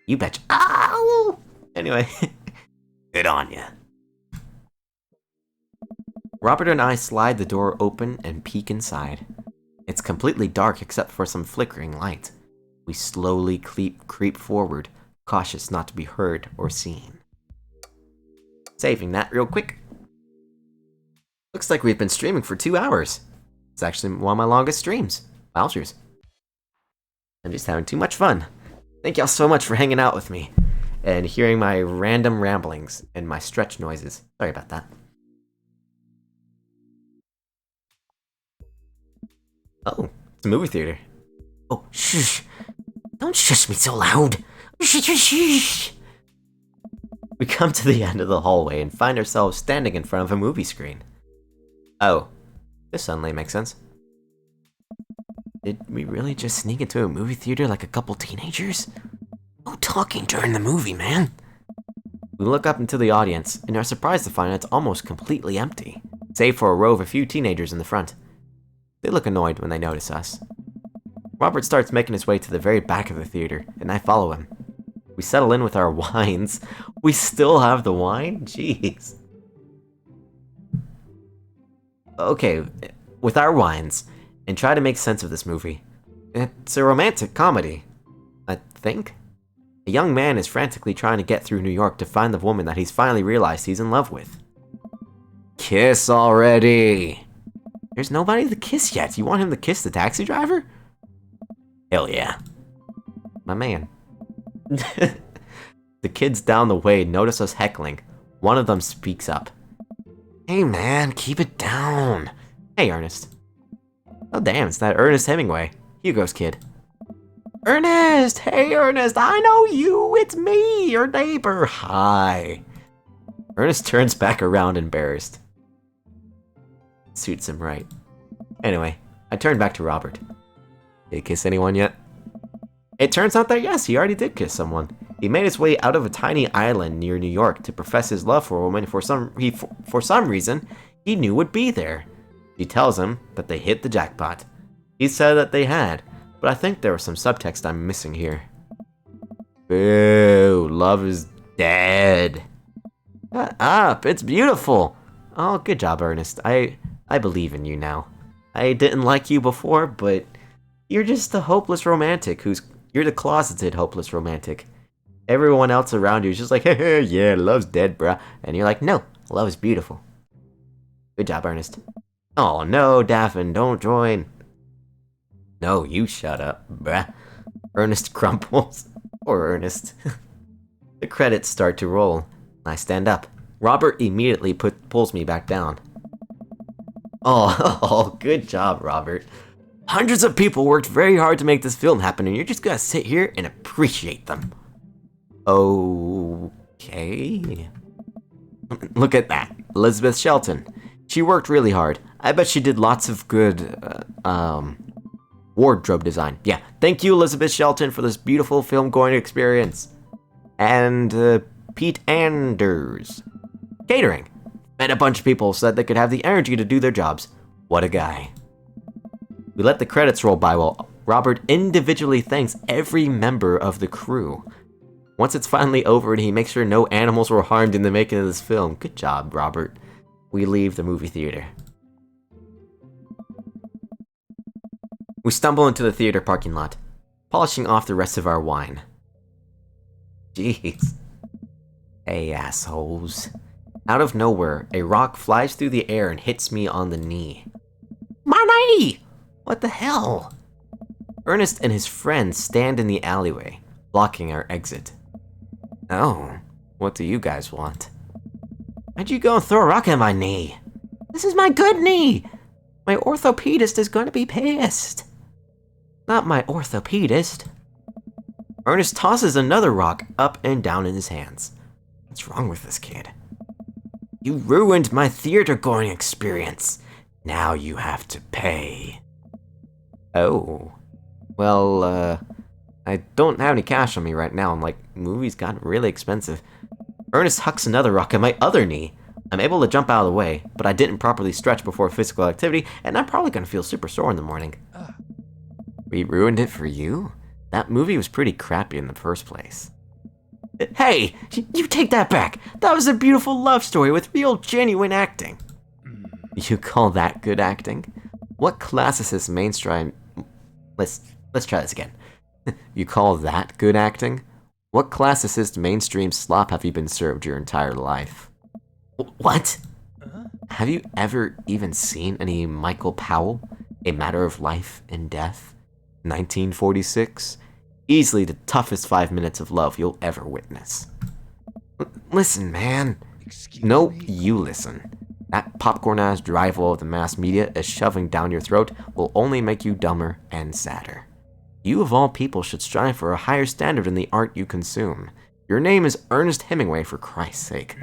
A: You betcha. Ow! Anyway, good on ya. Robert and I slide the door open and peek inside. It's completely dark except for some flickering light. We slowly creep forward, cautious not to be heard or seen. Saving that real quick. Looks like we've been streaming for 2 hours. It's actually one of my longest streams. Wowzers. I'm just having too much fun. Thank y'all so much for hanging out with me and hearing my random ramblings and my stretch noises. Sorry about that. Oh, it's a movie theater.
D: Oh, shush. Don't shush me so loud. Shh.
A: We come to the end of the hallway and find ourselves standing in front of a movie screen. Oh, this suddenly makes sense. Did we really just sneak into a movie theater like a couple teenagers?
D: No talking during the movie, man.
A: We look up into the audience and are surprised to find it's almost completely empty, save for a row of a few teenagers in the front. They look annoyed when they notice us. Robert starts making his way to the very back of the theater, and I follow him. We settle in with our wines. We still have the wine? Jeez. Okay, with our wines, and try to make sense of this movie. It's a romantic comedy, I think. A young man is frantically trying to get through New York to find the woman that he's finally realized he's in love with. Kiss already! There's nobody to kiss yet. You want him to kiss the taxi driver? Hell yeah. My man. The kids down the way notice us heckling. One of them speaks up. Hey man, keep it down. Hey Ernest. Oh damn, it's that Ernest Hemingway, Hugo's kid. Ernest! Hey Ernest, I know you! It's me, your neighbor! Hi. Ernest turns back around embarrassed. Suits him right. Anyway, I turn back to Robert. Did he kiss anyone yet? It turns out that yes, he already did kiss someone. He made his way out of a tiny island near New York to profess his love for a woman for some reason he knew would be there. She tells him that they hit the jackpot. He said that they had, but I think there was some subtext I'm missing here. Boo, love is dead. Shut up, it's beautiful. Oh, good job, Ernest. I believe in you now. I didn't like you before, but you're just the hopeless romantic you're the closeted hopeless romantic. Everyone else around you is just like, hey, yeah, love's dead, bruh. And you're like, no, love is beautiful. Good job, Ernest. Oh no, Daphne, don't join. No, you shut up, bruh. Ernest crumples. Poor Ernest. The credits start to roll. I stand up. Robert immediately pulls me back down. Oh, good job, Robert. Hundreds of people worked very hard to make this film happen, and you're just gonna sit here and appreciate them. Okay. Look at that. Elizabeth Shelton. She worked really hard. I bet she did lots of good, wardrobe design. Yeah, thank you, Elizabeth Shelton, for this beautiful film-going experience. And, Pete Anders. Catering. Bet a bunch of people said they could have the energy to do their jobs. What a guy. We let the credits roll by while Robert individually thanks every member of the crew. Once it's finally over and he makes sure no animals were harmed in the making of this film. Good job, Robert. We leave the movie theater. We stumble into the theater parking lot, polishing off the rest of our wine. Jeez. Hey, assholes. Out of nowhere, a rock flies through the air and hits me on the knee. My knee! What the hell? Ernest and his friends stand in the alleyway, blocking our exit. Oh, what do you guys want? Why'd you go and throw a rock at my knee? This is my good knee! My orthopedist is going to be pissed. Not my orthopedist. Ernest tosses another rock up and down in his hands. What's wrong with this kid? You ruined my theater-going experience. Now you have to pay. Oh. Well, I don't have any cash on me right now, and, movies got really expensive. Ernest hucks another rock at my other knee. I'm able to jump out of the way, but I didn't properly stretch before physical activity, and I'm probably gonna feel super sore in the morning. We ruined it for you? That movie was pretty crappy in the first place. Hey! You take that back! That was a beautiful love story with real, genuine acting. You call that good acting? What classicist mainstream... Let's try this again. You call that good acting? What classicist mainstream slop have you been served your entire life? What? Have you ever even seen any Michael Powell? A Matter of Life and Death? 1946? Easily the toughest 5 minutes of love you'll ever witness. Listen, man. No, you listen. That popcorn-ass drivel of the mass media is shoving down your throat will only make you dumber and sadder. You of all people should strive for a higher standard in the art you consume. Your name is Ernest Hemingway, for Christ's sake.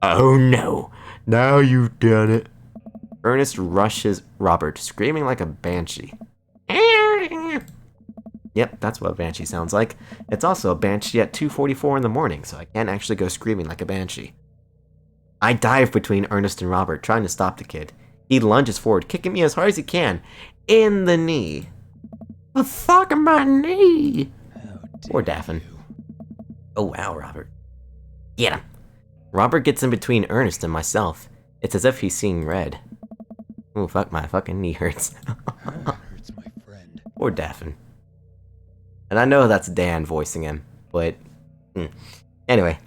A: Oh no, now you've done it. Ernest rushes Robert, screaming like a banshee. Yep, that's what a banshee sounds like. It's also a banshee at 2:44 in the morning, so I can't actually go screaming like a banshee. I dive between Ernest and Robert, trying to stop the kid. He lunges forward, kicking me as hard as he can, in the knee. The fuck in my knee! Poor Daffin. Oh wow, Robert. Get him. Robert gets in between Ernest and myself. It's as if he's seeing red. Oh fuck, my fucking knee hurts.
B: Hurts my friend.
A: Poor Daffin. And I know that's Dan voicing him, but... Anyway.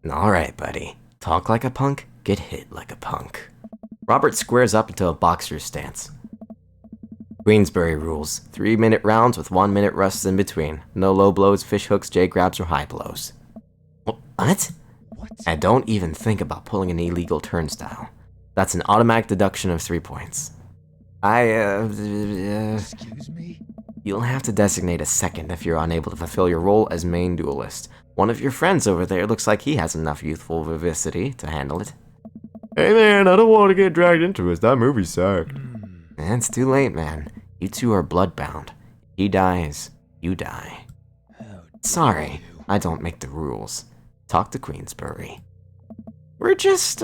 A: Alright, buddy. Talk like a punk, get hit like a punk. Robert squares up into a boxer's stance. Queensberry rules. 3-minute rounds with 1-minute rests in between. No low blows, fish hooks, J grabs, or high blows. What? And don't even think about pulling an illegal turnstile. That's an automatic deduction of 3 points.
B: Excuse me?
A: You'll have to designate a second if you're unable to fulfill your role as main duelist. One of your friends over there looks like he has enough youthful vivacity to handle it. Hey man, I don't want to get dragged into it. That movie sucked. It's too late, man. You two are bloodbound. He dies, you die. Sorry, I don't make the rules. Talk to Queensberry. We're just,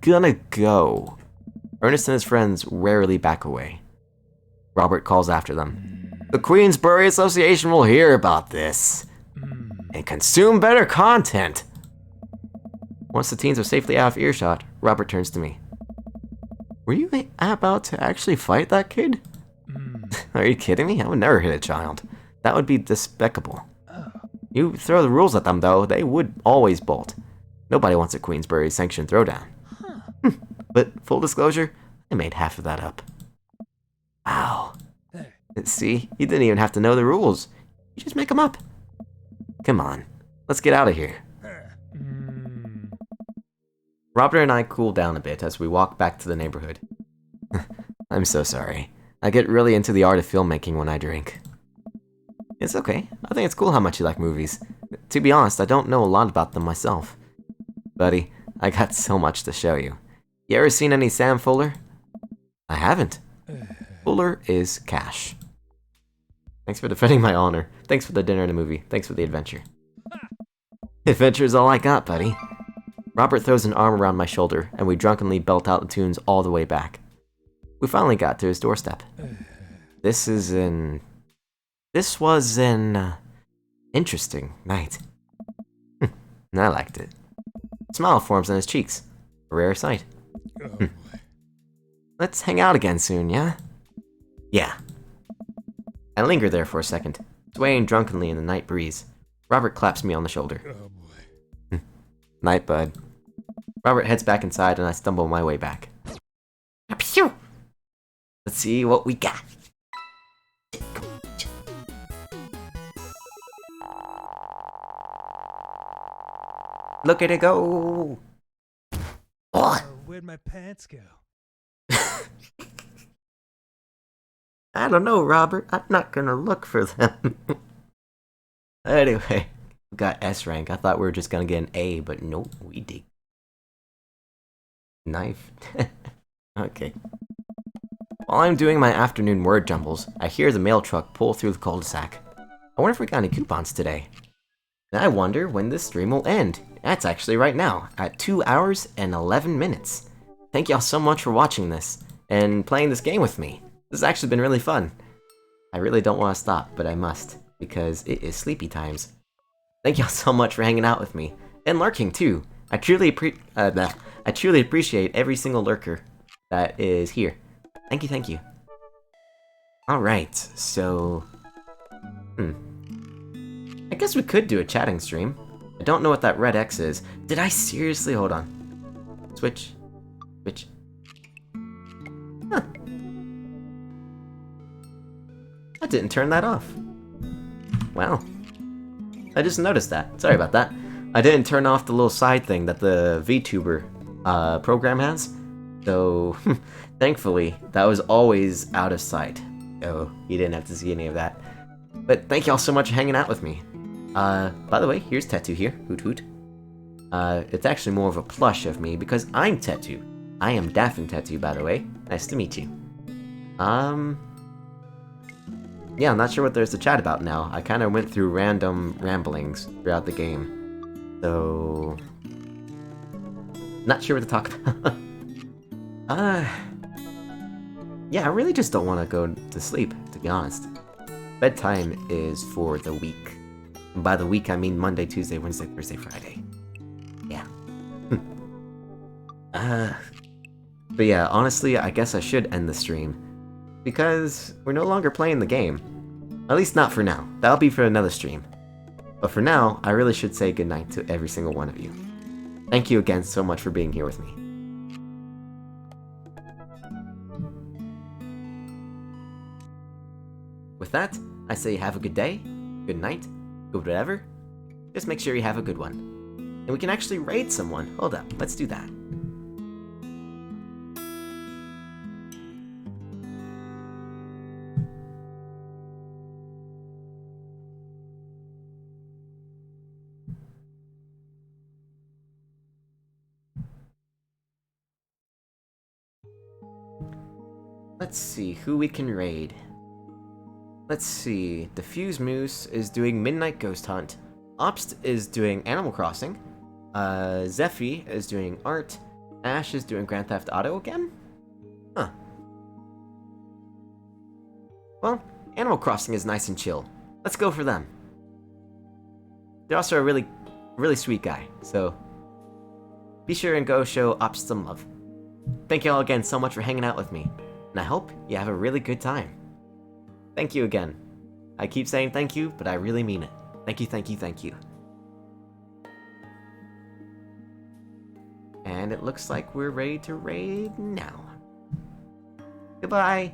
A: gonna go. Ernest and his friends rarely back away. Robert calls after them. The Queensberry Association will hear about this and consume better content. Once the teens are safely out of earshot, Robert turns to me. Were you about to actually fight that kid? Are you kidding me? I would never hit a child. That would be despicable. You throw the rules at them, though, they would always bolt. Nobody wants a Queensberry sanctioned throwdown. But full disclosure, I made half of that up. Wow. See, you didn't even have to know the rules. You just make them up. Come on, let's get out of here. Robert and I cool down a bit as we walk back to the neighborhood. I'm so sorry. I get really into the art of filmmaking when I drink. It's okay. I think it's cool how much you like movies. To be honest, I don't know a lot about them myself. Buddy, I got so much to show you. You ever seen any Sam Fuller? I haven't. Fuller is cash. Thanks for defending my honor. Thanks for the dinner and the movie. Thanks for the adventure. Adventure is all I got, buddy. Robert throws an arm around my shoulder, and we drunkenly belt out the tunes all the way back. We finally got to his doorstep. This was an interesting night. I liked it. A smile forms on his cheeks. A rare sight. Let's hang out again soon, yeah? Yeah. I linger there for a second, swaying drunkenly in the night breeze. Robert claps me on the shoulder. Night, bud. Robert heads back inside and I stumble my way back. Let's see what we got. Look at it go! What?
B: Where'd my pants go?
A: I don't know, Robert. I'm not gonna look for them. Anyway, we got S rank. I thought we were just gonna get an A, but nope, we did. Knife. Okay. While I'm doing my afternoon word jumbles, I hear the mail truck pull through the cul-de-sac. I wonder if we got any coupons today. And I wonder when this stream will end. That's actually right now, at 2 hours and 11 minutes. Thank y'all so much for watching this, and playing this game with me. This has actually been really fun. I really don't want to stop, but I must, because it is sleepy times. Thank y'all so much for hanging out with me, and lurking too. I truly I truly appreciate every single lurker that is here. Thank you, thank you. Alright, so... I guess we could do a chatting stream. I don't know what that red X is. Did I seriously? Hold on. Switch. Switch. Huh. I didn't turn that off. Wow. I just noticed that. Sorry about that. I didn't turn off the little side thing that the VTuber program has. So, thankfully, that was always out of sight. So, you didn't have to see any of that. But thank y'all so much for hanging out with me. By the way, here's Tetu here. Hoot hoot. It's actually more of a plush of me because I'm Tetu. I am DapperTetu, by the way. Nice to meet you. Yeah, I'm not sure what there's to chat about now. I kind of went through random ramblings throughout the game. So... not sure what to talk about. Yeah, I really just don't want to go to sleep, to be honest. Bedtime is for the week. And by the week, I mean Monday, Tuesday, Wednesday, Thursday, Friday. Yeah. But yeah, honestly, I guess I should end the stream. Because we're no longer playing the game. At least not for now. That'll be for another stream. But for now, I really should say goodnight to every single one of you. Thank you again so much for being here with me. With that, I say have a good day, good night, good whatever. Just make sure you have a good one. And we can actually raid someone. Hold up, let's do that. Let's see who we can raid. Let's see. Diffuse Moose is doing Midnight Ghost Hunt. Obst is doing Animal Crossing. Zephy is doing Art. Ash is doing Grand Theft Auto again? Huh. Well, Animal Crossing is nice and chill. Let's go for them. They're also a really sweet guy, so be sure and go show Obst some love. Thank you all again so much for hanging out with me, and I hope you have a really good time. Thank you again. I keep saying thank you, but I really mean it. Thank you, thank you, thank you. And it looks like we're ready to raid now. Goodbye!